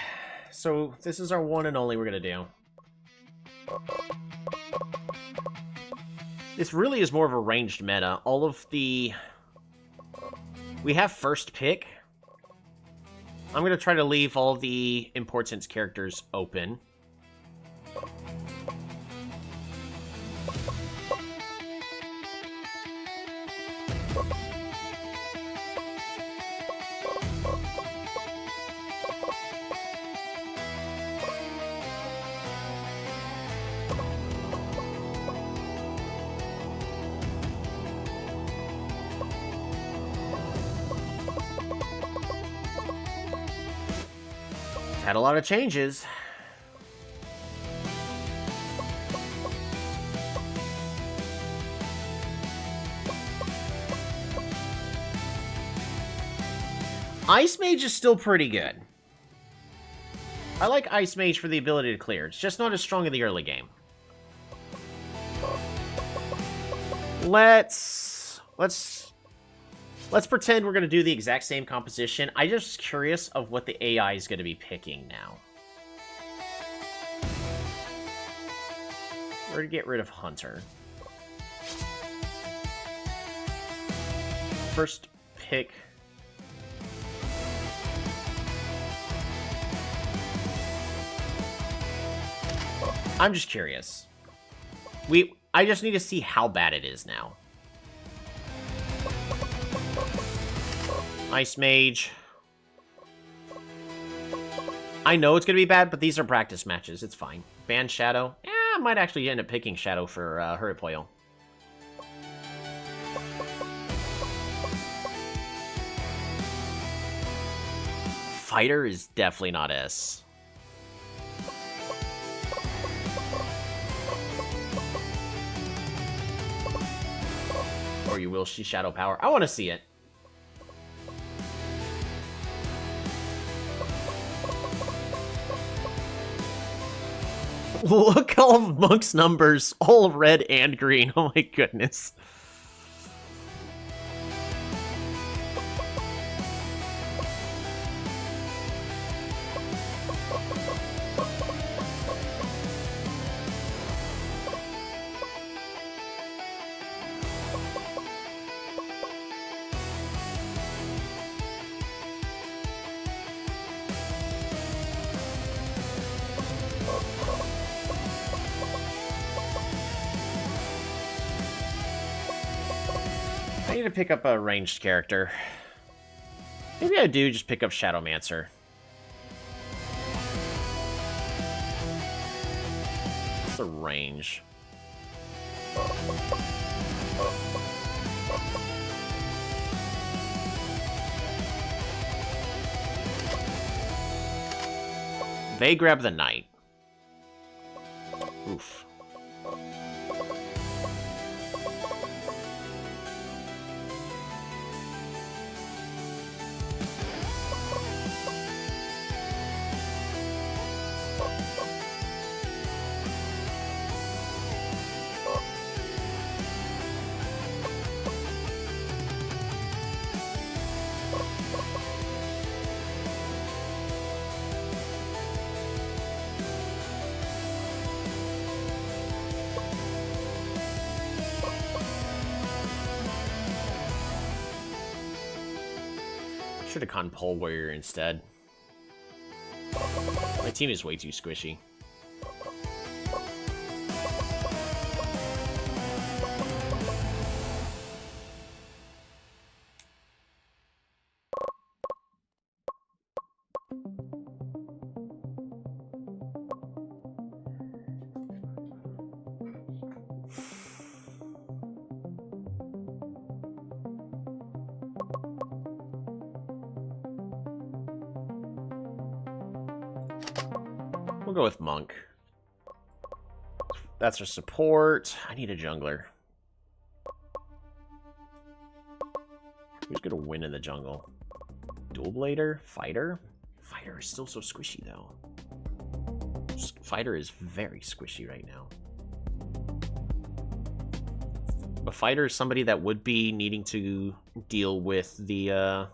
So this is our one and only we're gonna do. This really is more of a ranged meta. All of the... We have first pick. I'm going to try to leave all the importance characters open. Had a lot of changes. Ice Mage is still pretty good. I like Ice Mage for the ability to clear. It's just not as strong in the early game. Let's pretend we're going to do the exact same composition. I'm just curious of what the AI is going to be picking now. We're going to get rid of Hunter. First pick. I'm just curious. I just need to see how bad it is now. Ice Mage. I know it's going to be bad, but these are practice matches. It's fine. Ban Shadow. Yeah, I might actually end up picking Shadow for Hurripoyo. Fighter is definitely not S. Or you will see Shadow Power. I want to see it. Look, all of Monk's numbers, all red and green. Oh my goodness. I need to pick up a ranged character. Maybe I do just pick up Shadowmancer. What's the range? They grab the knight. Oof. Should have gone Pole Warrior instead. My team is way too squishy. We'll go with Monk. That's our support. I need a jungler. Who's gonna win in the jungle? Dual Blader? Fighter? Fighter is still so squishy, though. Fighter is very squishy right now. fighter is somebody that would be needing to deal with the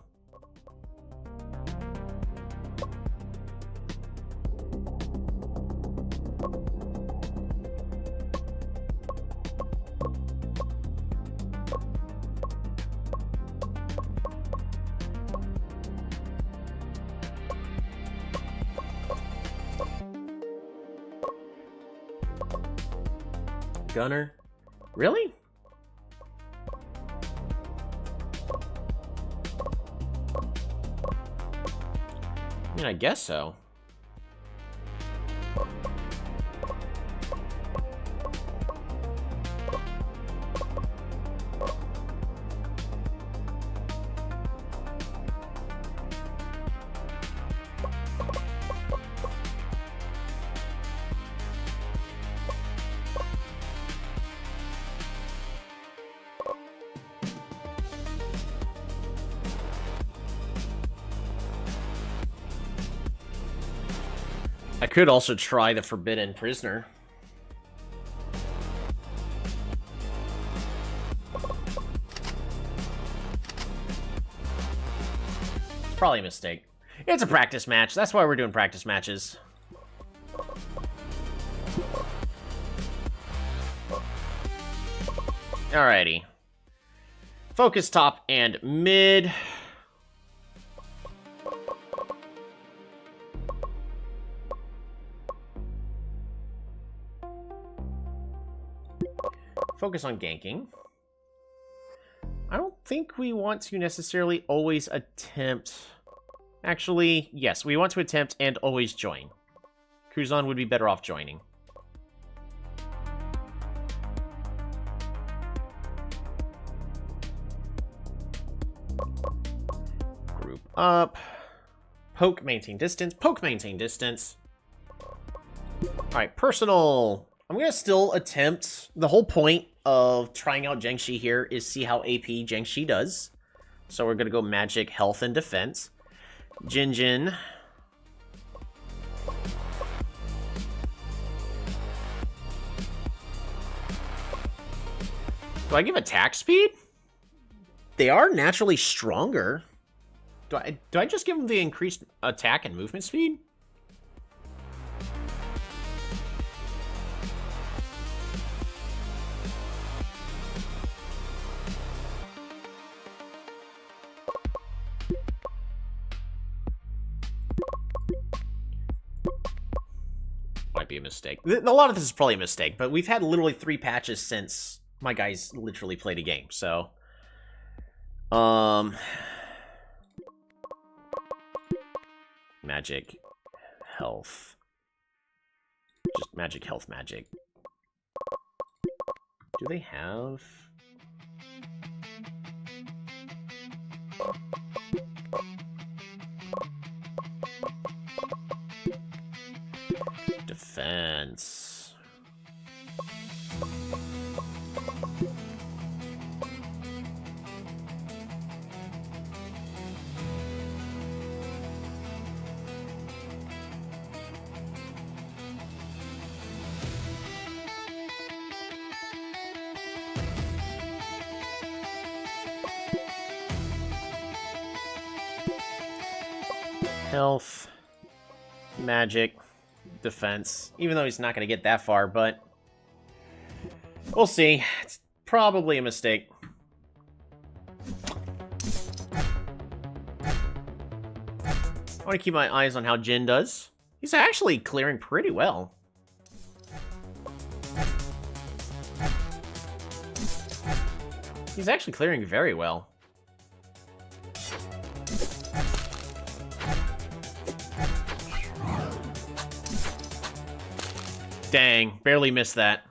gunner. Really? I mean, I guess so. I could also try the Forbidden Prisoner. It's probably a mistake. It's a practice match. That's why we're doing practice matches. Alrighty. Focus top and mid. Focus on ganking. I don't think we want to necessarily always attempt... Actually, yes, we want to attempt and always join. Kuzan would be better off joining. Group up. Poke, maintain distance. Poke, maintain distance. Alright, personal... I'm going to still attempt... The whole point of trying out Zheng Shi here is see how AP Zheng Shi does. So we're going to go magic, health, and defense. Jin Jin. Do I give attack speed? They are naturally stronger. Do I just give them the increased attack and movement speed? Might be a mistake. A lot of this is probably a mistake, but we've had literally 3 patches since my guys literally played a game, so... Magic, health. Just magic, health, magic. Do they have... Defense. Health, magic, defense, even though he's not going to get that far, but we'll see. It's probably a mistake. I want to keep my eyes on how Jin does. He's actually clearing pretty well. He's actually clearing very well. Dang, barely missed that.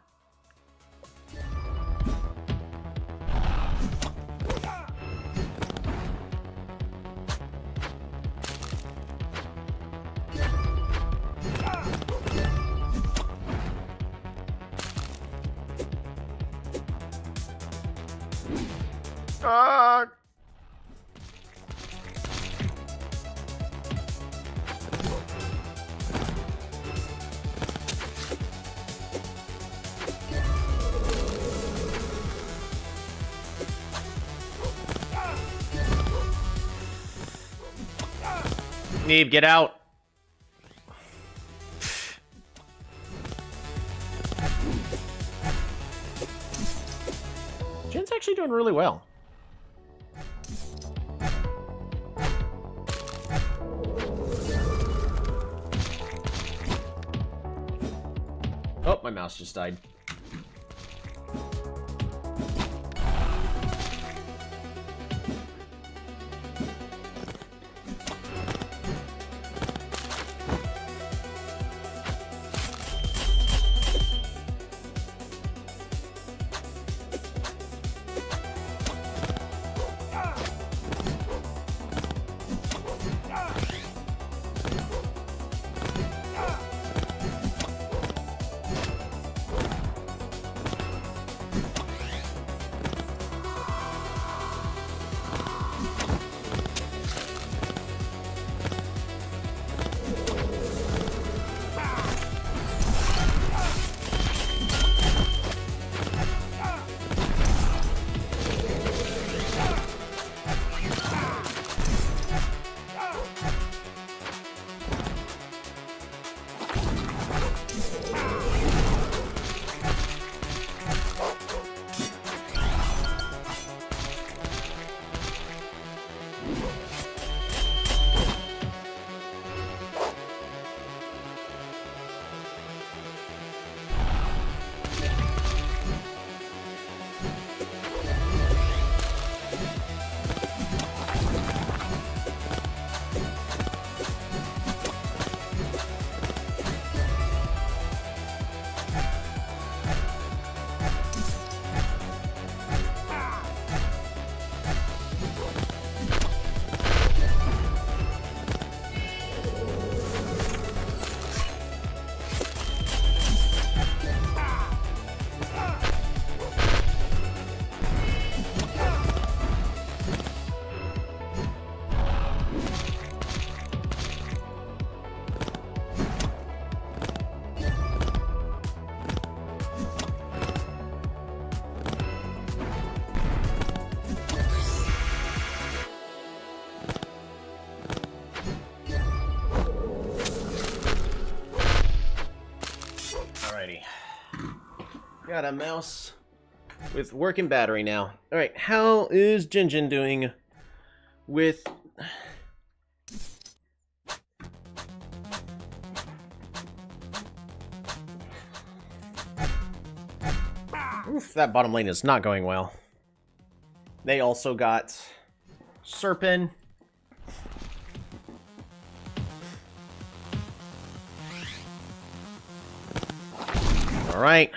Neeb, get out. Jin's actually doing really well. Oh, my mouse just died. Got a mouse with working battery now. Alright, how is Jinjin doing with... Oof, that bottom lane is not going well. They also got Serpent. Alright.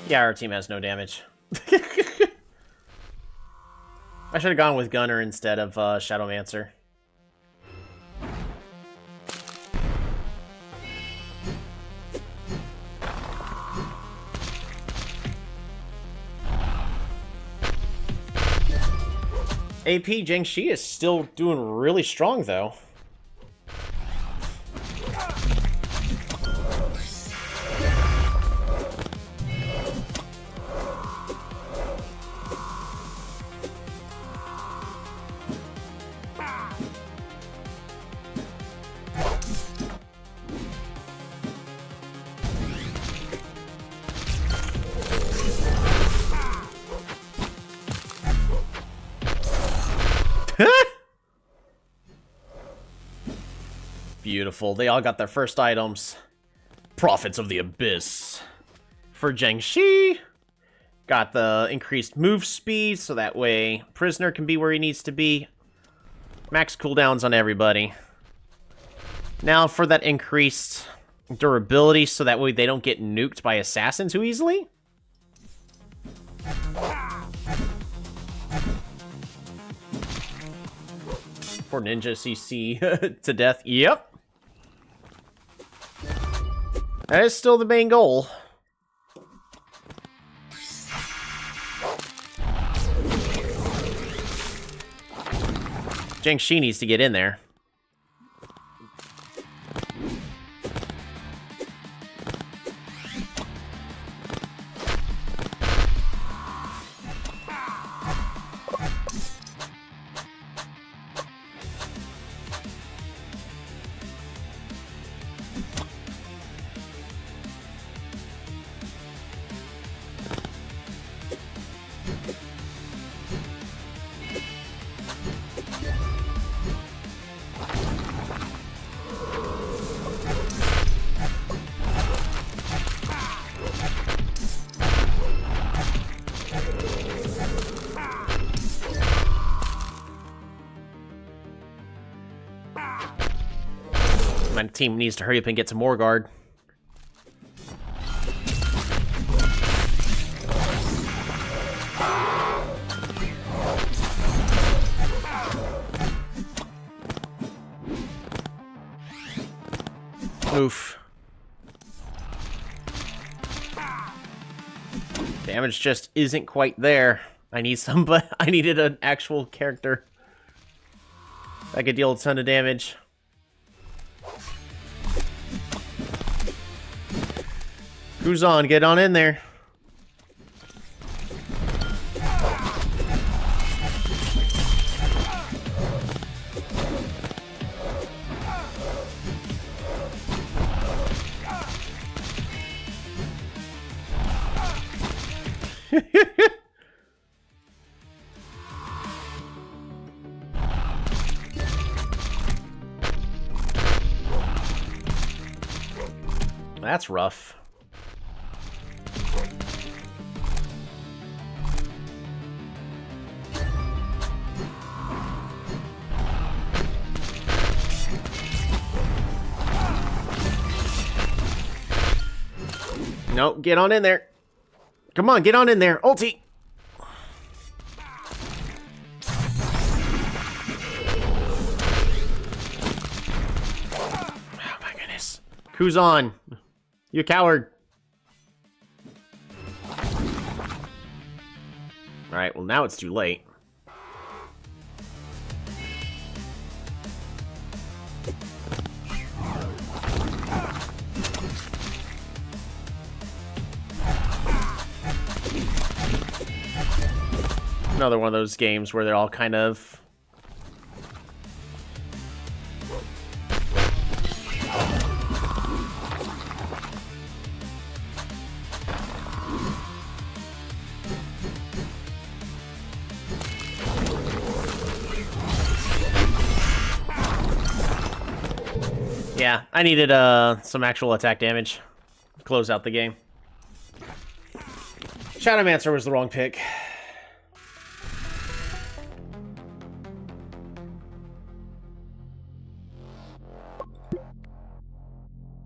Yeah, our team has no damage. I should have gone with Gunner instead of Shadowmancer. AP Jiangxi is still doing really strong, though. Beautiful. They all got their first items. Prophets of the Abyss. For Jiangxi, got the increased move speed, so that way Prisoner can be where he needs to be. Max cooldowns on everybody. Now for that increased durability, so that way they don't get nuked by assassins too easily. For Ninja CC to death. Yep. That is still the main goal. Jiangxi needs to get in there. My team needs to hurry up and get some more guard. Oof. Damage just isn't quite there. I need somebody. I needed an actual character that could deal a ton of damage. Who's on? Get on in there. That's rough. Nope, get on in there. Come on, get on in there. Ulti. Oh my goodness. Who's on? You coward. Alright, well now it's too late. Another one of those games where they're all kind of... Yeah, I needed some actual attack damage to close out the game. Shadowmancer was the wrong pick.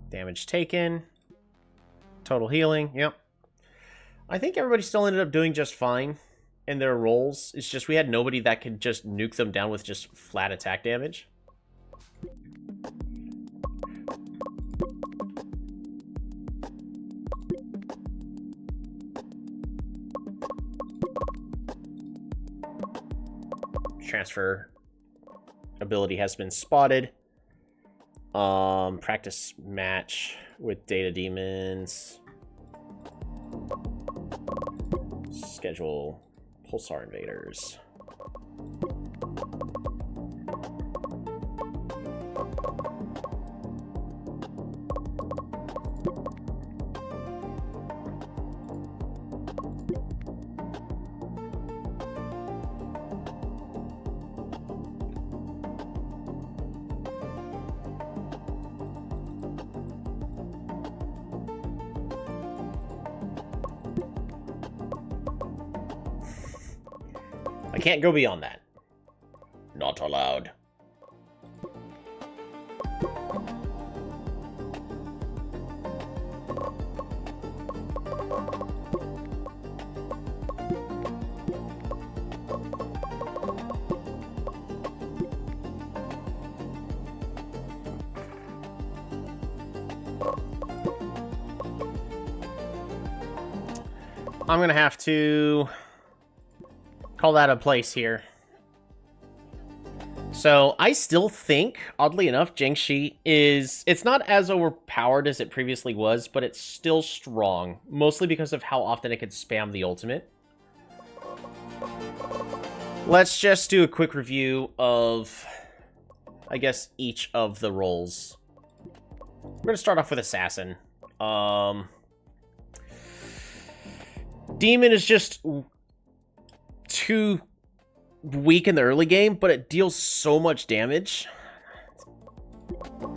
Damage taken. Total healing, yep. I think everybody still ended up doing just fine in their roles. It's just we had nobody that could just nuke them down with just flat attack damage. Transfer ability has been spotted. Practice match with Data Demons. Schedule Pulsar Invaders. I can't go beyond that. Not allowed. I'm gonna have to call that a place here. So I still think, oddly enough, Jingxi it's not as overpowered as it previously was, but it's still strong, mostly because of how often it can spam the ultimate. Let's just do a quick review of, I guess, each of the roles. We're gonna start off with Assassin. Demon is just too weak in the early game, but it deals so much damage.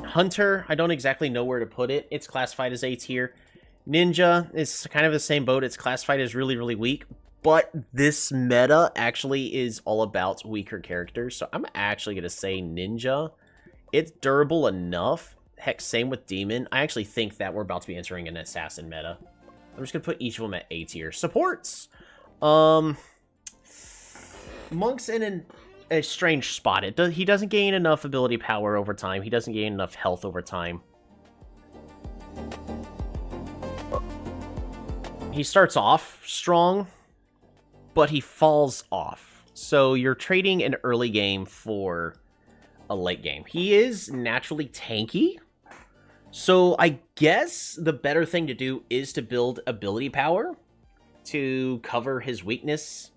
Hunter, I don't exactly know where to put it. It's classified as A tier. Ninja is kind of the same boat. It's classified as really, really weak. But this meta actually is all about weaker characters. So I'm actually going to say Ninja. It's durable enough. Heck, same with Demon. I actually think that we're about to be entering an Assassin meta. I'm just going to put each of them at A tier. Supports. Monk's in a strange spot. He doesn't gain enough ability power over time. He doesn't gain enough health over time. He starts off strong, but he falls off. So you're trading an early game for a late game. He is naturally tanky. So I guess the better thing to do is to build ability power to cover his weakness,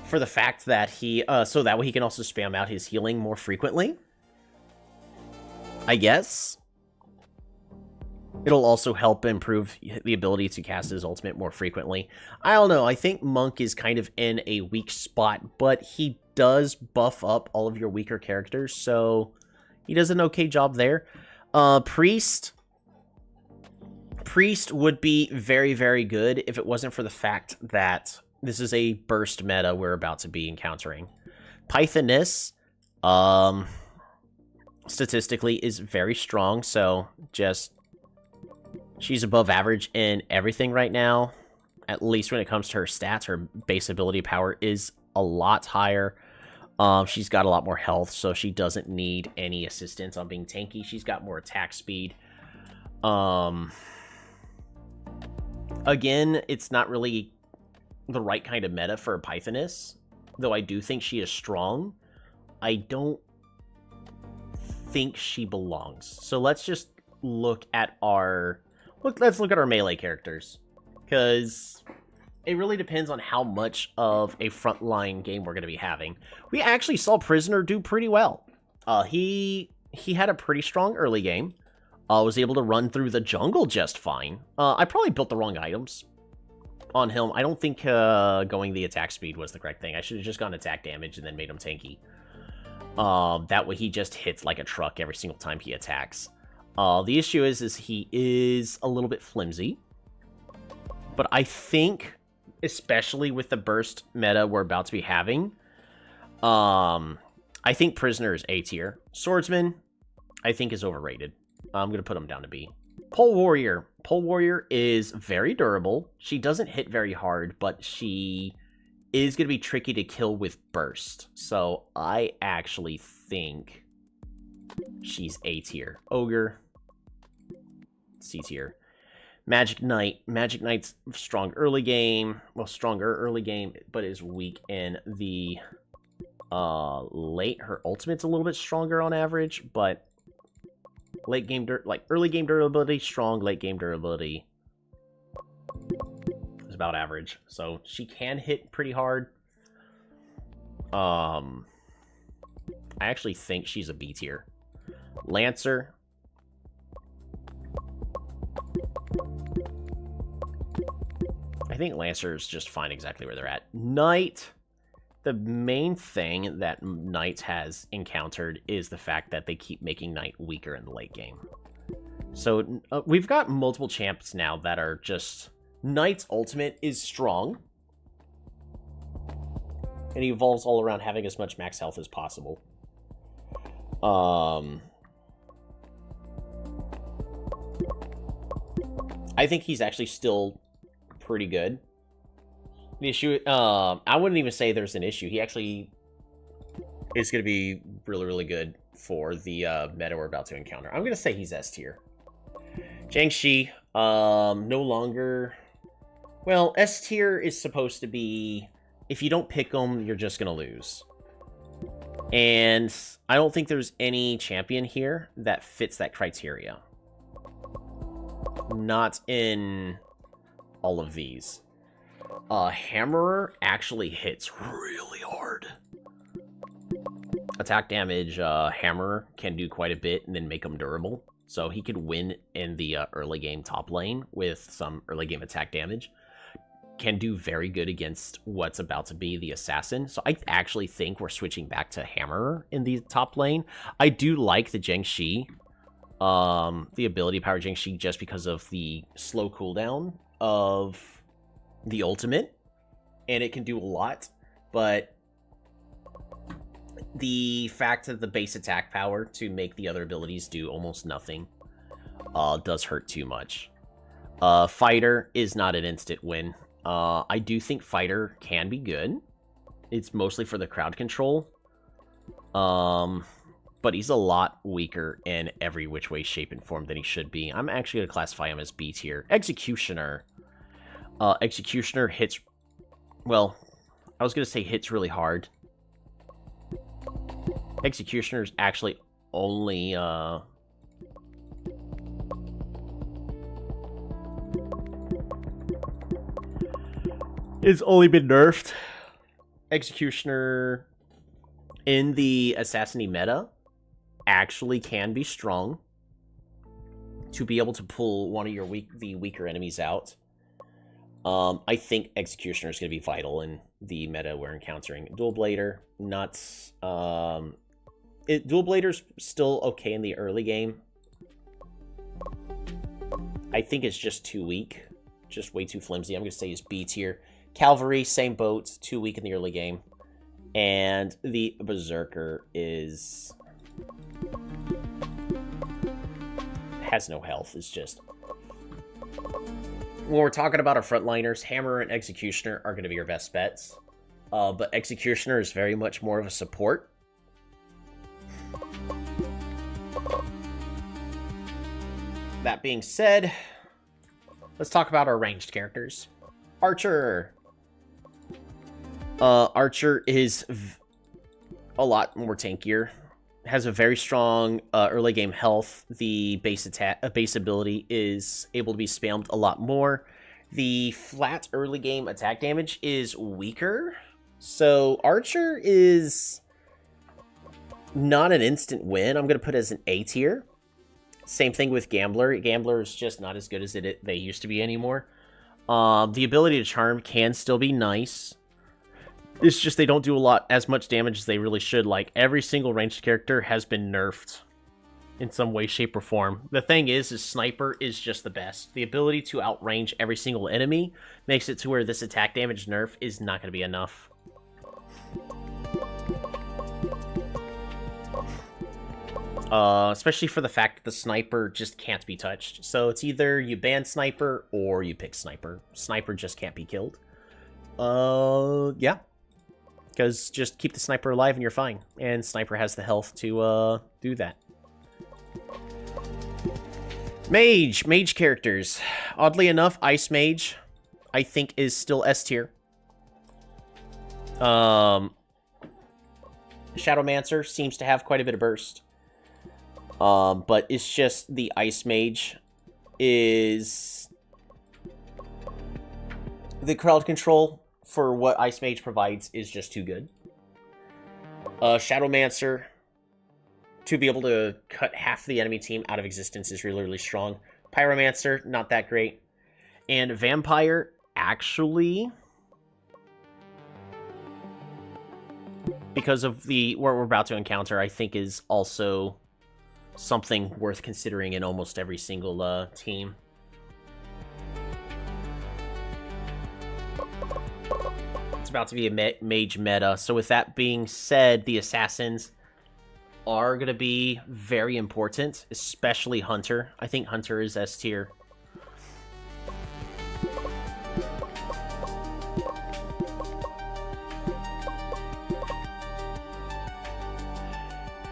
for the fact that he, so that way he can also spam out his healing more frequently. I guess. It'll also help improve the ability to cast his ultimate more frequently. I don't know, I think Monk is kind of in a weak spot, but he does buff up all of your weaker characters, so he does an okay job there. Priest would be very, very good if it wasn't for the fact that this is a burst meta we're about to be encountering. Pythoness, statistically, is very strong, so just... she's above average in everything right now. At least when it comes to her stats, her base ability power is a lot higher. She's got a lot more health, so she doesn't need any assistance on being tanky. She's got more attack speed. Again, it's not really the right kind of meta for a Pythoness, though I do think she is strong. I don't think she belongs. So let's just look at our... let's look at our melee characters, because it really depends on how much of a frontline game we're going to be having. We actually saw Prisoner do pretty well. He had a pretty strong early game. Was able to run through the jungle just fine. I probably built the wrong items on him. I don't think going the attack speed was the correct thing. I should have just gone attack damage and then made him tanky. That way he just hits like a truck every single time he attacks. The issue is he is a little bit flimsy. But I think, especially with the burst meta we're about to be having, I think Prisoner is A tier. Swordsman, I think, is overrated. I'm going to put him down to B. Pole Warrior. Pole Warrior is very durable. She doesn't hit very hard, but she is going to be tricky to kill with burst. So I actually think she's A tier. Ogre, C tier. Magic Knight. Magic Knight's strong early game. Well, stronger early game, but is weak in the late. Her ultimate's a little bit stronger on average, but late game, early game durability, strong. Late game durability is about average. So she can hit pretty hard. I actually think she's a B tier. Lancer. I think Lancer is just fine exactly where they're at. Knight. The main thing that Knight has encountered is the fact that they keep making Knight weaker in the late game. So we've got multiple champs now that are just... Knight's ultimate is strong. And he evolves all around having as much max health as possible. I think he's actually still pretty good. The issue, I wouldn't even say there's an issue. He actually is going to be really, really good for the meta we're about to encounter. I'm going to say he's S tier. Jiangshi, no longer... Well, S tier is supposed to be... If you don't pick him, you're just going to lose. And I don't think there's any champion here that fits that criteria. Not in all of these. Hammerer actually hits really hard. Attack damage, Hammerer can do quite a bit and then make him durable. So he could win in the early game top lane with some early game attack damage. Can do very good against what's about to be the assassin. So I actually think we're switching back to Hammerer in the top lane. I do like the Jiangshi, the ability power Jiangshi, just because of the slow cooldown of the ultimate. And it can do a lot, but the fact that the base attack power to make the other abilities do almost nothing does hurt too much. Fighter is not an instant win. I do think Fighter can be good. It's mostly for the crowd control. But he's a lot weaker in every which way, shape, and form than he should be. I'm actually going to classify him as B tier. Executioner. Executioner hits... Well, I was going to say hits really hard. Executioner is actually only... It's only been nerfed. Executioner in the Assassin-y meta actually can be strong to be able to pull one of your the weaker enemies out. I think Executioner is going to be vital in the meta we're encountering. Dual Blader, not... Dual Blader's still okay in the early game. I think it's just too weak. Just way too flimsy. I'm going to say he's B tier. Cavalry, same boat, too weak in the early game. And the Berserker is... has no health. It's just... When we're talking about our frontliners, Hammer and Executioner are going to be your best bets. But Executioner is very much more of a support. That being said, let's talk about our ranged characters. Archer. Archer is a lot more tankier. Has a very strong early game health. The base attack, base ability is able to be spammed a lot more. The flat early game attack damage is weaker. So Archer is not an instant win. I'm going to put it as an A tier. Same thing with Gambler. Gambler is just not as good as they used to be anymore. The ability to charm can still be nice. It's just they don't do as much damage as they really should. Like, every single ranged character has been nerfed in some way, shape, or form. The thing is Sniper is just the best. The ability to outrange every single enemy makes it to where this attack damage nerf is not going to be enough. Especially for the fact that the Sniper just can't be touched. So it's either you ban Sniper or you pick Sniper. Sniper just can't be killed. Yeah. Because just keep the Sniper alive and you're fine. And Sniper has the health to, do that. Mage. Mage characters. Oddly enough, Ice Mage, I think, is still S tier. Shadowmancer seems to have quite a bit of burst. But it's just the Ice Mage is... The crowd control for what Ice Mage provides is just too good. Shadowmancer, to be able to cut half the enemy team out of existence, is really, really strong. Pyromancer, not that great. And Vampire, actually... because of what we're about to encounter, I think is also... something worth considering in almost every single team. It's about to be a mage meta. So with that being said, the assassins are going to be very important, especially Hunter. I think Hunter is S tier.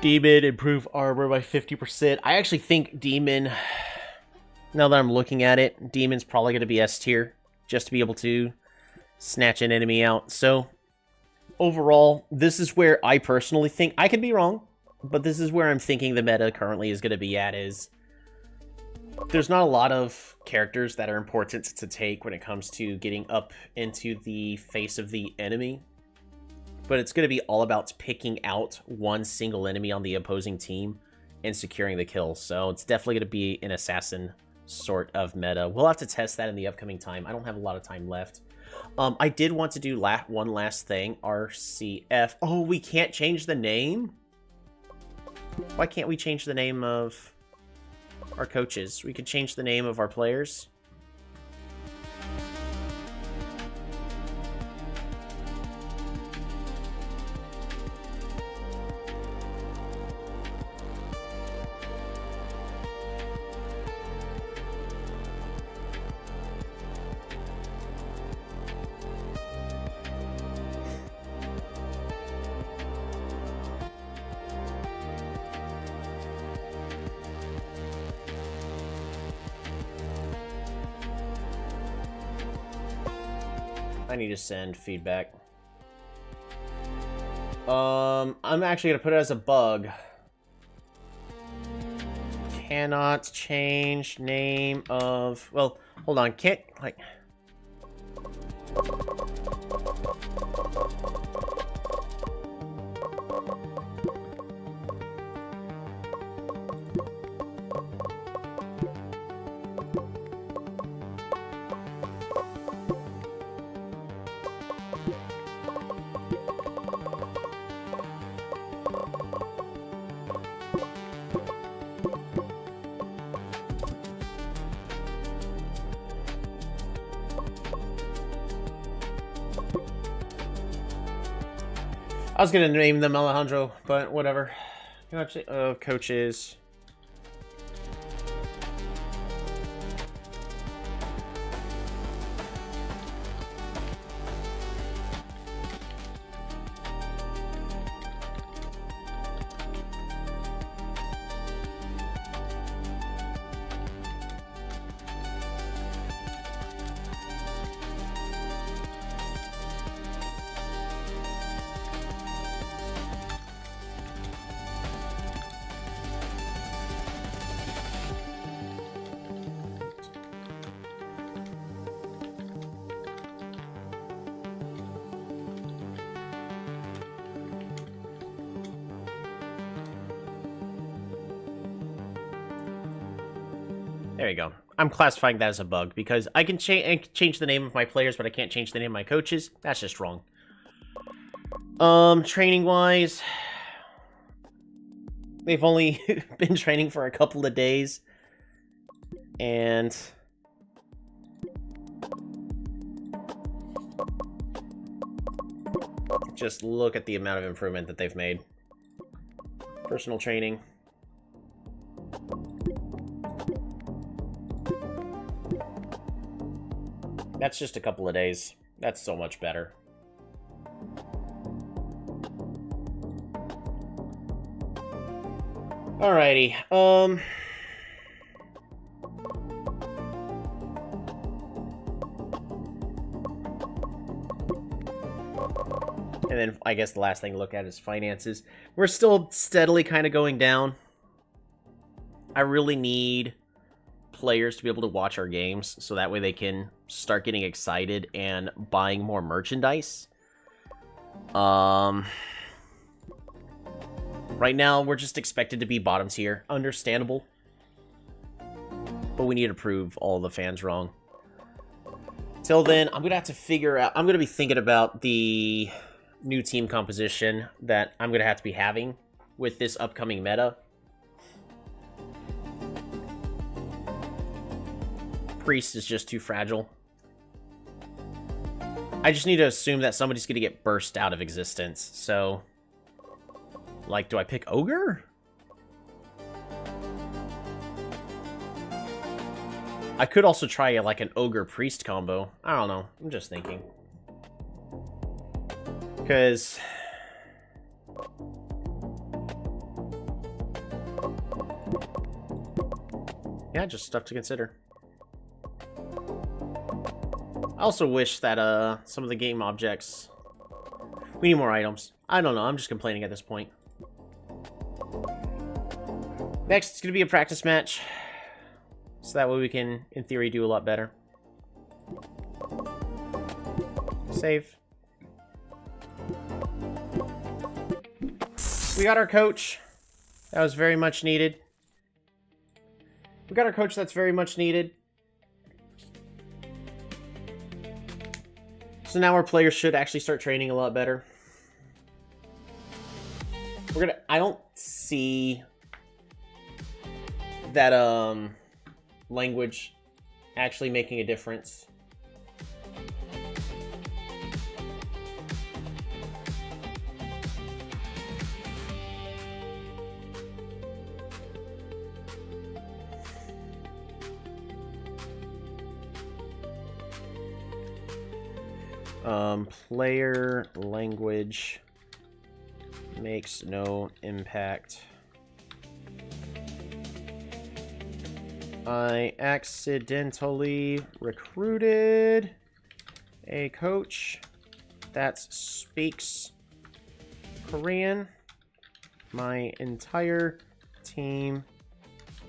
Demon, improve armor by 50%. I actually think Demon, now that I'm looking at it, Demon's probably going to be S tier, just to be able to snatch an enemy out. So, overall, this is where I personally think, I could be wrong, but this is where I'm thinking the meta currently is going to be at, is there's not a lot of characters that are important to take when it comes to getting up into the face of the enemy. But it's going to be all about picking out one single enemy on the opposing team and securing the kill. So it's definitely going to be an assassin sort of meta. We'll have to test that in the upcoming time. I don't have a lot of time left. I did want to do one last thing. RCF. Oh, we can't change the name? Why can't we change the name of our coaches? We could change the name of our players. I need to send feedback. I'm actually gonna put it as a bug. Cannot change name of... Well, hold on. Can't, like... I was gonna name them Alejandro, but whatever. Coaches. There you go. I'm classifying that as a bug because I can change the name of my players, but I can't change the name of my coaches. That's just wrong. Training-wise, they've only been training for a couple of days. And... just look at the amount of improvement that they've made. Personal training. That's just a couple of days. That's so much better. Alrighty. And then I guess the last thing to look at is finances. We're still steadily kind of going down. I really need players to be able to watch our games so that way they can start getting excited and buying more merchandise. Right now we're just expected to be bottom tier. Understandable. But we need to prove all the fans wrong. Till then, I'm gonna have to figure out, I'm gonna be thinking about the new team composition that I'm gonna have to be having with this upcoming meta. Priest is just too fragile. I just need to assume that somebody's going to get burst out of existence. So, like, do I pick Ogre? I could also try, like, an Ogre Priest combo. I don't know. I'm just thinking. Because... yeah, just stuff to consider. I also wish that some of the game objects... we need more items. I don't know, I'm just complaining at this point. Next, it's going to be a practice match. So that way we can, in theory, do a lot better. Save. We got our coach. That was very much needed. We got our coach that's very much needed. So now our players should actually start training a lot better. I don't see that language actually making a difference. Player language makes no impact. I accidentally recruited a coach that speaks Korean. My entire team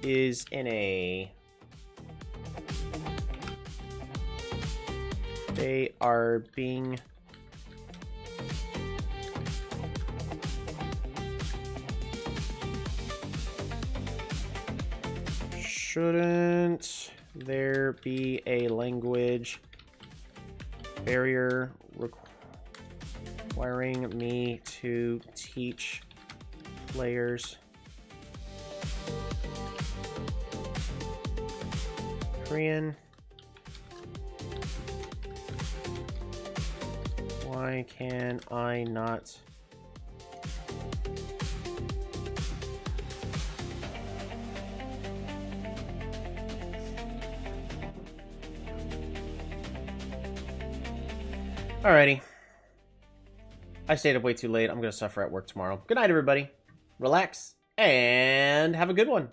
is in a... they are being... shouldn't there be a language barrier requiring me to teach players Korean? Why can I not? Alrighty. I stayed up way too late. I'm going to suffer at work tomorrow. Good night, everybody. Relax, and have a good one.